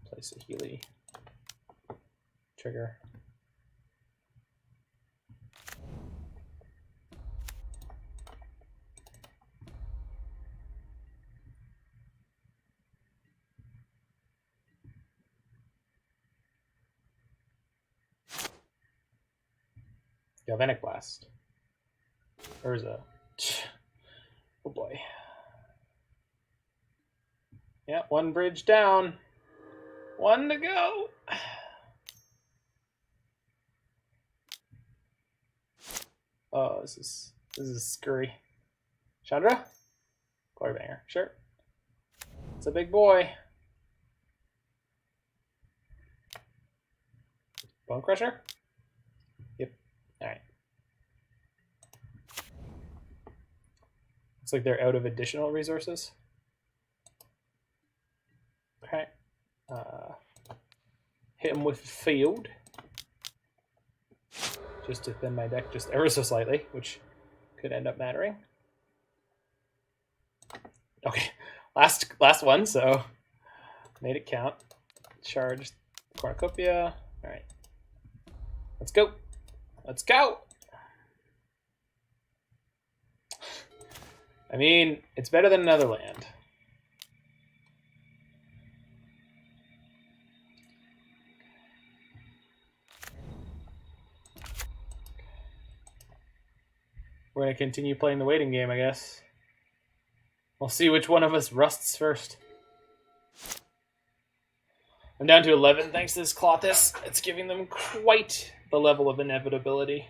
Play Saheeli. Trigger. Galvanic Blast. Urza. Oh boy. Yeah, one bridge down. One to go. Oh, this is scurry. Chandra? Glorybanger. Sure. It's a big boy. Bone Crusher? Yep. Alright. Looks like they're out of additional resources. Okay. Hit him with field. Just to thin my deck just ever so slightly, which could end up mattering. Okay. Last one, so made it count. Charge Cornucopia. Alright. Let's go. Let's go. I mean, it's better than another land. We're going to continue playing the waiting game, I guess. We'll see which one of us rusts first. I'm down to 11 thanks to this Clothis. It's giving them quite the level of inevitability.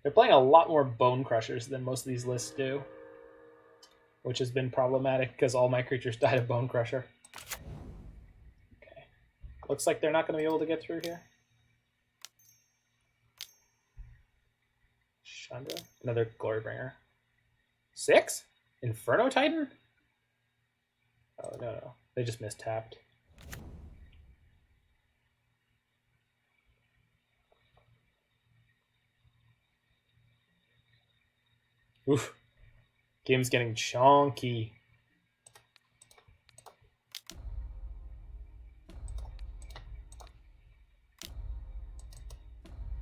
They're playing a lot more Bone Crushers than most of these lists do, which has been problematic because all my creatures died of Bone Crusher. Okay. Looks like they're not going to be able to get through here. Chandra? Another Glorybringer. 6? Inferno Titan? Oh, no. They just mistapped. Oof. Game's getting chonky.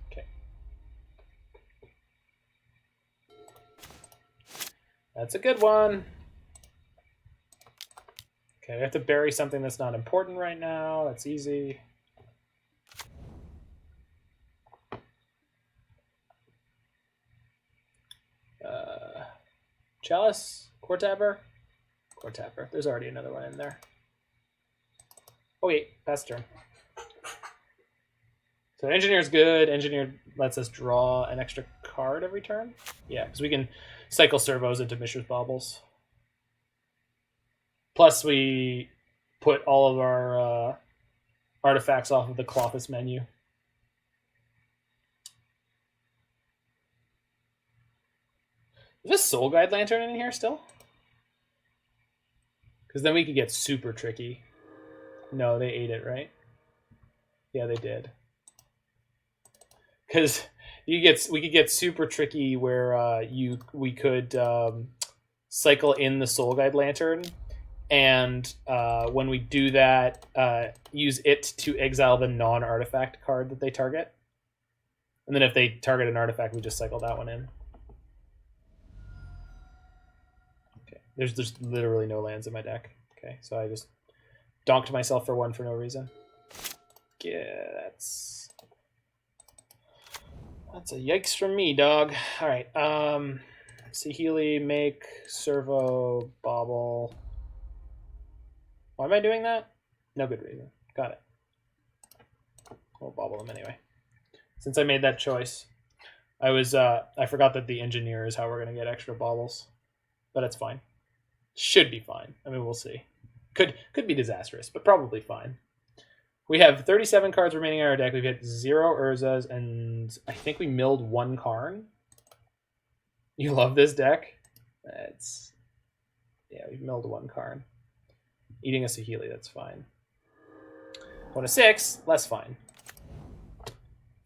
Okay. That's a good one. Okay, we have to bury something that's not important right now. That's easy. Chalice? Coretapper? Coretapper. There's already another one in there. Oh wait, pass turn. So Engineer's good. Engineer lets us draw an extra card every turn. Yeah, because we can cycle servos into Mishra's Baubles. Plus we put all of our artifacts off of the Clothis menu. Is this Soul Guide Lantern in here still? Because then we could get super tricky. No, they ate it, right? Yeah, they did. Because we could get super tricky where we could cycle in the Soul Guide Lantern And when we do that, use it to exile the non-artifact card that they target. And then if they target an artifact, we just cycle that one in. Okay, there's just literally no lands in my deck. Okay, so I just donked myself for one for no reason. Yeah, that's a yikes from me, dog. All right, Saheeli, make, servo, bauble. Why am I doing that? No good reason. Got it. We'll bauble them anyway. Since I made that choice, I forgot that the engineer is how we're gonna get extra baubles, but it's fine. Should be fine. I mean, we'll see. Could be disastrous, but probably fine. We have 37 cards remaining in our deck. We've hit 0 Urzas, and I think we milled 1 Karn. You love this deck? Yeah, we've milled 1 Karn. Eating a Saheeli, that's fine. 1 to 6, less fine.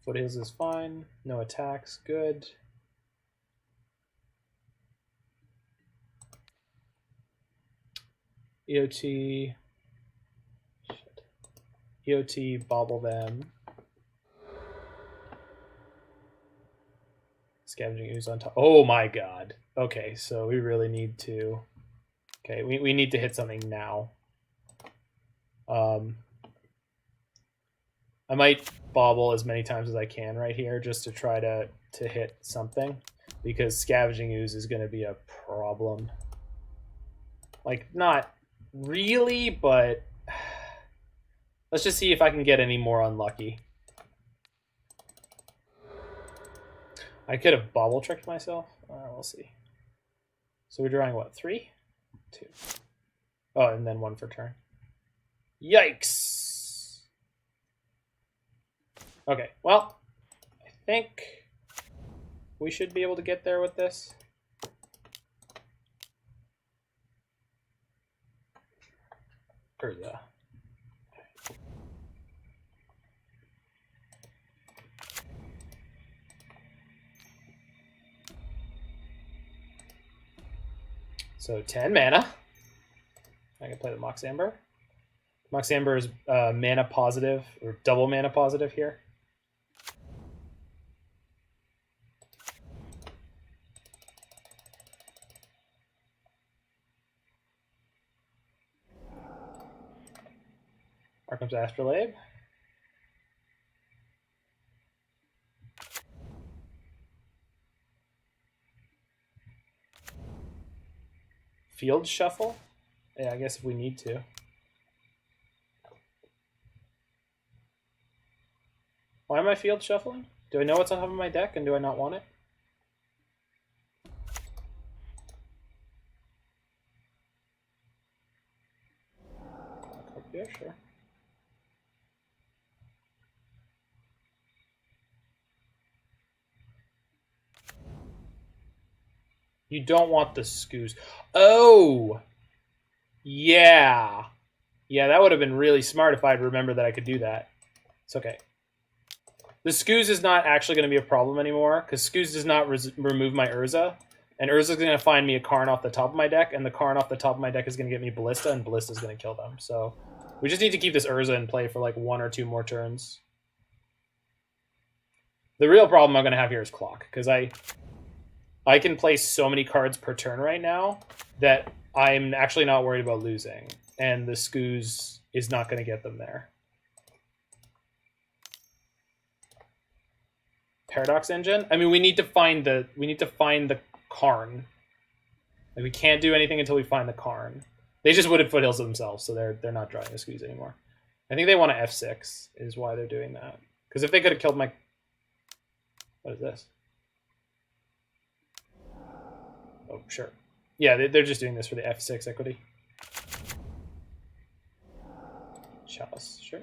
Foothills is fine. No attacks, good. EOT. Shit. EOT, bauble them. Scavenging ooze on top. Oh my god. Okay, so we really need to... Okay, we need to hit something now. I might bauble as many times as I can right here just to try to hit something, because Scavenging Ooze is going to be a problem. Like, not really, but let's just see if I can get any more unlucky. I could have bauble tricked myself. We'll see. So we're drawing what? 3? 2. Oh, and then 1 for turn. Yikes! Okay, well, I think we should be able to get there with this. Urza. So 10 mana. I can play the Mox Amber. Mox Amber is mana positive, or double mana positive here. Arcum's Astrolabe. Field Shuffle? Yeah, I guess if we need to. Why am I field shuffling? Do I know what's on top of my deck, and do I not want it? Yeah, sure. You don't want the Scoos. Oh! Yeah. Yeah, that would have been really smart if I'd remembered that I could do that. It's okay. The Scoos is not actually going to be a problem anymore, because Scoos does not remove my Urza. And Urza's going to find me a Karn off the top of my deck, and the Karn off the top of my deck is going to get me Ballista, and Ballista's going to kill them. So we just need to keep this Urza in play for like 1 or 2 more turns. The real problem I'm going to have here is Clock, because I can play so many cards per turn right now that I'm actually not worried about losing, and the Scoos is not going to get them there. Paradox Engine? I mean, we need to find the Karn. Like, we can't do anything until we find the Karn. They just wooded Foothills themselves, so they're not drawing a Squeeze anymore. I think they want to F6 is why they're doing that. Because if they could have killed my... What is this? Oh, sure. Yeah, they're just doing this for the F6 equity. Chalice, sure.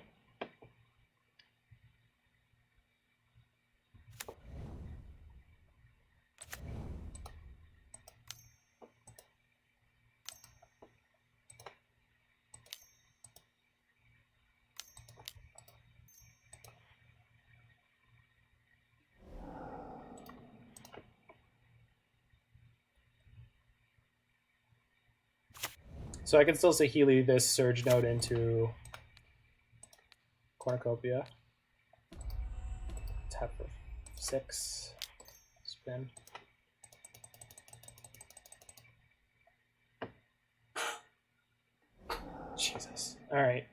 So I can still Saheeli this Surge Node into Cornucopia. Tap for 6. Spin. Jesus. All right.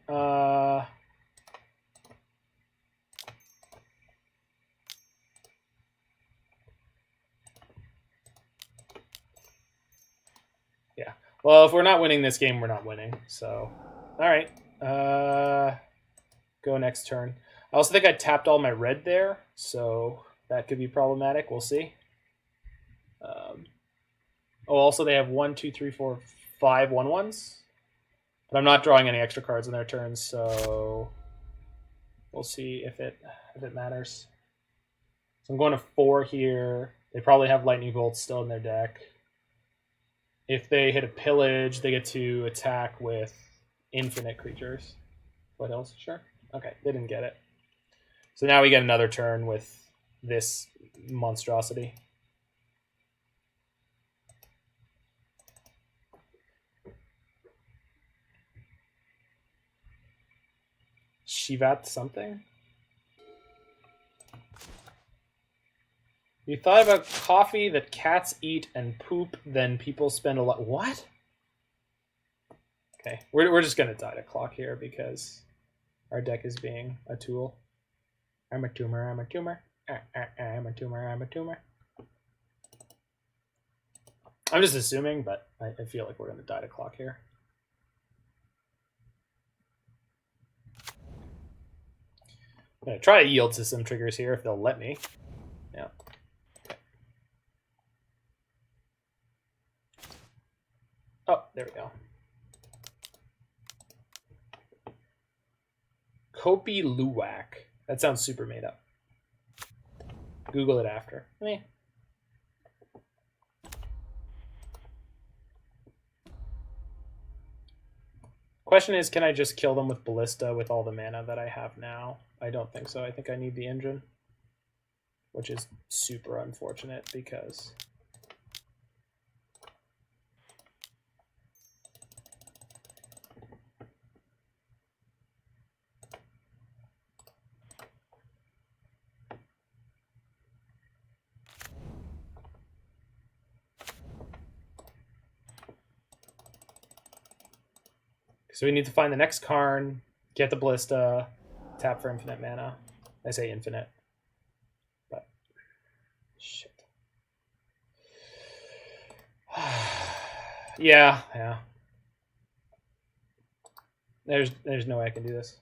Yeah. Well, if we're not winning this game, we're not winning. So, all right. Go next turn. I also think I tapped all my red there, so that could be problematic. We'll see. Also they have 1, 2, 3, 4, 5 1/1s. But I'm not drawing any extra cards in their turns, so we'll see if it matters. So I'm going to 4 here. They probably have Lightning Bolts still in their deck. If they hit a Pillage, they get to attack with infinite creatures. What else? Sure. Okay, they didn't get it. So now we get another turn with this monstrosity. Shivat something? You thought about coffee that cats eat and poop, then people spend a lot... What? Okay, we're just going to die to clock here because our deck is being a tool. I'm a tumor, I'm a tumor. I'm a tumor, I'm a tumor. I'm just assuming, but I feel like we're going to die to clock here. I'm going to try to yield to some triggers here if they'll let me. Yeah. Oh, there we go. Kopi Luwak. That sounds super made up. Google it after. Question is, can I just kill them with Ballista with all the mana that I have now? I don't think so. I think I need the engine, which is super unfortunate because... So we need to find the next Karn, get the Ballista, tap for infinite mana. I say infinite, but shit. Yeah. There's no way I can do this.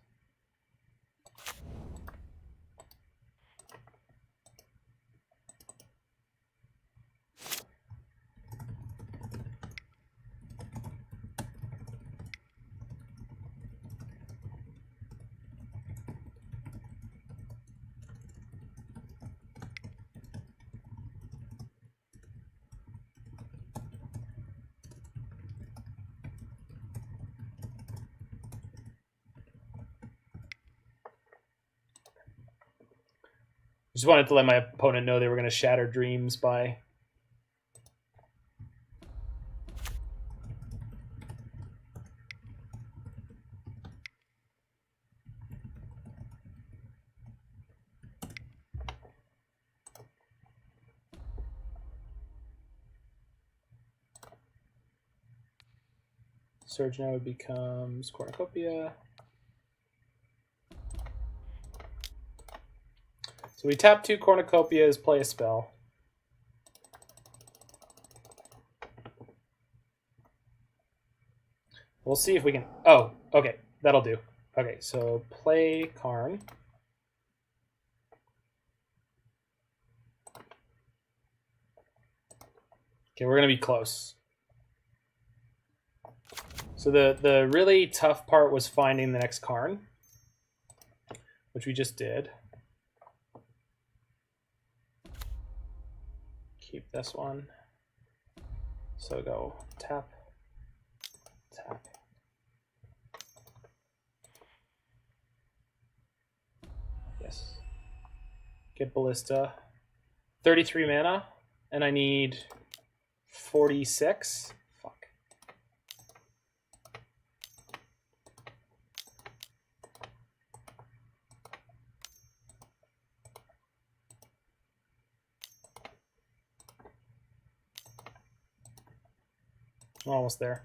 Just wanted to let my opponent know they were going to shatter dreams by... Surge now becomes Cornucopia. So we tap 2 Cornucopias, play a spell. We'll see if we can... Oh, okay. That'll do. Okay, so play Karn. Okay, we're going to be close. So the really tough part was finding the next Karn, which we just did. Keep this one. So go tap, tap. Yes. Get Ballista. 33 mana, and I need 46. Fuck. We're almost there.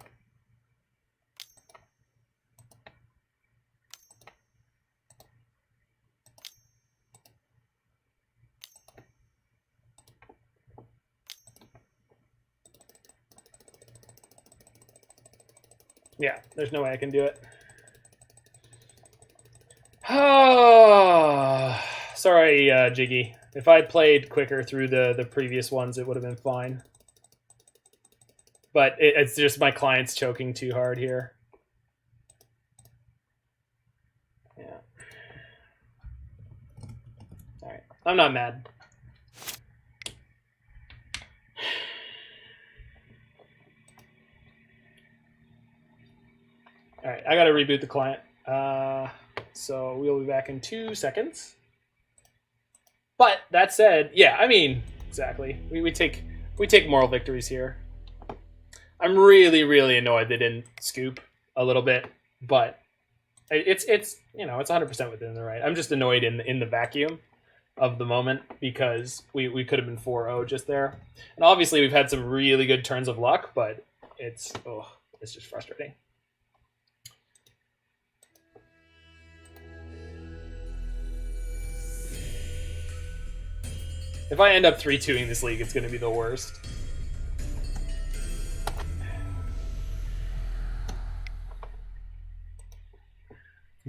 Yeah, there's no way I can do it. Oh, sorry, Jiggy. If I played quicker through the previous ones, it would have been fine. But it's just my client's choking too hard here. Yeah. All right. I'm not mad. All right, I got to reboot the client. So we'll be back in 2 seconds. But that said, yeah, I mean, exactly. We take moral victories here. I'm really annoyed they didn't scoop a little bit, but it's you know, it's 100% within the right. I'm just annoyed in the vacuum of the moment because we could have been 4-0 just there. And obviously we've had some really good turns of luck, but it's just frustrating. If I end up 3-2ing this league, it's going to be the worst.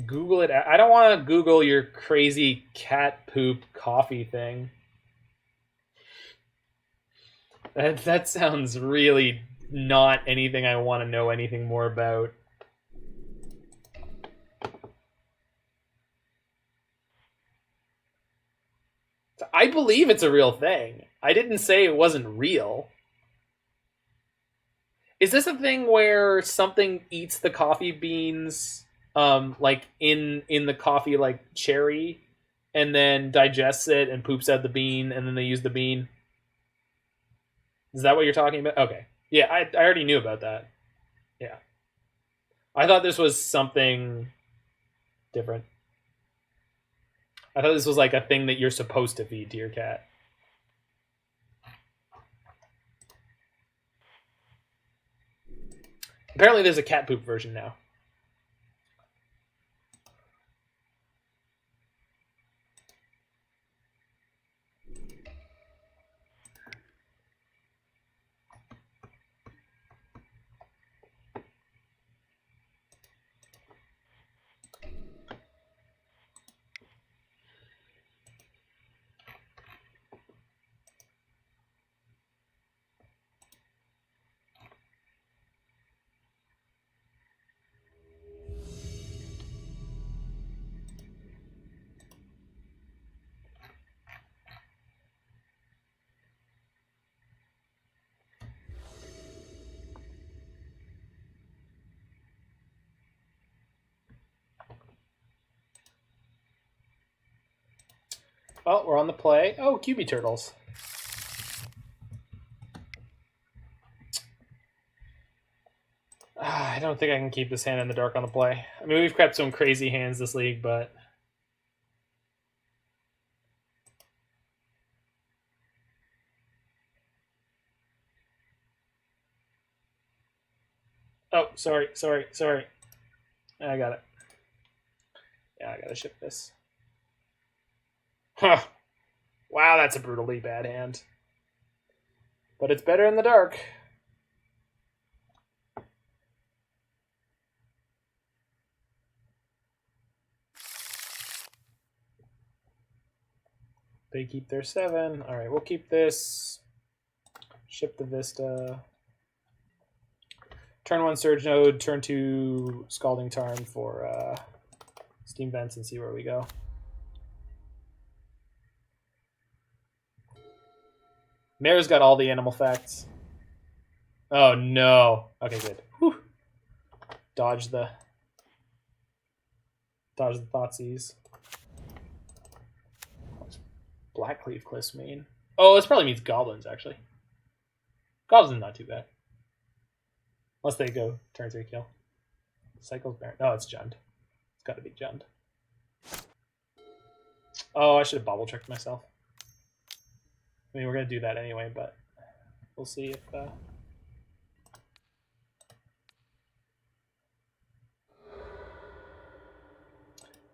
Google it. I don't want to Google your crazy cat poop coffee thing. That sounds really not anything I want to know anything more about. I believe it's a real thing. I didn't say it wasn't real. Is this a thing where something eats the coffee beans, like in the coffee, like cherry, and then digests it and poops out the bean, and then they use the bean? Is that what you're talking about? Okay. Yeah, I already knew about that. Yeah. I thought this was something different. I thought this was like a thing that you're supposed to feed to your cat. Apparently there's a cat poop version now. Oh, we're on the play. Oh, QB turtles. I don't think I can keep this hand in the dark on the play. I mean, we've crept some crazy hands this league, but... Oh, sorry. I got it. Yeah, I gotta ship this. Huh. Wow, that's a brutally bad hand. But it's better in the dark. They keep their 7. All right, we'll keep this. Ship the Vista. Turn 1 Surge Node, turn 2 Scalding Tarn for Steam Vents and see where we go. Mare's got all the animal facts. Oh no. Okay, good. Whew. Dodge the Thoughtseize. Blackcleave Cliffs mean? Oh, this probably means goblins, actually. Goblins not too bad. Unless they go turn 3 kill. Cycles Baron. No, it's Jund. It's gotta be Jund. Oh, I should have bauble tricked myself. I mean, we're gonna do that anyway, but we'll see if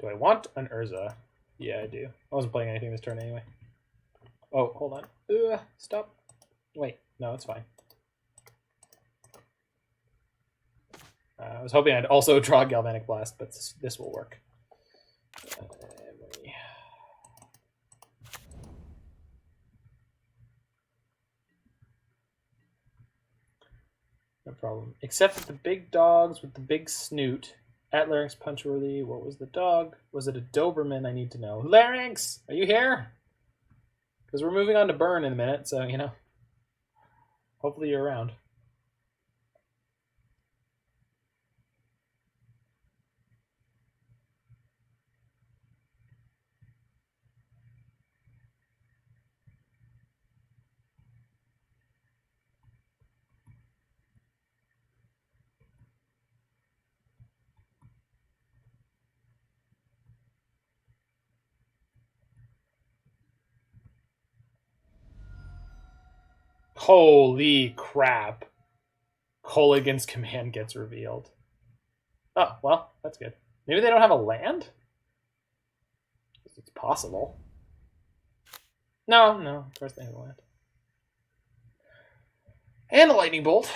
Do I want an Urza? Yeah, I do. I wasn't playing anything this turn anyway. Oh, hold on. Stop. Wait, no, it's fine. I was hoping I'd also draw Galvanic Blast, but this will work. No problem. Except for the big dogs with the big snoot. At Larynx Punchworthy. What was the dog? Was it a Doberman? I need to know. Larynx! Are you here? Because we're moving on to Burn in a minute, so, you know. Hopefully you're around. Holy crap. Kolaghan's command gets revealed. Oh, well, that's good. Maybe they don't have a land? It's possible. No, of course they have a land. And a lightning bolt.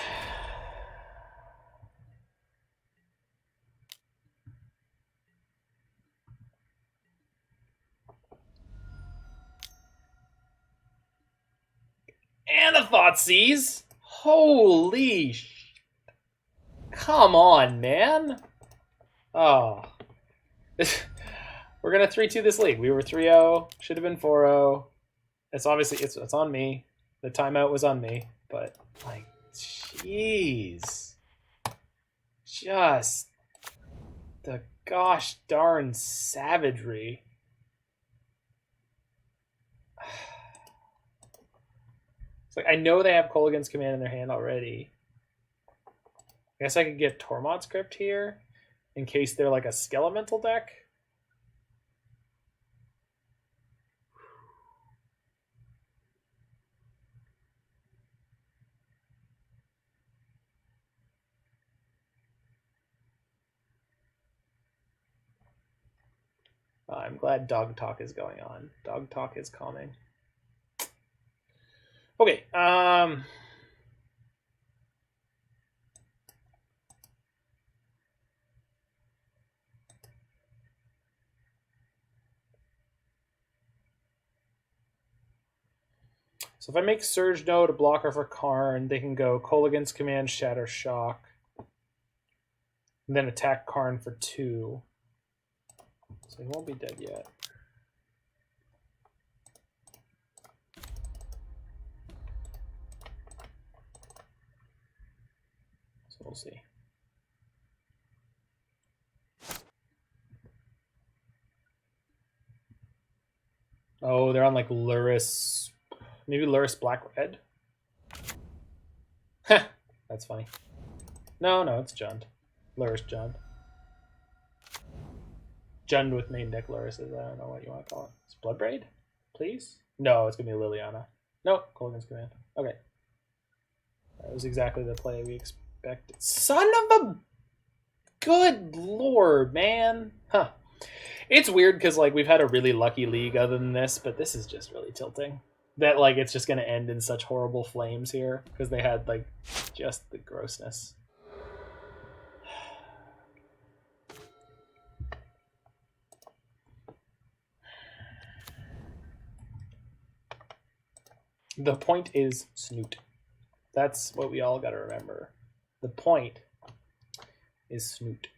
And a Thoughtseize. Holy come on, man. Oh. We're going to 3-2 this league. We were 3-0. Should have been 4-0. It's obviously, it's on me. The timeout was on me. But, like, jeez. Just the gosh darn savagery. It's like, I know they have Kolaghan's command in their hand already. I guess I could get Tormod's Crypt here in case they're like a Skelemental deck. I'm glad Dog Talk is going on. Dog Talk is calming. Okay, so if I make Surge Node a blocker for Karn, they can go Kolaghan's Command, Shatter Shock, and then attack Karn for 2. So he won't be dead yet. So we'll see. Oh, they're on like Luris. Maybe Luris Black-Red? Heh, that's funny. No, it's Jund. Luris Jund. Jund with main deck Lurises. I don't know what you want to call it. It's Bloodbraid? Please? No, it's going to be Liliana. No, Kolaghan's Command. Okay. That was exactly the play we expected. Son of a... Good lord, man. Huh. It's weird because like we've had a really lucky league other than this, but this is just really tilting. That like it's just going to end in such horrible flames here because they had like just the grossness. The point is Snoot. That's what we all got to remember. The point is Snoot.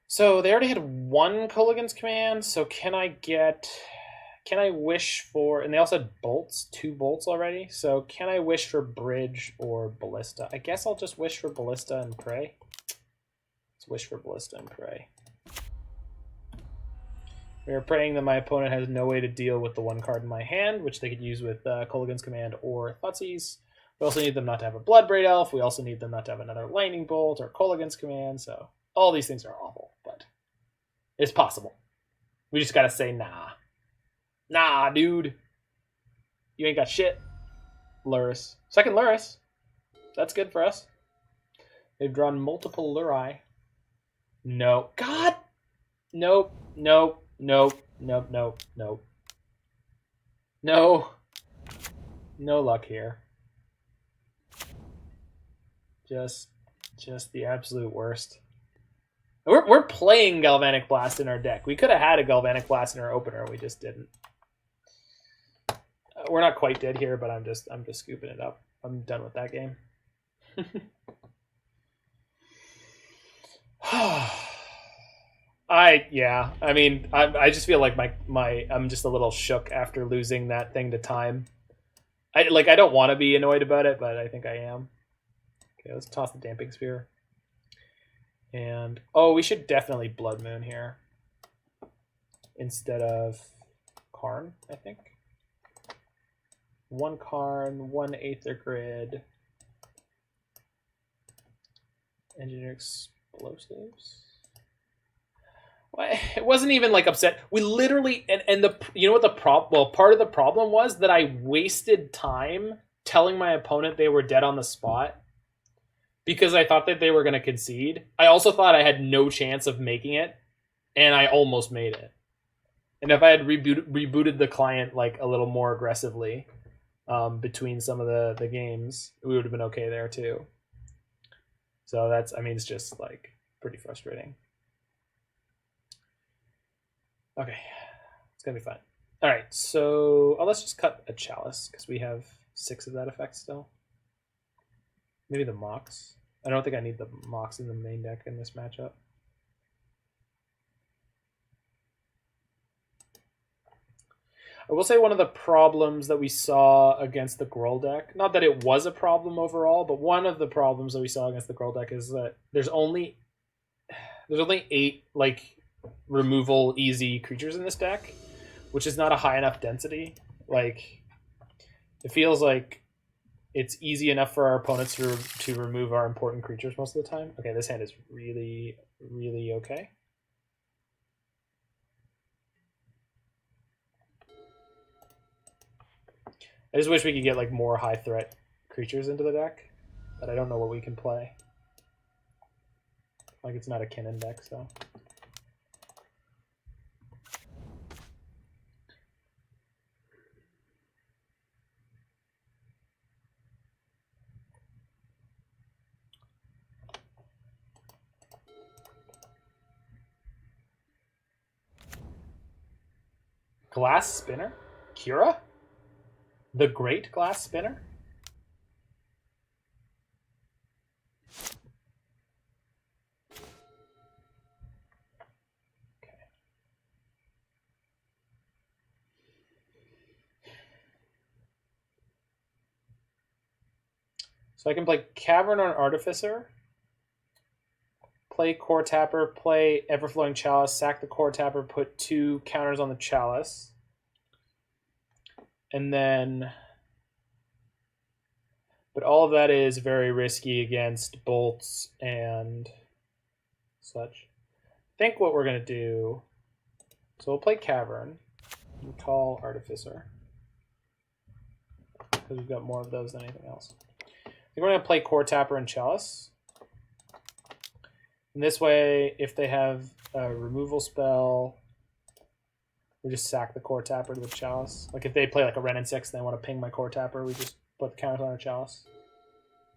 So they already had one Kolaghan's Command, so can I wish for, and they also had bolts, 2 bolts already, so can I wish for Bridge or Ballista? I guess I'll just wish for Ballista and pray. Let's wish for Ballista and pray. We are praying that my opponent has no way to deal with the 1 card in my hand, which they could use with Kolaghan's Command or Thoughtseize. We also need them not to have a Bloodbraid Elf. We also need them not to have another Lightning Bolt or Kolaghan's Command, so all these things are awful, but it's possible. We just gotta say nah. Nah, dude. You ain't got shit. Luris. Second Luris. That's good for us. They've drawn multiple Luri. No. God! Nope. Nope. Nope. Nope. Nope. Nope. No. No luck here. Just the absolute worst. We're playing Galvanic Blast in our deck. We could have had a Galvanic Blast in our opener. We just didn't. We're not quite dead here, but I'm just scooping it up. I'm done with that game. I mean, I just feel like my I'm just a little shook after losing that thing to time. I don't want to be annoyed about it, but I think I am. Okay, let's toss the Damping Sphere. And we should definitely Blood Moon here instead of Karn, I think. 1 Karn, 1 Aether Grid. Engineer Explosives. Well, it wasn't even like upset. We literally and the what the problem. Well, part of the problem was that I wasted time telling my opponent they were dead on the spot because I thought that they were going to concede. I also thought I had no chance of making it, and I almost made it. And if I had rebooted the client like a little more aggressively between some of the games, we would have been okay there too. So that's, I mean, it's just like pretty frustrating. Okay, it's gonna be fun. All right, so let's just cut a Chalice because we have 6 of that effect still. Maybe the Mox. I don't think I need the Mox in the main deck in this matchup. I will say one of the problems that we saw against the Gruul deck, not that it was a problem overall, but one of the problems that we saw against the Gruul deck is that there's only 8 like removal easy creatures in this deck, which is not a high enough density. Like, it feels like it's easy enough for our opponents to remove our important creatures most of the time. Okay, this hand is really, really okay. I just wish we could get like more high threat creatures into the deck, but I don't know what we can play. Like, it's not a Kinnan deck, so. Glass Spinner? Kira? The Great Glass Spinner? Okay. So I can play Cavern on Artificer, play Coretapper, play Everflowing Chalice, sack the Coretapper, put 2 counters on the Chalice. And then, but all of that is very risky against bolts and such. I think what we're going to do, so we'll play Cavern and call Artificer, because we've got more of those than anything else. I think we're going to play Coretapper and Chalice. And this way, if they have a removal spell, we just sack the Coretapper to the Chalice. Like, if they play like a Wrenn and 6 and they want to ping my Coretapper, we just put the counters on our Chalice.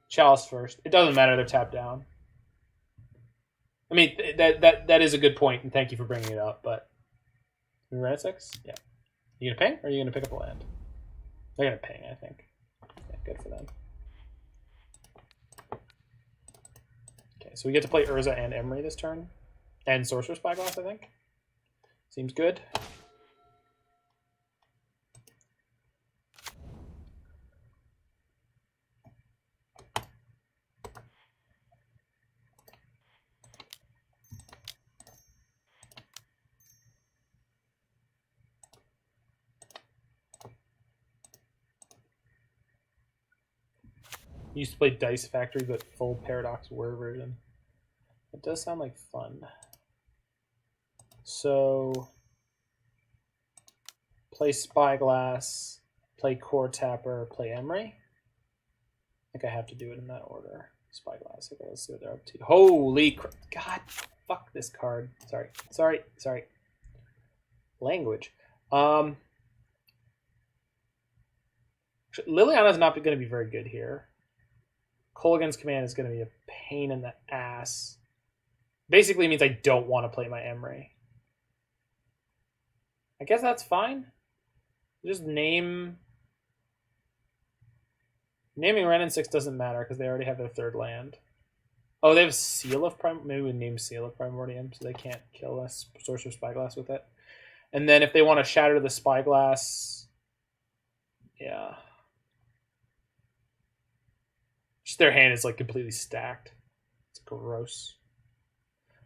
Chalice first. It doesn't matter, they're tapped down. I mean, that is a good point, and thank you for bringing it up, but... Wrenn and 6? Yeah. You gonna ping, or are you gonna pick up a land? They're gonna ping, I think. Yeah, good for them. Okay, so we get to play Urza and Emry this turn. And Sorcerous Spyglass, I think. Seems good. Used to play Dice Factory, but full Paradox War version. It does sound like fun. So, play Spyglass, play Coretapper, play Emry. I think I have to do it in that order. Spyglass. Okay, let's see what they're up to. Holy crap. God fuck this card. Sorry. Language. Liliana's not going to be very good here. Kolaghan's Command is going to be a pain in the ass. Basically means I don't want to play my Emry. I guess that's fine. Just naming Wrenn and 6 doesn't matter because they already have their third land. Oh, they have Seal of Primordium. Maybe we name Seal of Primordium so they can't kill us Sorcerous Spyglass with it. And then if they want to shatter the Spyglass, yeah. Just their hand is like completely stacked. It's gross.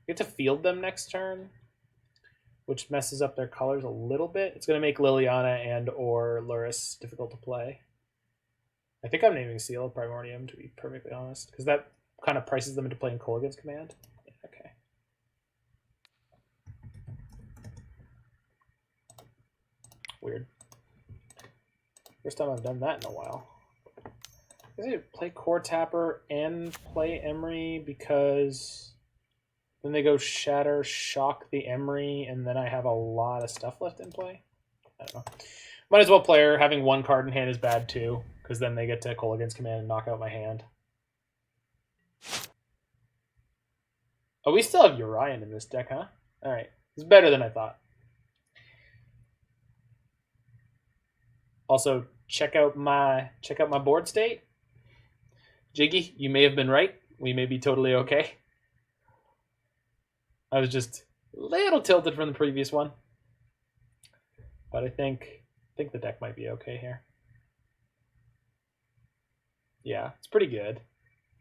We get to field them next turn, which messes up their colors a little bit. It's going to make Liliana and or Lurrus difficult to play. I think I'm naming Seal of Primordium, to be perfectly honest, because that kind of prices them into playing Kolaghan's Command. Yeah, okay. Weird. First time I've done that in a while. I guess I play Coretapper and play Emry because then they go Shatter, Shock the Emry, and then I have a lot of stuff left in play. I don't know. Might as well play her. Having one card in hand is bad too, because then they get to Kolaghan's Command and knock out my hand. Oh, we still have Yorion in this deck, huh? Alright. It's better than I thought. Also, check out my board state. Jiggy, you may have been right. We may be totally okay. I was just a little tilted from the previous one. But I think the deck might be okay here. Yeah, it's pretty good.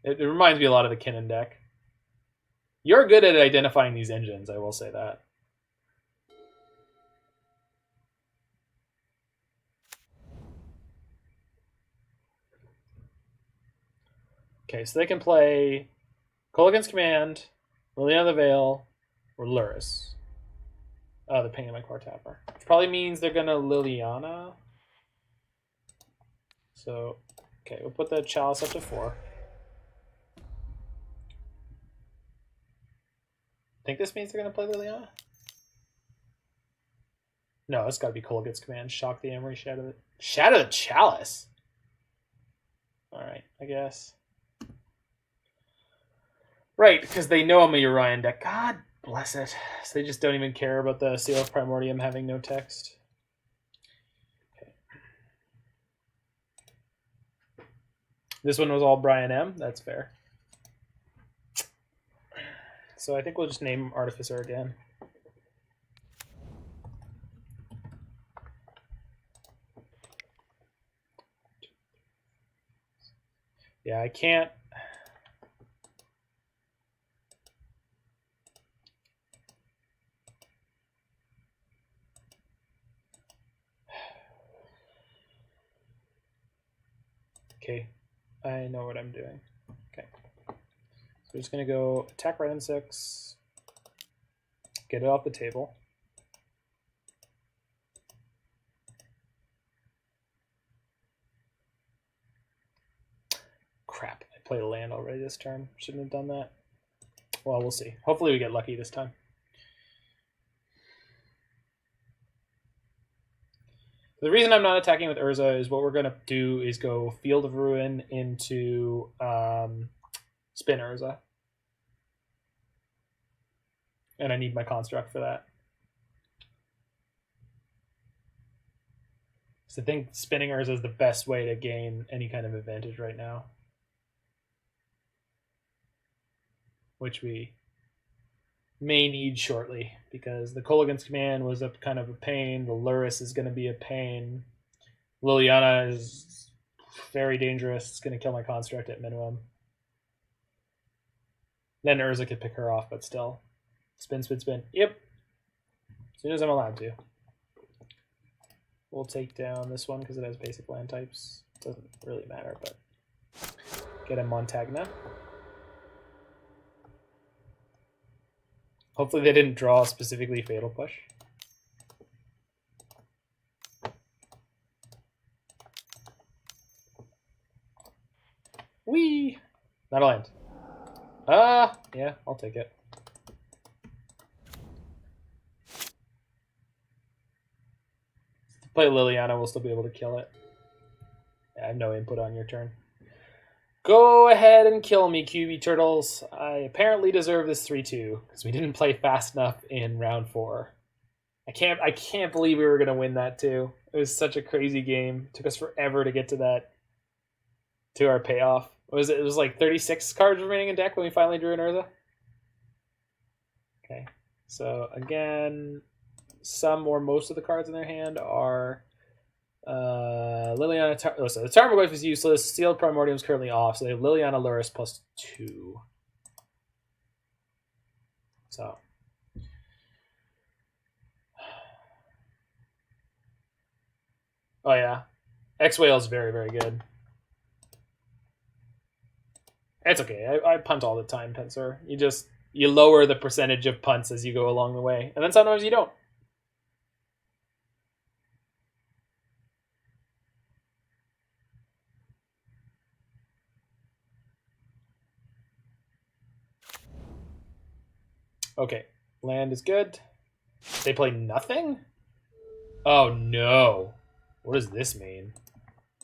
It reminds me a lot of the Kinnan deck. You're good at identifying these engines, I will say that. Okay, so they can play Kolaghan's Command, Liliana the Veil, or Lurrus. Oh, they're pinging my Coretapper. Which probably means they're going to Liliana. So, okay, we'll put the Chalice up to 4. Think this means they're going to play Liliana? No, it's got to be Kolaghan's Command. Shock the Emry, Shatter the Chalice? Alright, I guess. Right, because they know I'm a Yorion deck. God bless it. So they just don't even care about the Seal of Primordium having no text. Okay. This one was all Brian M. That's fair. So I think we'll just name Artificer again. Yeah, I can't. Okay, I know what I'm doing. Okay. So we're just going to go attack Wrenn and 6, get it off the table. Crap, I played a land already this turn. Shouldn't have done that. Well, we'll see. Hopefully we get lucky this time. The reason I'm not attacking with Urza is what we're going to do is go Field of Ruin into Spin Urza. And I need my Construct for that. So I think spinning Urza is the best way to gain any kind of advantage right now. Which we may need shortly, because the Kolaghan's Command was a kind of a pain. The Lurrus is going to be a pain. Liliana is very dangerous. It's going to kill my Construct at minimum. Then Urza could pick her off, but still. Spin, spin, spin. Yep. As soon as I'm allowed to. We'll take down this one because it has basic land types. Doesn't really matter, but get a Montagna. Hopefully they didn't draw specifically Fatal Push. Whee! Not a land. Yeah, I'll take it. Play Liliana, we'll still be able to kill it. Yeah, I have no input on your turn. Go ahead and kill me, QB Turtles. I apparently deserve this 3-2 because we didn't play fast enough in round 4. I can't believe we were gonna win that too. It was such a crazy game. It took us forever to get to that, to our payoff. It was like 36 cards remaining in deck when we finally drew an Urza. Okay, so again, some or most of the cards in their hand are Liliana. So the Tarmogoyf is useless. Sealed Primordium is currently off, so they have Liliana Luris +2. So. Oh yeah, X-Whale is very, very good. It's okay. I punt all the time, Pensor. You lower the percentage of punts as you go along the way, and then sometimes you don't. Okay, land is good. They play nothing? Oh no. What does this mean?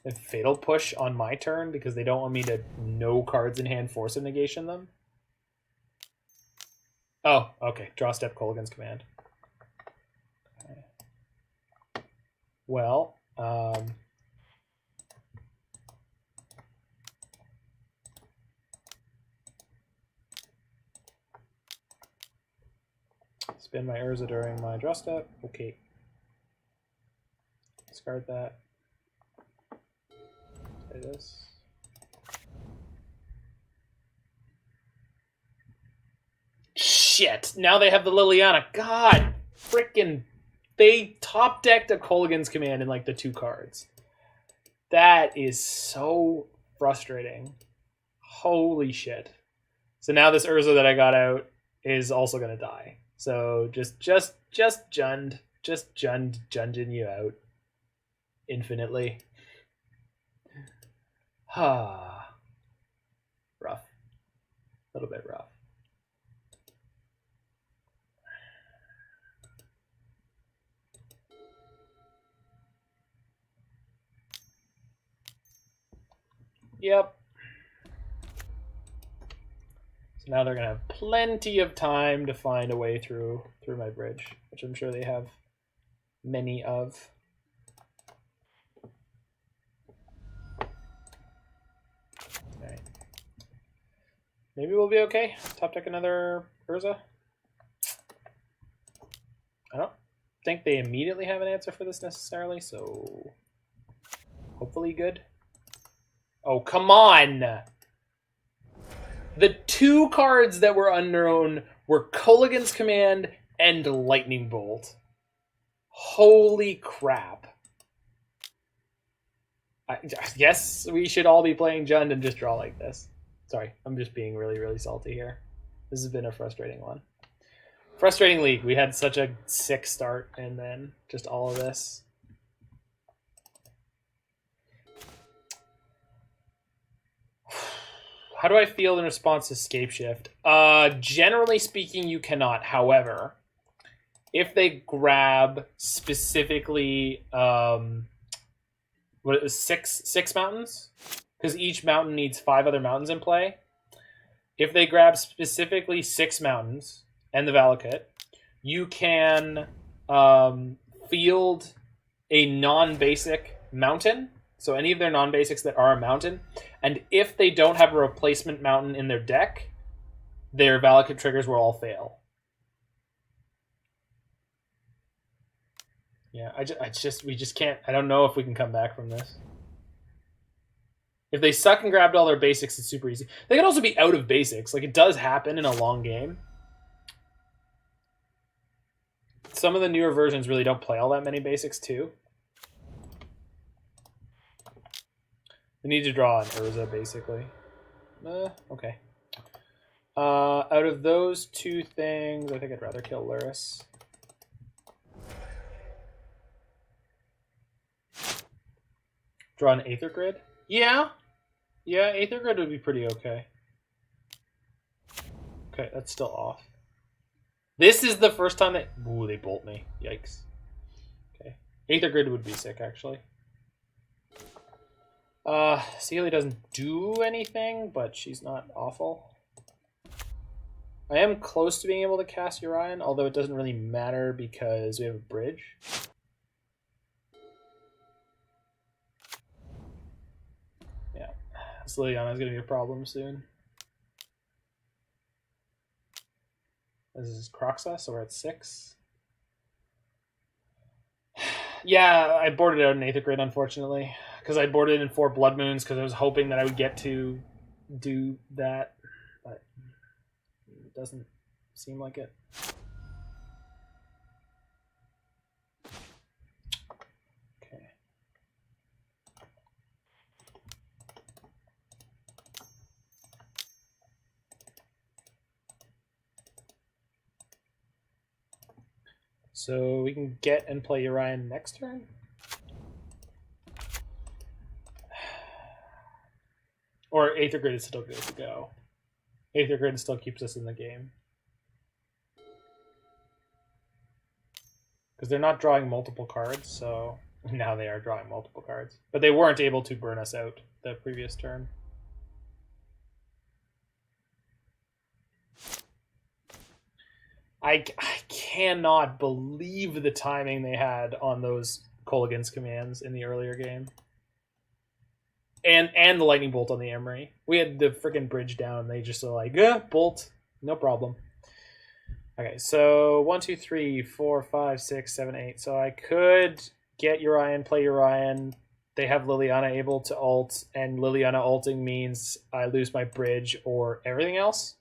A Fatal Push on my turn because they don't want me to no cards in hand force of negation them? Oh, okay. Draw step Kolaghan's Command. Okay. Well, spin my Urza during my draw step. Okay. Discard that. Play this. Shit! Now they have the Liliana. God! Frickin'. They top decked a Kolaghan's Command in like the 2 cards. That is so frustrating. Holy shit. So now this Urza that I got out is also gonna die. So just Jund. Just Junding you out. Infinitely. Rough. A little bit rough. Yep. So now they're gonna have plenty of time to find a way through my bridge, which I'm sure they have many of. Okay. Maybe we'll be okay. Top deck another Urza. I don't think they immediately have an answer for this necessarily, so hopefully good. Oh, come on! The 2 cards that were unknown were Kolaghan's Command and Lightning Bolt. Holy crap. I guess we should all be playing Jund and just draw like this. Sorry, I'm just being really, really salty here. This has been a frustrating one. Frustrating league. We had such a sick start and then just all of this. How do I feel in response to Scape Shift? Generally speaking, you cannot. However, if they grab specifically, what it was, six mountains, because each mountain needs 5 other mountains in play. If they grab specifically 6 mountains and the Valakut, you can field a non-basic mountain. So any of their non-basics that are a mountain. And if they don't have a replacement mountain in their deck, their Valakut triggers will all fail. Yeah, we just can't. I don't know if we can come back from this. If they suck and grabbed all their basics, it's super easy. They can also be out of basics. Like, it does happen in a long game. Some of the newer versions really don't play all that many basics, too. We need to draw an Urza, basically. Okay. Out of those 2 things, I think I'd rather kill Luris. Draw an Aether Grid? Yeah. Yeah, Aether Grid would be pretty okay. Okay, that's still off. This is the first time that... Ooh, they bolt me. Yikes. Okay. Aether Grid would be sick, actually. Saheeli doesn't do anything, but she's not awful. I am close to being able to cast Yorion, although it doesn't really matter because we have a bridge. Yeah, this Liliana's going to be a problem soon. This is Croxa, so we're at 6. Yeah, I boarded out an Aether Grid, unfortunately, because I boarded in 4 Blood Moons because I was hoping that I would get to do that, but it doesn't seem like it. Okay. So we can get and play Yorion next turn? Or Aether Grid is still good to go. Aether Grid still keeps us in the game. Because they're not drawing multiple cards, so now they are drawing multiple cards. But they weren't able to burn us out the previous turn. I cannot believe the timing they had on those Kolaghan's commands in the earlier game. And the lightning bolt on the Emry. We had the freaking bridge down. They just were like, bolt, no problem. Okay, so 1, 2, 3, 4, 5, 6, 7, 8. So I could get Yorion, play Yorion. They have Liliana able to ult, and Liliana ulting means I lose my bridge or everything else.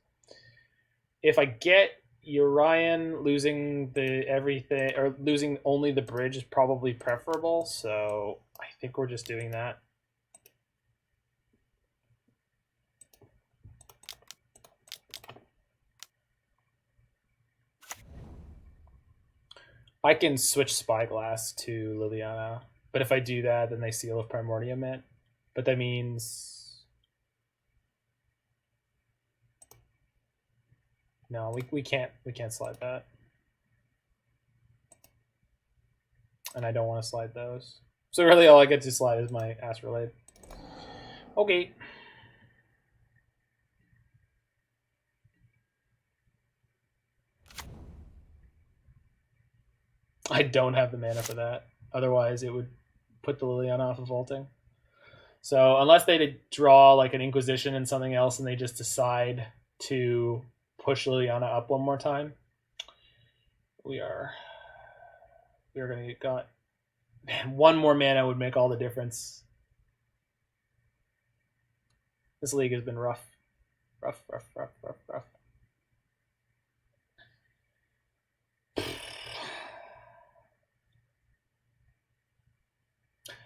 If I get Yorion, losing the everything or losing only the bridge is probably preferable. So I think we're just doing that. I can switch Spyglass to Liliana, but if I do that, then they Seal of Primordium it. But that means no, we can't slide that, and I don't want to slide those. So really, all I get to slide is my Astrolabe. Okay. I don't have the mana for that. Otherwise, it would put the Liliana off of vaulting. So unless they draw like an Inquisition and something else, and they just decide to push Liliana up one more time, we are going to get got. Man, one more mana would make all the difference. This league has been rough. Rough.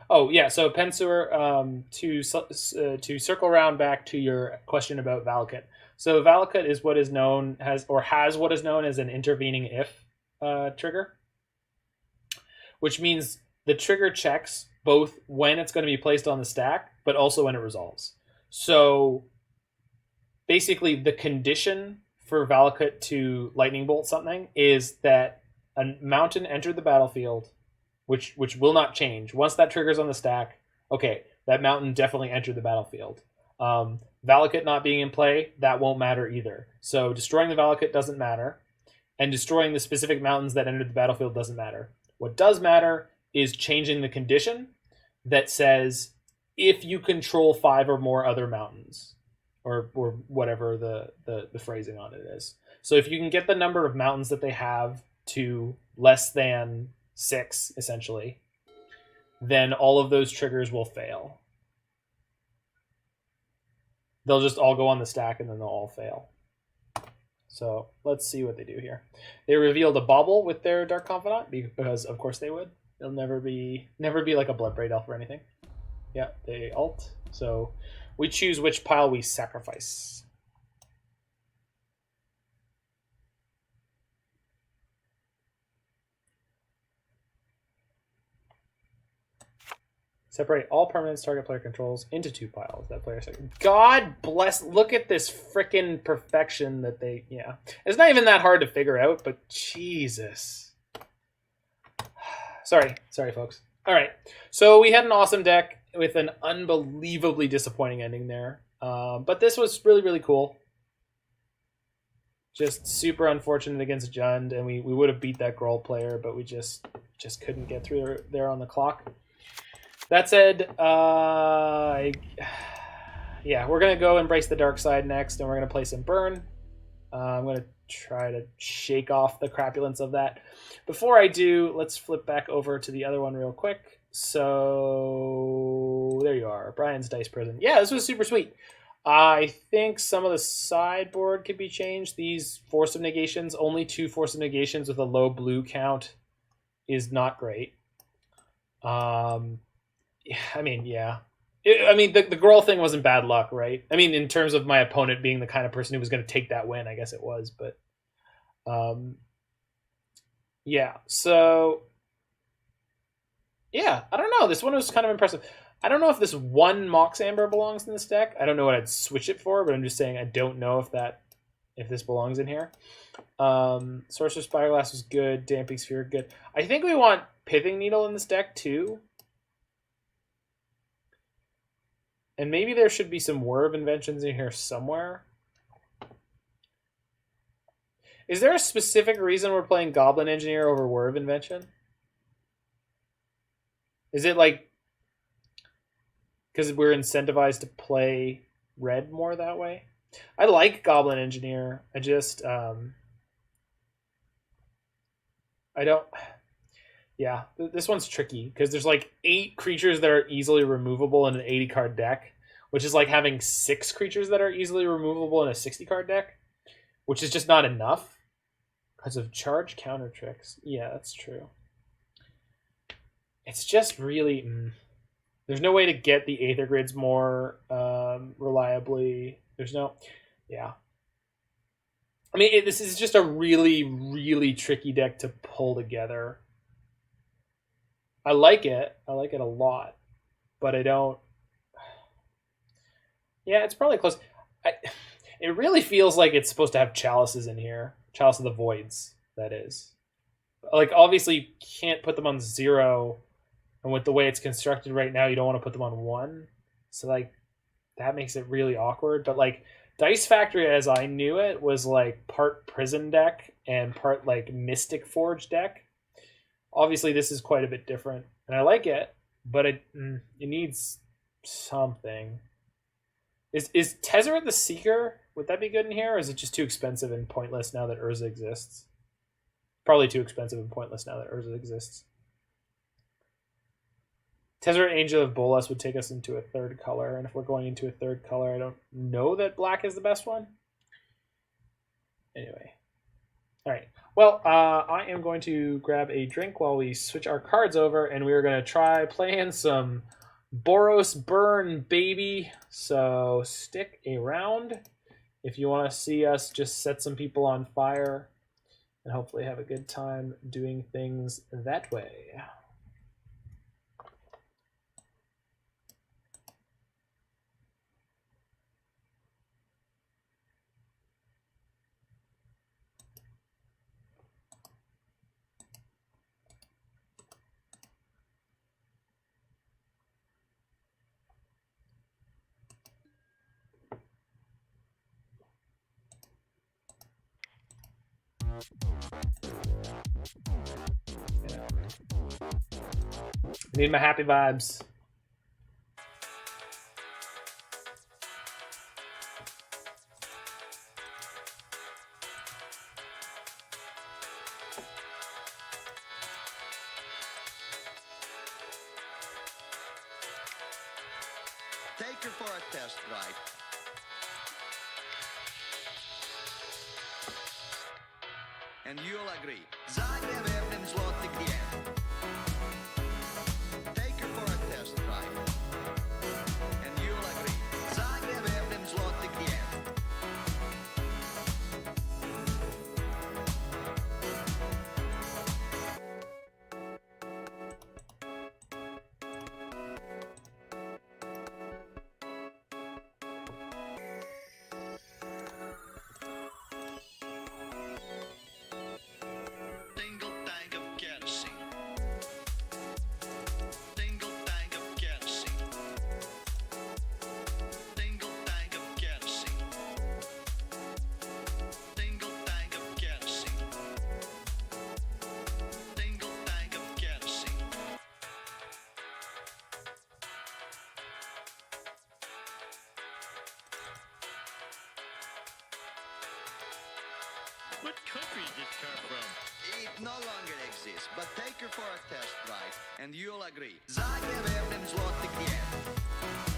Oh yeah, so Pensur, to circle around back to your question about Valakut. So Valakut is what is known has what is known as an intervening if trigger, which means the trigger checks both when it's going to be placed on the stack, but also when it resolves. So basically, the condition for Valakut to lightning bolt something is that a mountain entered the battlefield, which will not change. Once that triggers on the stack, okay, that mountain definitely entered the battlefield. Valakut not being in play, that won't matter either. So destroying the Valakut doesn't matter, and destroying the specific mountains that entered the battlefield doesn't matter. What does matter is changing the condition that says if you control 5 or more other mountains, or whatever the phrasing on it is. So if you can get the number of mountains that they have to less than 6, essentially, then all of those triggers will fail. They'll just all go on the stack and then they'll all fail. So let's see what they do here. They revealed a Bauble with their Dark Confidant because of course they would. They'll never be like a Bloodbraid Elf or anything. Yeah, they ult. So we choose which pile we sacrifice. Separate all permanents target player controls into 2 piles. That player second. God bless. Look at this frickin' perfection that they. Yeah. It's not even that hard to figure out, but Jesus. Sorry, folks. All right, so we had an awesome deck with an unbelievably disappointing ending there, but this was really, really cool. Just super unfortunate against Jund, and we would have beat that Gruul player, but we just couldn't get through there on the clock. That said, yeah, we're going to go embrace the dark side next, and we're going to play some Burn. I'm going to try to shake off the crapulence of that. Before I do, let's flip back over to the other one real quick. So there you are, Brian's Dice Prison. Yeah, this was super sweet. I think some of the sideboard could be changed. These Force of Negations, only 2 Force of Negations with a low blue count is not great. I mean, yeah. The Gruul thing wasn't bad luck, right? I mean, in terms of my opponent being the kind of person who was going to take that win, I guess it was. But, yeah. So, yeah, I don't know. This one was kind of impressive. I don't know if this one Mox Amber belongs in this deck. I don't know what I'd switch it for, but I'm just saying I don't know if this belongs in here. Sorcerous Spyglass was good. Damping Sphere good. I think we want Pithing Needle in this deck too. And maybe there should be some Whir of Inventions in here somewhere. Is there a specific reason we're playing Goblin Engineer over Whir of Invention? Is it like because we're incentivized to play red more that way? I like Goblin Engineer. I just I don't. Yeah, this one's tricky because there's like 8 creatures that are easily removable in an 80 card deck, which is like having 6 creatures that are easily removable in a 60 card deck, which is just not enough because of charge counter tricks. Yeah, that's true. It's just really. There's no way to get the Aether grids more reliably. There's no. Yeah. I mean, this is just a really, really tricky deck to pull together. I like it. I like it a lot. But I don't. Yeah, it's probably close. It really feels like it's supposed to have chalices in here. Chalice of the Voids, that is. Like, obviously, you can't put them on 0. And with the way it's constructed right now, you don't want to put them on 1. So, like, that makes it really awkward. But, like, Dice Factory, as I knew it, was, like, part Prison deck and part, like, Mystic Forge deck. Obviously, this is quite a bit different. And I like it, but it needs something. Is Tezzeret the Seeker, would that be good in here? Or is it just too expensive and pointless now that Urza exists? Probably too expensive and pointless now that Urza exists. Tezzeret Angel of Bolas would take us into a 3rd color, and if we're going into a 3rd color, I don't know that black is the best one. Anyway. Alright. Well, I am going to grab a drink while we switch our cards over, and we are going to try playing some Boros Burn, baby. So stick around if you want to see us just set some people on fire and hopefully have a good time doing things that way. I need my happy vibes. Take her for a test ride. And you'll agree. Zagreb Evrim Zloty Klient. Take her for a test ride. And you'll agree. Zagreb Evrim Zloty Klient. Single tank of kerosene. no longer exists, but take her for a test ride, and you'll agree. Zagrev zloty kiev.